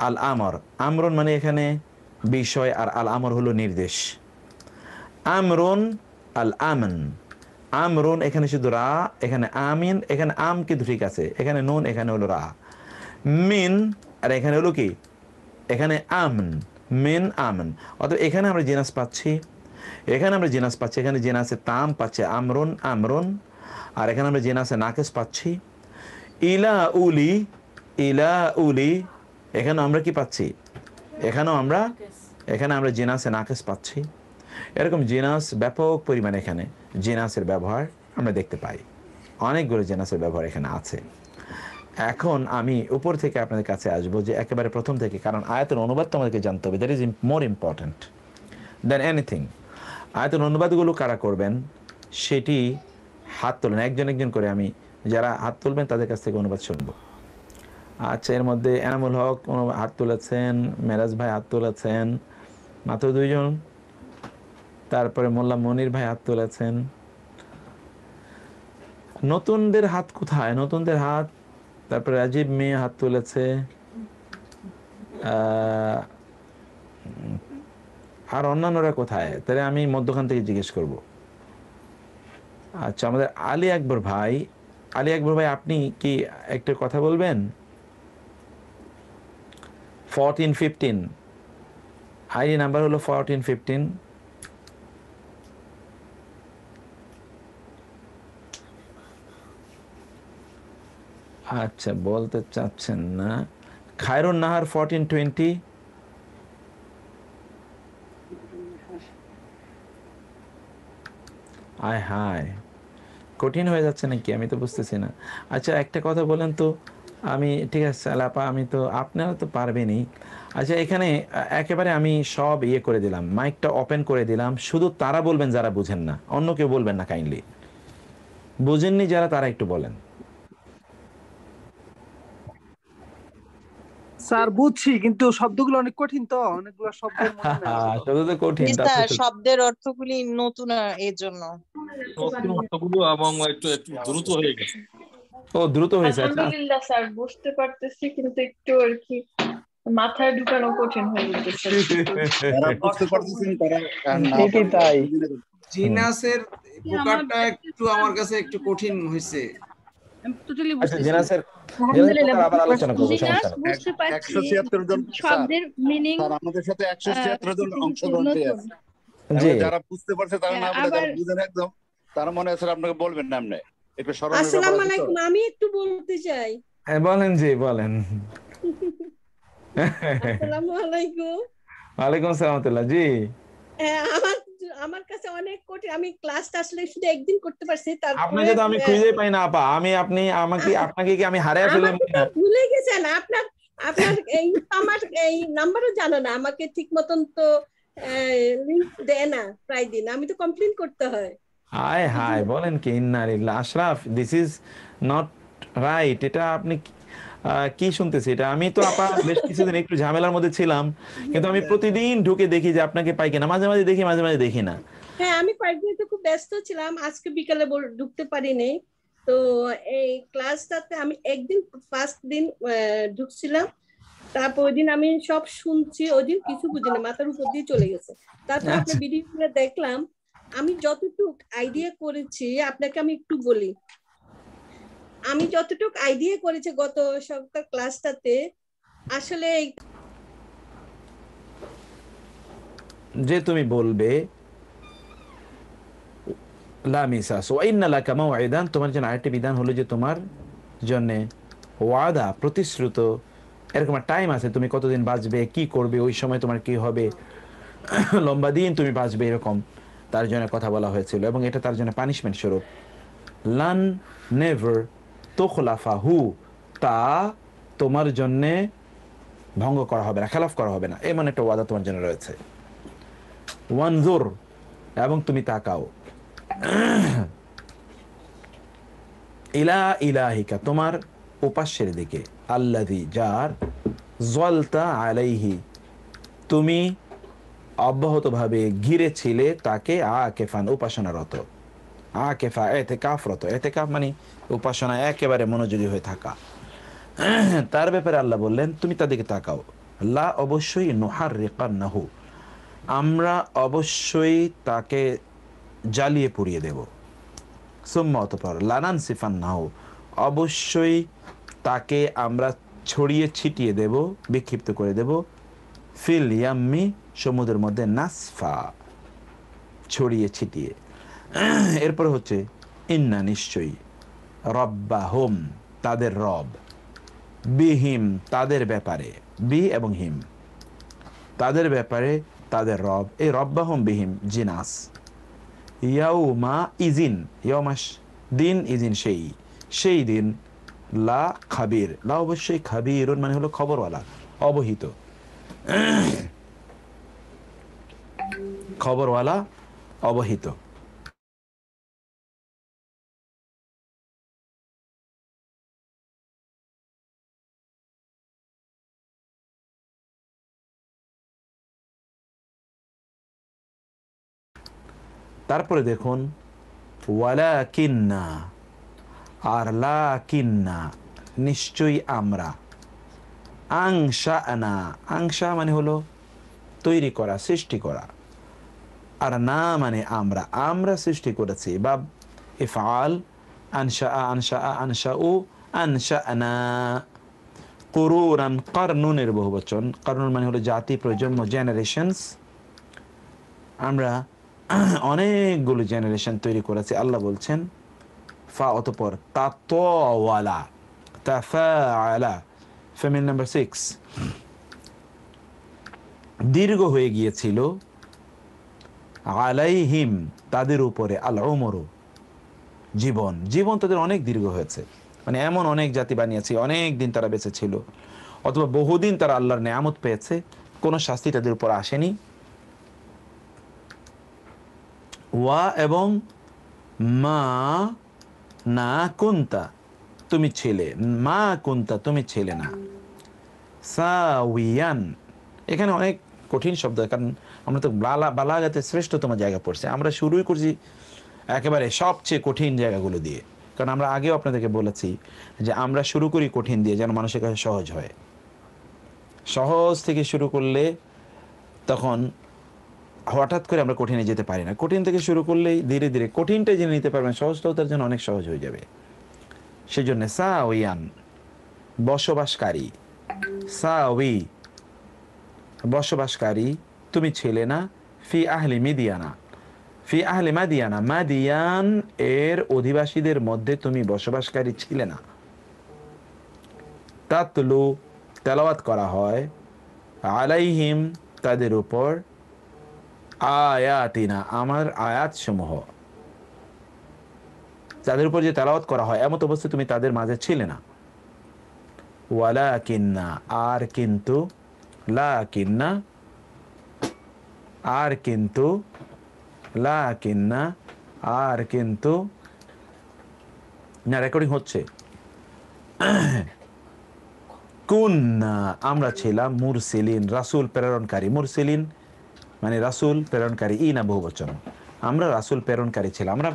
আল আমর, আমরুন মানে এখানে বিষয়, আর আল আমর হলো নির্দেশ। আমরুন আল আমন, আমরুন এখানে শুধু রা, এখানে আমিন, এখানে আম কিন্তু ঠিক আছে, এখানে নুন, এখানে হলো রা, মিন আর এখানে হলো কি, এখানে আমন, মিন আমন। অর্থাৎ এখানে আমরা জিনাস পাচ্ছি, এখানে আমরা জিনাস পাচ্ছি, এখানে জিনাসে তাম পাচ্ছে আমরুন আমরুন, আর এখানে আমরা জিনাসে নাকেস পাচ্ছি ইলা উলি, ইলা উলি। এখানে আমরা কি পাচ্ছি, এখানে আমরা জিনাসে নাকেস পাচ্ছি। এরকম জিনাস ব্যাপক পরিমাণে এখানে জিনাসের ব্যবহার আমরা দেখতে পাই, অনেকগুলো জিনাসের ব্যবহার এখানে আছে। এখন আমি উপর থেকে আপনাদের কাছে আসবো যে একেবারে প্রথম থেকে, কারণ আয়াতের অনুবাদ তো আমাদেরকে জানতে হবে, that is more important than anything. আয়াতের অনুবাদগুলো কারা করবেন সেটি হাত তোলেন, একজন একজন করে, আমি যারা হাত তুলবেন তাদের কাছ থেকে অনুবাদ শুনবো। আচ্ছা, এর মধ্যে এনামুল হক হাত তুলেছেন, মেরাজ ভাই হাত তুলেছেন, মাত্র 2 জন। তারপরে মোল্লা মনির ভাই হাত তুলেছেন। নতুনদের হাত কোথায়? নতুনদের হাত, তারপরে রাজীব মেয়ে হাত তুলেছে, আর অন্যান্যরা কোথায়? তাহলে আমি মধ্যখান থেকে জিজ্ঞেস করব। আচ্ছা, আমাদের আলী আকবর ভাই, আলী আকবর ভাই আপনি কি একটা কথা বলবেন? 1415 আইডি নাম্বার হলো 1415। আচ্ছা, বলতে চাচ্ছেন না। খায়রুন নাহার 1420। হায় হায়, কঠিন হয়ে যাচ্ছে নাকি? আমি তো বুঝতেছি না। আচ্ছা একটা কথা বলেন তো, আমি ঠিক আছে আলাপা, আমি তো, আপনারা তো পারবেনই। আচ্ছা এখানে একেবারে আমি সব ইয়ে করে দিলাম, মাইকটা ওপেন করে দিলাম, শুধু তারা বলবেন যারা বুঝেন না, অন্য কেউ বলবেন না কাইন্ডলি। বুঝেননি যারা, তারা একটু বলেন। স্যার বুঝছি, কিন্তু শব্দগুলো অনেক কঠিন, তো অনেকগুলো শব্দের মনে নেই। শুধু তো কঠিন, স্যার শব্দের অর্থগুলি নতুন এর জন্য। নতুন অর্থগুলো এবং একটু একটু দ্রুত হয়ে গেছে। ও দ্রুত হয়েছে। আলহামদুলিল্লাহ স্যার, বুঝতে পারতেছি, কিন্তু একটু আর কি মাথায় ঢুকানো কঠিন হয়ে যেতেছে। যারা বুঝতে পারতেছেন তারা না ঠিকই তাই। জিনাসের প্রকারটা একটু আমার কাছে একটু কঠিন হয়েছে। টোটালি আচ্ছা বুঝতেছি। জেনাসের আলহামদুলিল্লাহ আবার আলোচনা করবো, জিনাস সমস্যা নেই। বুঝতে পারছি, 176 জন শব্দের মিনিং স্যার আমাদের সাথে 176 জন অংশগ্রহণকারী আছে। জি, যারা বুঝতে পারছে তারা না বলে, যারা বুঝেন একদম তারা মনে আছে আপনাকে বলবেন না। এমনি একটু স্মরণের ব্যাপার আসসালামু আছে তো। আলাইকুম, আমি একটু বলতে চাই। হ্যাঁ বলেন, জি বলেন। আসসালামু আলাইকুম। ওয়ালাইকুম আসসালাম, জি। আমার আমার কাছে অনেক কঠিন, আমি ক্লাসটা আসলে শুধু একদিন করতে পারছি, তারপরে আপনাকে তো আমি খুঁজে পাই না আপা, আপনি আপনাকে কি আমি হারিয়ে ফেললাম না? ভুলে গেছেন আপনার আপনার এই আমার এই নাম্বারও জানো না, আমাকে ঠিক মতন তো লিংক দেয় না প্রায় দিন, আমি তো কমপ্লেইন করতে হয়। হায় হায়, বলেন কি? ইন্না লিল্লাহ। Ashraf, this is not right. এটা আপনি কি শুনতেছি? এটা আমি তো আপা বেশ কিছুদিন একটু ঝামেলার মধ্যে ছিলাম, কিন্তু আমি প্রতিদিন ঢুকে দেখি যে আপনাকে পাই কিনা। মাঝে মাঝে দেখি, মাঝে মাঝে দেখি না। হ্যাঁ, আমি কয়েকদিন তো খুব ব্যস্ত ছিলাম, আজকে বিকালে ঢুকতে পারিনি। তো এই ক্লাসটাতে আমি একদিন ফার্স্ট দিন ঢুকছিলাম, তারপর ওই দিন আমি সব শুনছি, ওই দিন কিছু বুঝিনি, মাথার উপর দিয়ে চলে গেছে। তারপর আপনার ভিডিওগুলো দেখলাম, আমি যতটুকু আইডিয়া করেছি আপনাকে আমি একটু বলি। আমি যতটুকু আইডিয়া করেছি গত সপ্তাহ ক্লাসটাতে, আসলে যে তুমি বলবে লা মিসাস ওয়া ইন্না লাকা মাওইদান, তোমার জন্য আরেকটি বিধান হলো যে তোমার জন্য ওয়াদা, প্রতিশ্রুত এরকম টাইম আছে, তুমি কতদিন বাঁচবে, কি করবে, ওই সময় তোমার কি হবে, লম্বা দিন তুমি বাঁচবে, এরকম তার জন্য কথা বলা হয়েছিল। এবং এটা তার জন্য পানিশমেন্ট স্বরূপ। লান নেভার তোখলাফাহু, তা তোমার জন্যে ভঙ্গ করা হবে না, খেলাফ করা হবে না, এমন একটা ওয়াদা তোমার জন্য রয়েছে। ওয়ানজুর, এবং তুমি তাকাও, ইলা ইলাহিকা, তোমার উপাস্যের দিকে, আল্লাযী, যার, যালতা আলাইহি, তুমি অব্যাহতভাবে ঘিরেছিলে তাকে, আকেফান, উপাসনারত। আকেফা এতেকাফরত, এতেকাফ মানে উপাসনা একেবারে মনোযোগী হয়ে থাকা। তার ব্যাপারে আল্লাহ বললেন তুমি তাদেরকে তাকাও। লা, অবশ্যই, নুহাররিকান্নাহু, আমরা অবশ্যই তাকে জ্বালিয়ে পুড়িয়ে দেব। সুম্মা, অতঃপর, লানানসিফান্নাহু, অবশ্যই তাকে আমরা ছড়িয়ে ছিটিয়ে দেব, বিক্ষিপ্ত করে দেব, ফিল ইয়াম্মি, সমুদ্রের মধ্যে, নাসফা, ছড়িয়ে ছিটিয়ে। এরপর হচ্ছে ইন্না, নিশ্চয়ই, রব্বাহুম, তাদের রব, বিহিম, তাদের ব্যাপারে, বি এবং হিম, তাদের ব্যাপারে তাদের রব। এই রব্বাহুম বিহিম জিনাস। ইয়াউমা ইজিন, ইয়াউমাস দিন, ইজিন সেই দিন, লা খাবির, লা অবশ্যই, খাবিরুন মানে হলো খবরওয়ালা, অবহিত, খবরওয়ালা, অবহিত। তারপরে দেখুন ওয়ালাকিন্না, আর লাকিন্না, নিশ্চয়ই আমরা, আংশানা, আংশা মানে হলো তৈরি করা, সৃষ্টি করা, আর না মানে আমরা, আমরা সৃষ্টি করেছি, বা ইফআল, আনশা, আনশা, আনশাউ, আনশানা, কুরুরান, কারনুনের বহুবচন, কারনুন মানে হলো জাতি, প্রজন্ম, জেনারেশনস। আমরা অনেকগুলো জেনারেশন তৈরি করেছে। আল্লাহ বলছেন ফা, অতঃপর, তাতওয়ালা, তাফাআলা, ফেমিন নাম্বার 6, দীর্ঘ হয়ে গিয়েছিল, আলাইহিম তাদের উপরে আল উমরু জীবন, জীবন তাদের অনেক দীর্ঘ হয়েছে, মানে এমন অনেক জাতি বানিয়েছে অনেক দিন তারা বেঁচে ছিল, অথবা বহুদিন তারা আল্লাহর নেয়ামত পেয়েছে, কোনো শাস্তি তাদের উপর আসেনি। ওয়া এবং মা না কুন্তা তুমি ছিলে, মা কুন্তা তুমি ছিলে না, সাউয়ান এখানে অনেক কঠিন শব্দ, কারণ আমরা তো বালাগাতে শ্রেষ্ঠতম জায়গা পড়ছি, আমরা শুরুই করছি একেবারে সবচেয়ে কঠিন জায়গাগুলো দিয়ে, কারণ আমরা আগেও আপনাদেরকে বলেছি যে আমরা শুরু করি কঠিন দিয়ে যেন মানুষের কাছে সহজ হয়। সহজ থেকে শুরু করলে তখন হঠাৎ করে আমরা কঠিনে যেতে পারি না, কঠিন থেকে শুরু করলেই ধীরে ধীরে কঠিনটাই জেনে নিতে পারবেন, সহজটাও তার জন্য অনেক সহজ হয়ে যাবে। সেই জন্য সাউয়ান বসবাসকারী, সাউই বসবাসকারী তুমি ছিলে না, ফি আহলি মিদিয়ানা, ফি আহলি মাদিয়ানা মাদিয়ান এর অধিবাসীদের মধ্যে তুমি বসবাসকারী ছিলে না। তাতলু তেলাওয়াত করা হয়, আলাইহিম তাদের উপর, আয়াতিনা আমার আয়াত সমূহ, তাদের উপর যে তেলাওয়াত করা হয় এমত অবস্থায় তুমি তাদের মাঝে ছিলে না। ওয়ালাকিন্না আর কিন্তু, লাকিন্না আর কিন্তু, লাকিন্না আর কিন্তু, না রেকর্ডিং হচ্ছে, কুন্না আমরা ছিলাম, মুরসিলিন রাসূল প্রেরণকারী, মুরসিলিন মানে রাসূল প্রেরণকারী, ই না বহুবচন, আমরা রাসূল প্রেরণকারী ছিলাম, আমরা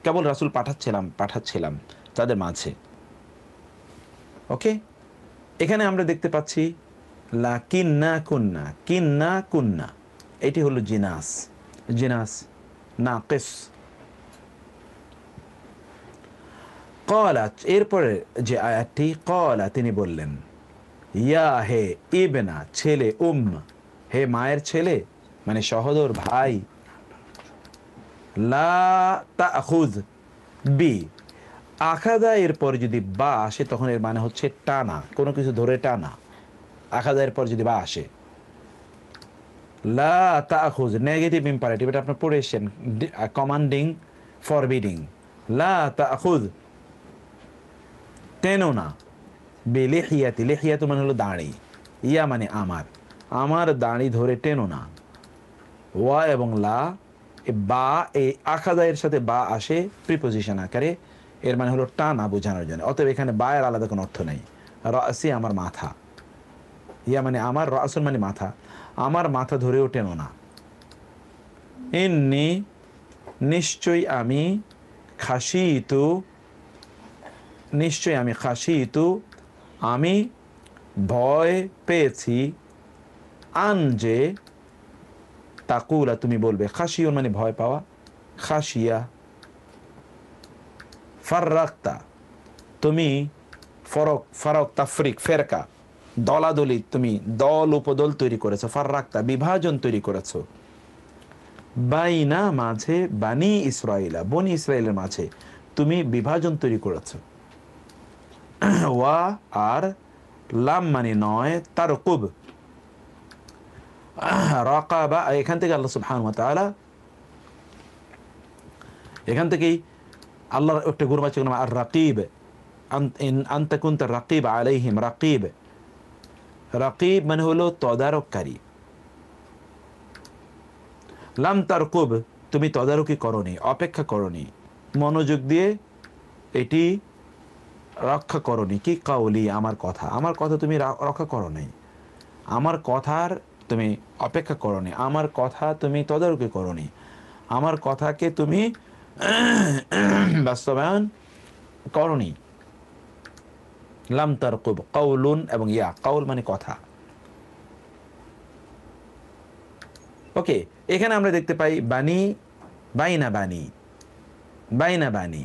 কেবল রাসূল পাঠাচ্ছিলাম তাদের মাঝে। ওকে, এখানে আমরা দেখতে পাচ্ছি লা কিন্না কুন্না, কিন্না কুন্না এটি হলো জিনাস, জিনাস নাকিস। ক্বালা এরপরে যে আয়াতটি, ক্বালা তিনি বললেন, ইয়া হে ইবনা ছেলে, হে মায়ের ছেলে মানে সহোদর ভাই, লা তাখুয বি আখাদা এরপর যদি বা আসে তখন এর মানে হচ্ছে টানা, কোনো কিছু ধরে টানা, আখাদা এরপর যদি বা আসে, লা তাখুয নেগেটিভ ইম্পারেটিভ, এটা আপনি পড়ে এসেছেন, কমান্ডিং ফরবিডিং, লা তাখুয টেনো না, বিলিহিয়াতি লিহিয়াতু মানে হলো দাড়ি, ইয়া মানে আমার দাড়ি ধরে টেনো না, ওয়া এবং লা বা এই আখাদা এর সাথে বা আসে প্রিপোজিশন আকারে, এর মানে হলো টানা বোঝানোর জন্য, অতএব এখানে বা এর আলাদা কোনো অর্থ নেই। রাসি আমার মাথা, ইয়া মানে আমার, রাসুল মানে মাথা, আমার মাথা ধরেও টেনো না। ইন্নি নিশ্চয়ই আমি, খাশিতু নিশ্চয়ই আমি, খাশিতু আমি ভয় পেয়েছি, আন যে তাকুলা তুমি বলবে, খাশিয়ুন মানে ভয় পাওয়া, খাশিয়া, ফাররাক্তা তুমি ফারক তাফরিক ফেরকা দলাদলি, তুমি দল উপদল তৈরি করেছো, ফাররাক্তা বিভাজন তৈরি করেছো, বাইনা মাঝে, বানি ইসরাইলা বনি ইসরাইলের মাঝে তুমি বিভাজন তৈরি করেছো। ওয়া আর লাম মানে নয়, তারকুব রাকাবা, এখান থেকে আল্লাহ সুবহানাহু ওয়া তাআলা, এখান থেকেই আল্লাহর একটা গুরুবাচক নাম আর রাকিব, আনতা কুনতা রাকিব আলাইহিম, রাকিব, রাকিব মানে হলো তদারককারী, লাম তারকুব তুমি তদারকি করনি, অপেক্ষা করনি, মনোযোগ দিয়ে এটি রক্ষা করনি, কি কাউলি আমার কথা তুমি রক্ষা করো নাই, আমার কথার তুমি অপেক্ষা করনি, আমার কথা তুমি তদারকি করনি, আমার কথাকে তুমি বাস্তবায়ন করনি। লাম তারকুব কাউলুন এবং ইয়া, কাউল মানে কথা। ওকে, এখানে আমরা দেখতে পাই বানি, বাইনা বানি, বাইনা বানি।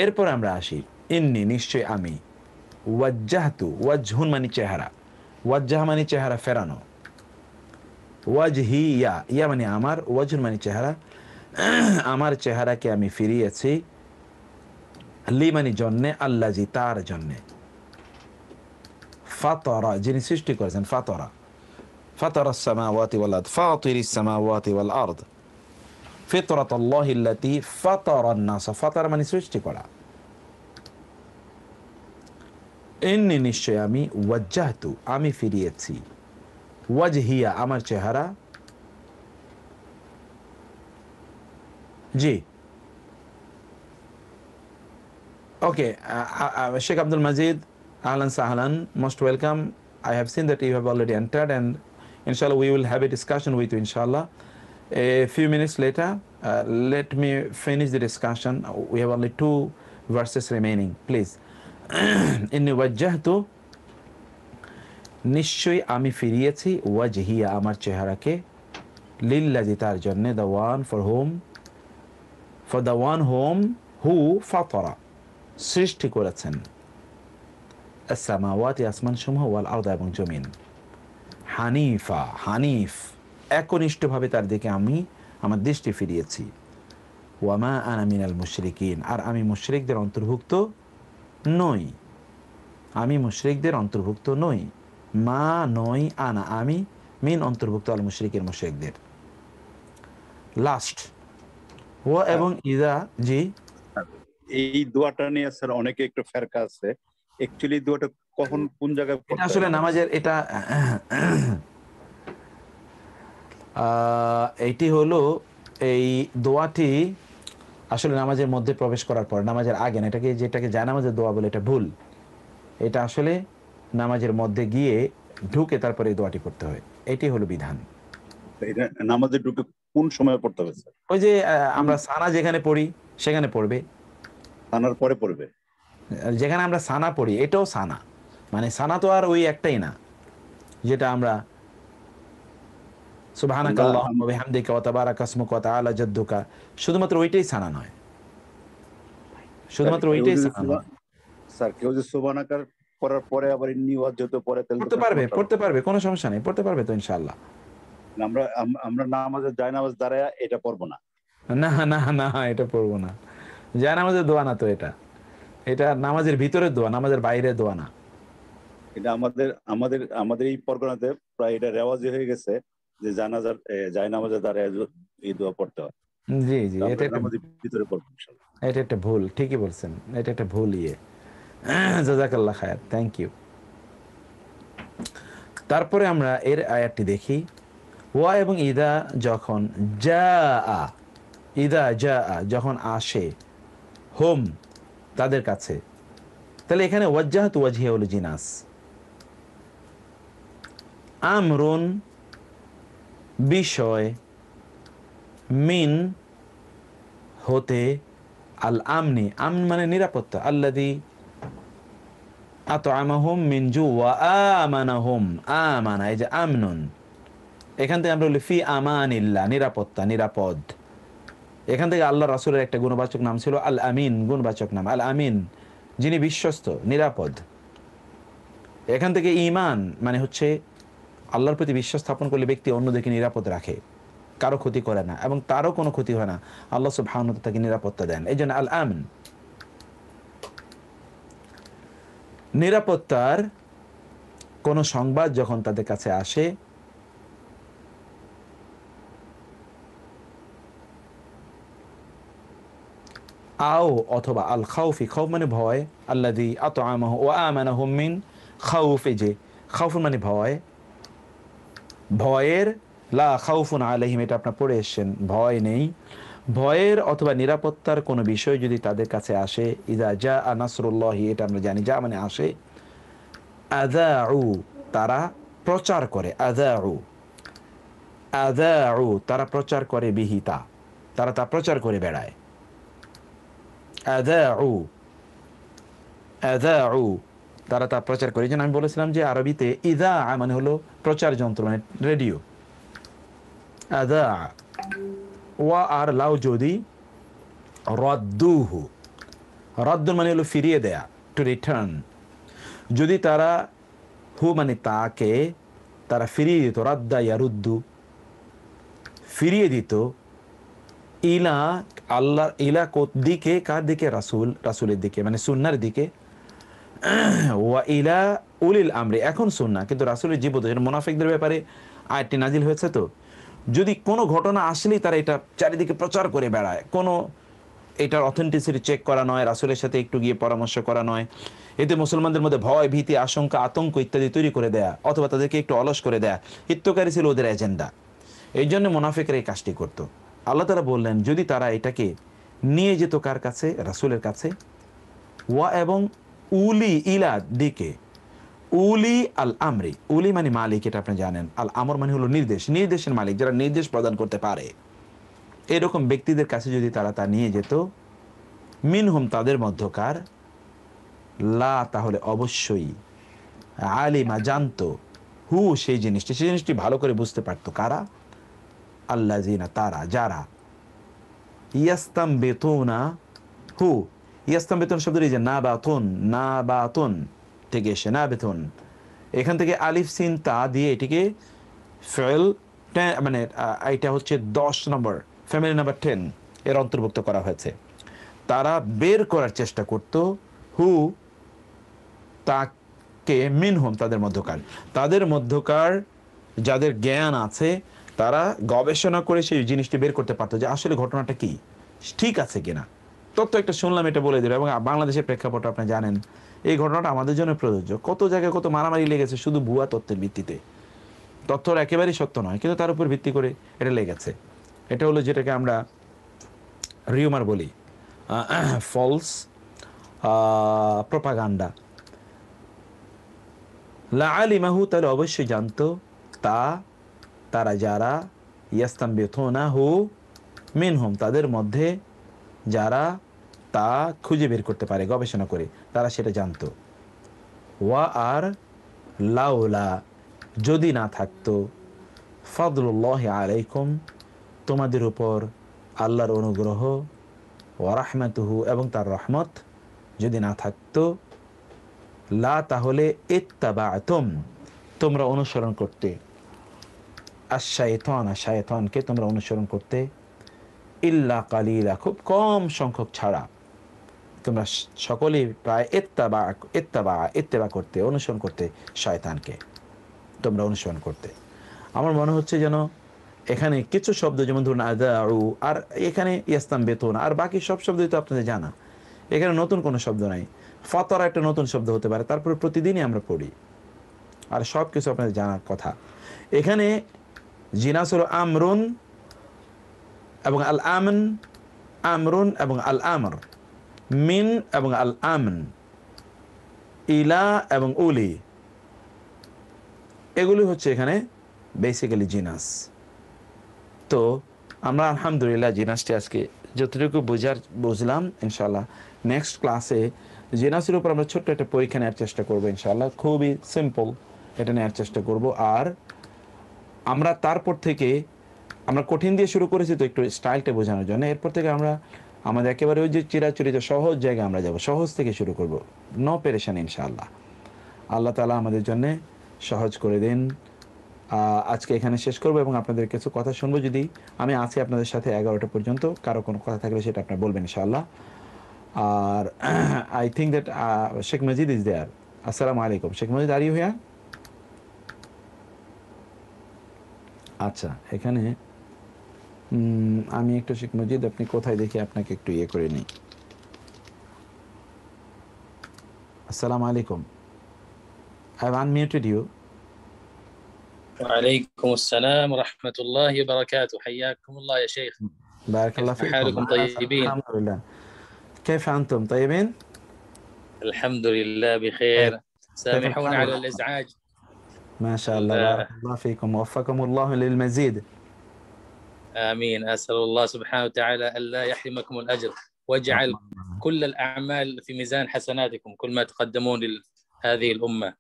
এরপর আমরা আসি ইন্নি নিশ্চয় আমি, ওয়াজ্জাহতু ওয়াজহুন মানে চেহারা, ওয়াজ্জাহ মানে চেহারা ফেরানো, ওয়াজহি ইয়া, ইয়া মানে আমার, ওয়াজহুন মানে চেহারা, আমার চেহারাকে আমি ফিরিয়েছি, লি মানে জন্যে, আল্লাজি তার জন্যে, ফাতরা যিনি সৃষ্টি করেছেন, ফাতরা ফাতারাস সামাওয়াতি ওয়াল আরদ ফাতিরিস সামাওয়াতি ওয়াল আরদ ফিতরাতাল্লাহিল্লাতী ফাতারান নাস, ফাতার মানে সৃষ্টি করা। ইন্নী নিশ্চয় আমি, ওয়াজ্জাহতু আমি ফিরিয়েছি, ওয়াজহিয়া আমার চেহারা, জি ওকে। Sheikh Abdul Majid, ahlan sahlan, most welcome. I have seen that you have already entered, and inshallah we will have a discussion with you inshallah. A few minutes later, let me finish the discussion. We have only 2 verses remaining, please. Inni wajjahtu নিশ্চয়ই আমি ফিরিয়েছি, ওয়াজহিয়া আমার চেহারাকে, লিল্লাযী তার জন্য, the one for whom, for the one whom who ফাতারা সৃষ্টি করেছেন, as-সামাওয়াতি আসমান সমূহ, ওয়াল আরদ এবং জমিন, হানিফা হানিফ একনিষ্ঠভাবে তার দিকে আমি আমার দৃষ্টি ফিরিয়েছি, ওয়ামা আনা মিনাল মুশরিকিন আর আমি মুশরিকদের অন্তর্ভুক্ত নই, আমি মুশরিকদের অন্তর্ভুক্ত নই, মা নই, আনা আমি, মিন অন্তর্ভুক্ত আল মুশরিকের মুশরিকদের। লাস্ট ও এবং ইদা, জি এই দোয়াটা নিয়ে স্যার অনেকে একটু ফেরকা আছে, অ্যাকচুয়ালি দোয়াটা কখন কোন জায়গায় এটা আসলে নামাজের, এটা এইটি হলো এই দোয়াটি আসলে নামাজের মধ্যে প্রবেশ করার পর, নামাজের আগে না, এটাকে যেটাকে জায়নামাজের দোয়া বলে এটা ভুল। এটা আসলে নামাজের মধ্যে গিয়ে ঢুকে তারপরে এই দোয়াটি পড়তে হয়, এটি হলো বিধান। এটা নামাজে ঢুকে কোন সময় পড়তে হবে স্যার? ওই যে আমরা সানা যেখানে পড়ি সেখানে পড়বে, সানার পরে পড়বে। যেখানে আমরা সানা পড়ি এটাও সানা, মানে সানা তো আর ওই একটাই না যেটা আমরা সুবহানাকাল্লাহুম্মা ওয়া বিহামদিকা ওয়া তাবারাকা ইসমুকা ওয়া তাআলা জাদ্দুকা, শুধুমাত্র ওইটাই সানা নয়, শুধুমাত্র ওইটাই সানা নয়। স্যার কেউ যে সুবহানাকার পড়ার পরে আবার ইন্নী ওয়াজ্জাহতু পড়ে তাহলে পড়তে পারবে কোনো সমস্যা নেই, পড়তে পারবে তো ইনশাআল্লাহ। আমরা নামাজে জায়নামাজ দাঁড়ায় এটা পড়বো না, না না না এটা পড়বো না, জায়নামাজের দোয়া না তো, এটা নামাজের ভিতরের দোয়া, নামাজের বাইরের দোয়া না। এটা আমাদের এই পরগনাতে প্রায় এটা রেওয়াজি হয়ে গেছে যে জায়নামাজে দাঁড়ায় এই দোয়া পড়তে হয়। জি জি, এটা ভিতরে পড়বো ইনশাআল্লাহ। এটা একটা ভুল, ঠিকই বলছেন, এটা একটা ভুল। জাযাকাল্লাহ খায়র, থ্যাংক ইউ। তারপরে আমরা এর আয়াতটি দেখি, ওয়া এবং ইদা যখন, ইদা যখন আসে, হোম তাদের কাছে, তাহলে এখানে ওয়াজ্জাহতু ওয়াজহিয়া হলো জিনাস, আমরুন বিষয়, মিন হতে, আল আমনি আমন মানে নিরাপত্তা, আল্লাযী আতআমাহুম মিন জু ওয়া আমানাহুম, আমানা এই যে আমনুন, এখান থেকে আমরা বলি ফি আমানিল্লাহ নিরাপত্তা, নিরাপদ। এখান থেকে আল্লাহ রাসূলের একটা গুণবাচক নাম ছিল আল আমিন, গুণবাচক নাম আল আমিন, যিনি বিশ্বস্ত, নিরাপদ। এখান থেকে ঈমান মানে হচ্ছে আল্লাহর প্রতি বিশ্বাস স্থাপন করলে ব্যক্তি অন্যদেরকে নিরাপদ রাখে, কারো ক্ষতি করে না এবং তারও কোনো ক্ষতি হয় না, আল্লাহ সুবহানাহু ওয়া তাআলা তাকে নিরাপত্তা দেন, এই জন্য আল আমিন। নিরাপত্তার কোন সংবাদ যখন তাদের কাছে আসে, আও অথবা আল খাউফি, খাউফ মানে ভয়, আল্লাযী আতআমাহু ওয়া আমানাহুম মিন খাউফি, যে খাউফ মানে ভয়, ভয়ের, লা খাউফুন আলাইহিম এটা আপনারা পড়ে এসেছেন, ভয় নেই, ভয়ের অথবা নিরাপত্তার কোনো বিষয় যদি তাদের কাছে আসে, ইযা জাআ নাসরুল্লাহি এটা আমরা জানি, যা মানে আসে, আযাউ তারা প্রচার করে, আযাউ তারা প্রচার করে, বিহি তারা তা প্রচার করে বেড়ায়, আযাউ তারা তা প্রচার করে। যেন আমি বলেছিলাম যে আরবিতে ইযা মানে হলো প্রচার যন্ত্র, মানে রেডিও, আযা ওয়া আর লাউ যদি রদ্দুহু, রদ্দুন মানে হলো ফিরিয়ে দেয়া, টু রিটার্ন, যদি তারা হু মানে তাকে তারা ফিরিয়ে দিত, রাদ্দা ইয়ারুদ্দু ফিরিয়ে দিত, ইলা আল্লাহ, ইলা দিকে, কার দিকে, রাসূলের দিকে মানে সুন্নাহর দিকে, ওয়া ইলা উলিল আমরি এখন সুন্নাহ, কিন্তু রাসূলের জীবদ্দশায় মুনাফিকদের ব্যাপারে আয়াতটি নাজিল হয়েছে। তো যদি কোনো ঘটনা আসলেই তারা এটা চারিদিকে প্রচার করে বেড়ায়, কোনো এটার অথেন্টিসিটি চেক করা নয়, রাসূলের সাথে একটু গিয়ে পরামর্শ করা নয়, এতে মুসলমানদের মধ্যে ভয়, ভীতি, আশঙ্কা, আতঙ্ক ইত্যাদি তৈরি করে দেয়া অথবা তাদেরকে একটু অলস করে দেয়া হিতকারী ছিল ওদের এজেন্ডা। এই জন্য মুনাফিকরা এই কাজটি করত। আল্লাহ তাআলা বললেন যদি তারা এটাকে নিয়ে যেত কার কাছে? রাসূলের কাছে। ওয়া এবং উলি ইলা দিকে, উলি আল আমরি, উলি মানে মালিক, এটা আপনি জানেন। আল আমর মানে হলো নির্দেশ, নির্দেশের মালিক, যারা নির্দেশ প্রদান করতে পারে, এরকম ব্যক্তিদের কাছে যদি তারা তা নিয়ে যেত, মিনহুম তাদের মধ্যকার, লা তাহলে অবশ্যই, আলিমা জানতো, হু সেই জিনিসটি ভালো করে বুঝতে পারতো কারা? আল্লাযিনা তারা, যারা, ইয়াস্তামবিতুনা হু, ইয়াস্তামবিতুন শব্দের এই যে নাবাতুন থেকে এসে নাবাতুন, এখান থেকে আলিফ সিন তা দিয়ে এটিকে ফেল মানে এটা হচ্ছে 10 নম্বর ফ্যামিলি নাম্বার 10 এর অন্তর্ভুক্ত করা হয়েছে। তারা বের করার চেষ্টা করত, হু তাকে, মিনহুম তাদের মধ্যকার যাদের জ্ঞান আছে তারা গবেষণা করে সেই জিনিসটি বের করতে পারতো যে আসলে ঘটনাটা কি, ঠিক আছে কিনা। তথ্য একটা শুনলাম, এটা বলে দিল। এবং বাংলাদেশের প্রেক্ষাপট আপনি জানেন, এই ঘটনাটা আমাদের জন্য প্রযোজ্য। কত জায়গায় কত মারামারি লেগেছে শুধু ভুয়া তথ্যের ভিত্তিতে। তথ্যর একেবারেই সত্য নয়, কিন্তু তার উপর ভিত্তি করে এটা লেগেছে। এটা হলো যেটাকে আমরা রিউমার বলি, ফলস প্রপাগান্ডা। লা আলিমাহু তাহলে অবশ্যই জানতো তারা যারা, ইয়াস্তামবিতুনাহু মিনহুম তাদের মধ্যে যারা তা খুঁজে বের করতে পারে গবেষণা করে, তারা সেটা জানতো। ওয়া আর লাউলা যদি না থাকতো, ফাদলুল্লাহি আলাইকুম তোমাদের উপর আল্লাহর অনুগ্রহ, ওয়া রাহমাতুহু এবং তার রহমত যদি না থাকতো, লা তাহলে ইত্তাবাতুম তোমরা অনুসরণ করতে, আশ-শায়তানকে তোমরা অনুসরণ করতে, ইল্লা কালিলা খুব কম সংখ্যক ছাড়া, তোমরা সকলেই প্রায় ইত্তেবা করতে, অনুসরণ করতে, শয়তানকে তোমরা অনুসরণ করতে। আমার মনে হচ্ছে যেন এখানে কিছু শব্দ, যেমন ধরুন আদাউ, আর এখানে ইয়াস্তামবিতুন, আর বাকি সব শব্দই তো আপনাদের জানা, এখানে নতুন কোনো শব্দ নাই। ফাতারা একটা নতুন শব্দ হতে পারে, তারপরে প্রতিদিনই আমরা পড়ি, আর সব কিছু আপনাদের জানার কথা। এখানে জিনাস হলো আমরুন এবং আল আমন, আমরুন এবং আল আমর, মিন এবং আল আমন, ইলা এবং উলি, এগুলি হচ্ছে এখানে বেসিক্যালি জিনাস। তো আমরা আলহামদুলিল্লাহ জিনাসটি আজকে যতটুকু বুঝলাম, ইনশাআল্লাহ নেক্সট ক্লাসে জিনাসের উপর আমরা ছোট্ট একটা পরীক্ষা নেওয়ার চেষ্টা করবো ইনশাআল্লাহ। খুবই সিম্পল, এটা নেওয়ার চেষ্টা করব। আর আমরা তারপর থেকে আমরা কঠিন দিয়ে শুরু করেছি তো একটু স্টাইলটা বোঝানোর জন্য, এরপর থেকে আমরা আমাদের একেবারে ওই যে চিরাচরিত সহজ জায়গায় আমরা যাব, সহজ থেকে শুরু করব, নো পেরেশান ইনশাআল্লাহ। আল্লাহ তাআলা আমাদের জন্য সহজ করে দিন। আজকে এখানে শেষ করব এবং আপনাদের কিছু কথা শুনবো। যদি আমি আছি আপনাদের সাথে 11টা পর্যন্ত, কারো কোনো কথা থাকলে সেটা আপনারা বলবেন ইনশাআল্লাহ। আর I think that Sheikh Majid is there. আসসালামু আলাইকুম Sheikh Majid, are you here? আচ্ছা, এখানে আমি একটু শেখ মজিদ আপনি কোথায় দেখি আপনাকে একটু ইয়ে করে নিই। আসসালামু আলাইকুম, I have unmuted you. وعليكم السلام ورحمة الله وبركاته. حياكم الله يا شيخ. بارك الله كيف فيكم. حالكم طيبين؟ الحمد لله. كيف أنتم طيبين؟ الحمد لله بخير. سامحونا على الإزعاج. ما شاء الله، بارك الله فيكم، وفقكم الله للمزيد. آمين. أسأل الله سبحانه وتعالى ألا يحرمكم الأجر، واجعل كل الأعمال في ميزان حسناتكم، كل ما تقدمون لهذه الأمة.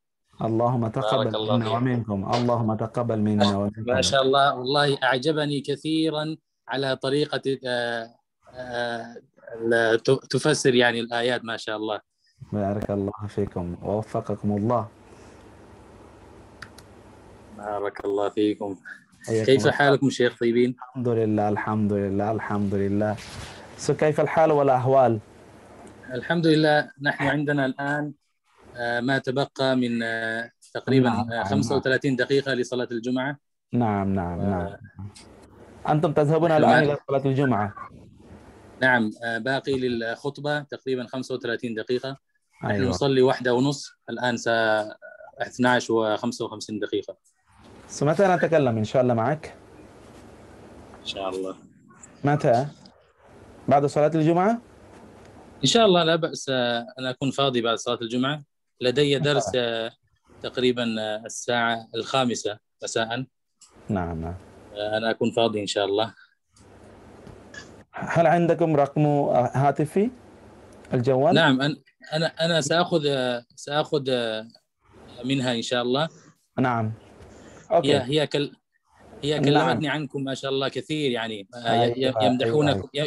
اللهم تقبل منا ومنكم، اللهم تقبل منا ومنكم. ما شاء الله، والله أعجبني كثيرا على طريقة تفسر يعني الآيات، ما شاء الله. بارك الله فيكم ووفقكم الله. بارك الله فيكم. كيف حالكم شيخ طيبين؟ الحمد لله الحمد لله الحمد لله. كيف الحال والأحوال؟ الحمد لله، نحن عندنا الآن ما تبقى من تقريبا 35 دقيقة لصلاة الجمعة. نعم نعم نعم. أنتم تذهبون الآن إلى صلاة الجمعة. نعم، باقي للخطبة تقريبا 35 دقيقة. نحن أيوة. نصلي 1:30 الآن، 12:55 دقيقة. متى نتكلم إن شاء الله معك؟ إن شاء الله. متى؟ بعد صلاة الجمعة؟ إن شاء الله لا بأس، أنا أكون فاضي بعد صلاة الجمعة. لدي درس تقريبا الساعة 5 مساء. نعم نعم. أنا أكون فاضي إن شاء الله. هل عندكم رقم هاتفي الجوال؟ نعم، أنا سأخذ منها إن شاء الله. نعم. أوكي. هي كلمتني عنكم ما شاء الله كثير، يعني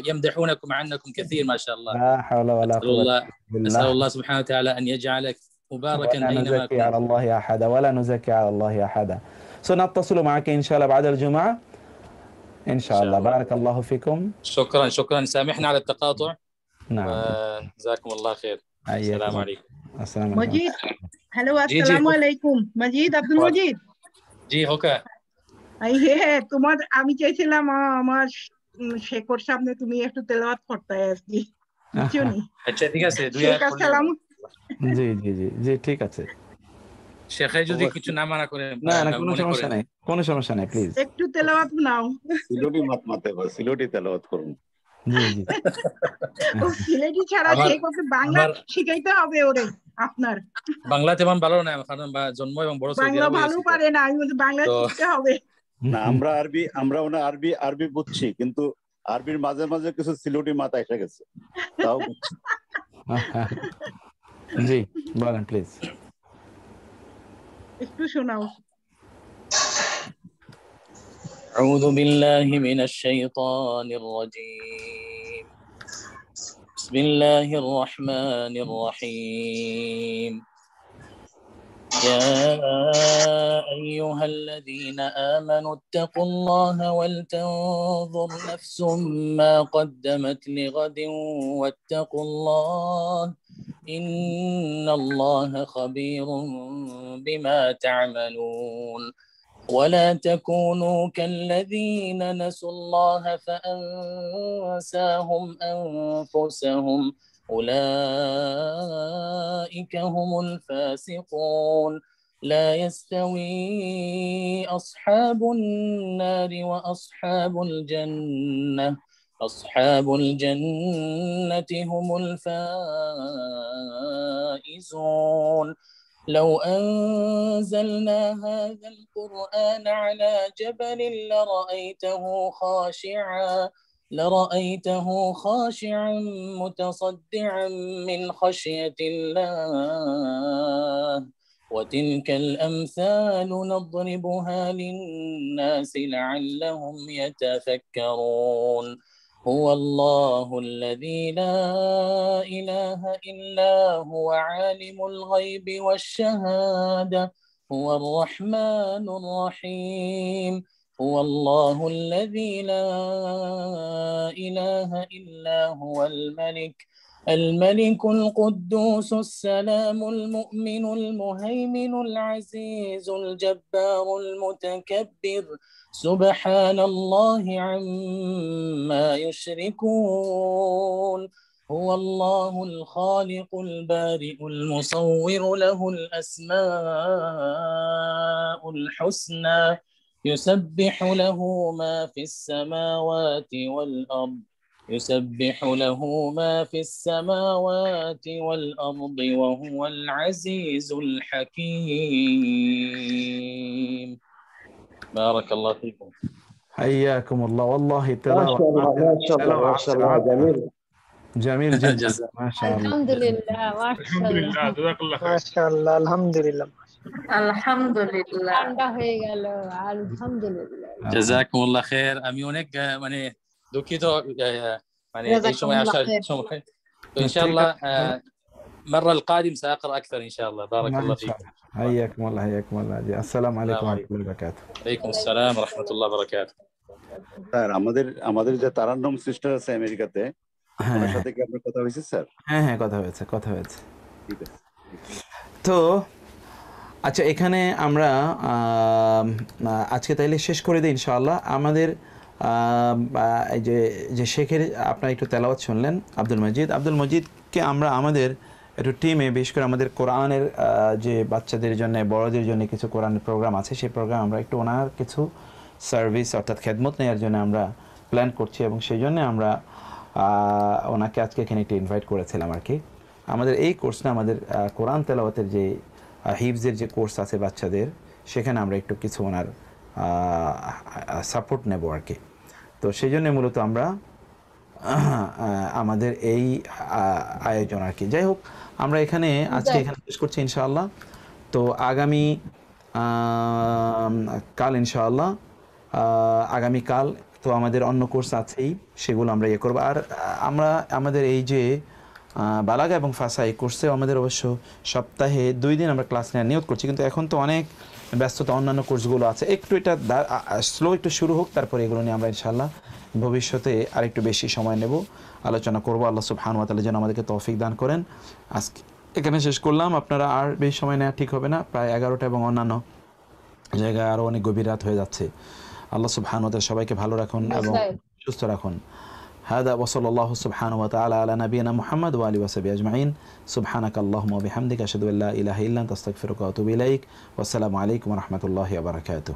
يمدحونكم عنكم كثير ما شاء الله. لا حول ولا قوة إلا أسأل الله سبحانه وتعالى أن يجعلك مباركا ولا أينما نزكي على الله أحدا ولا نزكي على الله أحدا. سنتصل معك إن شاء الله بعد الجمعة إن شاء الله. بارك الله فيكم. شكرا. سامحنا على التقاطع. نعم. جزاكم الله خير. السلام عليكم. السلام عليكم. مجيد، hello আসসালামু আলাইকুম। মজিদ, আব্দুল মজিদ। জি হোকা। তোমার আমি চাইছিলাম আমার শেখর সামনে তুমি একটু তেলাওয়াত করতে আজকে। বুঝছনি? আচ্ছা ঠিক আছে। জি জি জি জি ঠিক আছে। শেখে যদি কিছু না মানা করে। না না কোনো সমস্যা নাই, কোনো সমস্যা নাই, প্লিজ একটু তেলাওয়াত নাও। সিলোটি মাতে সিলোটি তেলাওয়াত করুন। জি জি। ও সিলেটি ছাড়া শেখকে বাংলা শিখাইতে হবে ওরে আপনার। বাংলা তেমন ভালো না, কারণ জন্ম এবং বড় বাংলা ভালো পারে না, আমি বলছি বাংলা শিখতে হবে। না আমরা আরবি বুঝছি, কিন্তু আরবির মাঝে মাঝে কিছু সিলোটি মাথা এসে গেছে, তাও বুঝছি। জি বলেন প্লিজ। একটু শোনাও। أعوذ بالله من الشيطان الرجيم. بسم الله الرحمن الرحيم. يا أيها الذين آمنوا اتقوا الله ولتنظر نفس ما قدمت لغد واتقوا الله إن الله خبير بما تعملون. ولا تكونوا كالذين نسوا الله فأنساهم أنفسهم أولئك هم الفاسقون. لا يستوي أصحاب النار وأصحاب الجنة، أصحاب الجنة هم الفائزون. لو أنزلنا هذا القرآن على جبل لرأيته خاشعا متصدعا من خشية الله. وتلك الأمثال نضربها للناس لعلهم يتفكرون. هو الله الذي لا إله إلا هو عالم الغيب والشهادة هو الرحمن الرحيم. هو الله الذي لا إله إلا هو الملك القدوس السلام المؤمن المهيمن العزيز الجبار المتكبر. سبحان الله عما يشركون. هو الله الخالق البارئ المصور له الأسماء الحسنى يسبح له ما في السماوات والأرض وهو العزيز الحكيم. بارك الله فيكم. حياكم الله. والله تلاوة ما شاء الله جميل جدا. ما شاء الله. الحمد لله ما شاء الله. جزاك الله خير. ما شاء الله الحمد لله. আলহামদুলিল্লাহ ঠান্ডা হয়ে গেল। আলহামদুলিল্লাহ। জাযাকুমুল্লাহ খাইর। আমি অনেক দুঃখিত এই সময় আসার সময়। তো ইনশাআল্লাহ المرة القادمة سأقرأ أكثر إن شاء الله. بارك الله فيكم. حياكم الله حياكم الله. السلام عليكم ورحمة الله وبركاته. عليكم السلام ورحمة الله وبركاته. স্যার আমাদের যে তারান্নম সিস্টার আছে আমেরিকাতে, ওনার সাথে কি আপনার কথা হয়েছে স্যার? হ্যাঁ কথা হয়েছে। ঠিক আছে। তো আচ্ছা, এখানে আমরা আজকে তাইলে শেষ করে দিই ইনশাআল্লাহ। আমাদের এই যে শেখের আপনারা একটু তেলাওয়াত শুনলেন আব্দুল মজিদকে আমরা আমাদের একটু টিমে, বিশেষ করে আমাদের কোরআনের যে বাচ্চাদের জন্য বড়দের জন্য কিছু কোরআনের প্রোগ্রাম আছে, সেই প্রোগ্রাম আমরা একটু ওনার কিছু সার্ভিস অর্থাৎ খেদমত নেওয়ার জন্য আমরা প্ল্যান করছি, এবং সেই জন্য আমরা ওনাকে আজকে এখানে একটু ইনভাইট করেছিলাম আর কি। আমাদের এই কোর্সটা আমাদের কোরআন তেলাওয়াতের যে হিফজের যে কোর্স আছে বাচ্চাদের, সেখানে আমরা একটু কিছু ওনার সাপোর্ট নেব আর কি। তো সেই জন্য মূলত আমরা আমাদের এই আয়োজন আর কি। যাই হোক, আমরা এখানে আজকে এখানে শেষ করছি ইনশাআল্লাহ। তো আগামী কাল ইনশাআল্লাহ, আগামীকাল তো আমাদের অন্য কোর্স আছেই, সেগুলো আমরা ইয়ে করবো। আর আমরা আমাদের এই যে বালাগা এবং ফাসা এই কোর্সেও আমাদের অবশ্য সপ্তাহে 2 দিন আমরা ক্লাস নেওয়ার নিয়ত করছি, কিন্তু এখন তো অনেক ব্যস্ততা, অন্যান্য কোর্সগুলো আছে, একটু এটা স্লো একটু শুরু হোক, তারপরে এগুলো নিয়ে আমরা ইনশাআল্লাহ ভবিষ্যতে আরেকটু বেশি সময় নেব, আলোচনা করব। আল্লাহ সুবহানাহু ওয়া তাআলা যেন আমাদেরকে তৌফিক দান করেন। আজকে এখানে শেষ করলাম, আপনারা আর বেশি সময় নেওয়া ঠিক হবে না, প্রায় 11টা এবং অন্যান্য জায়গায় আরও অনেক গভীর রাত হয়ে যাচ্ছে। আল্লাহ সুবহানাহু ওয়া তাআলা সবাইকে ভালো রাখুন এবং সুস্থ রাখুন। هذا وصلى الله سبحانه وتعالى على نبينا محمد وآله وصحبه أجمعين. سبحانك اللهم وبحمدك أشهد أن لا إله إلا أنت أستغفرك وأتوب إليك. والسلام عليكم ورحمة الله وبركاته.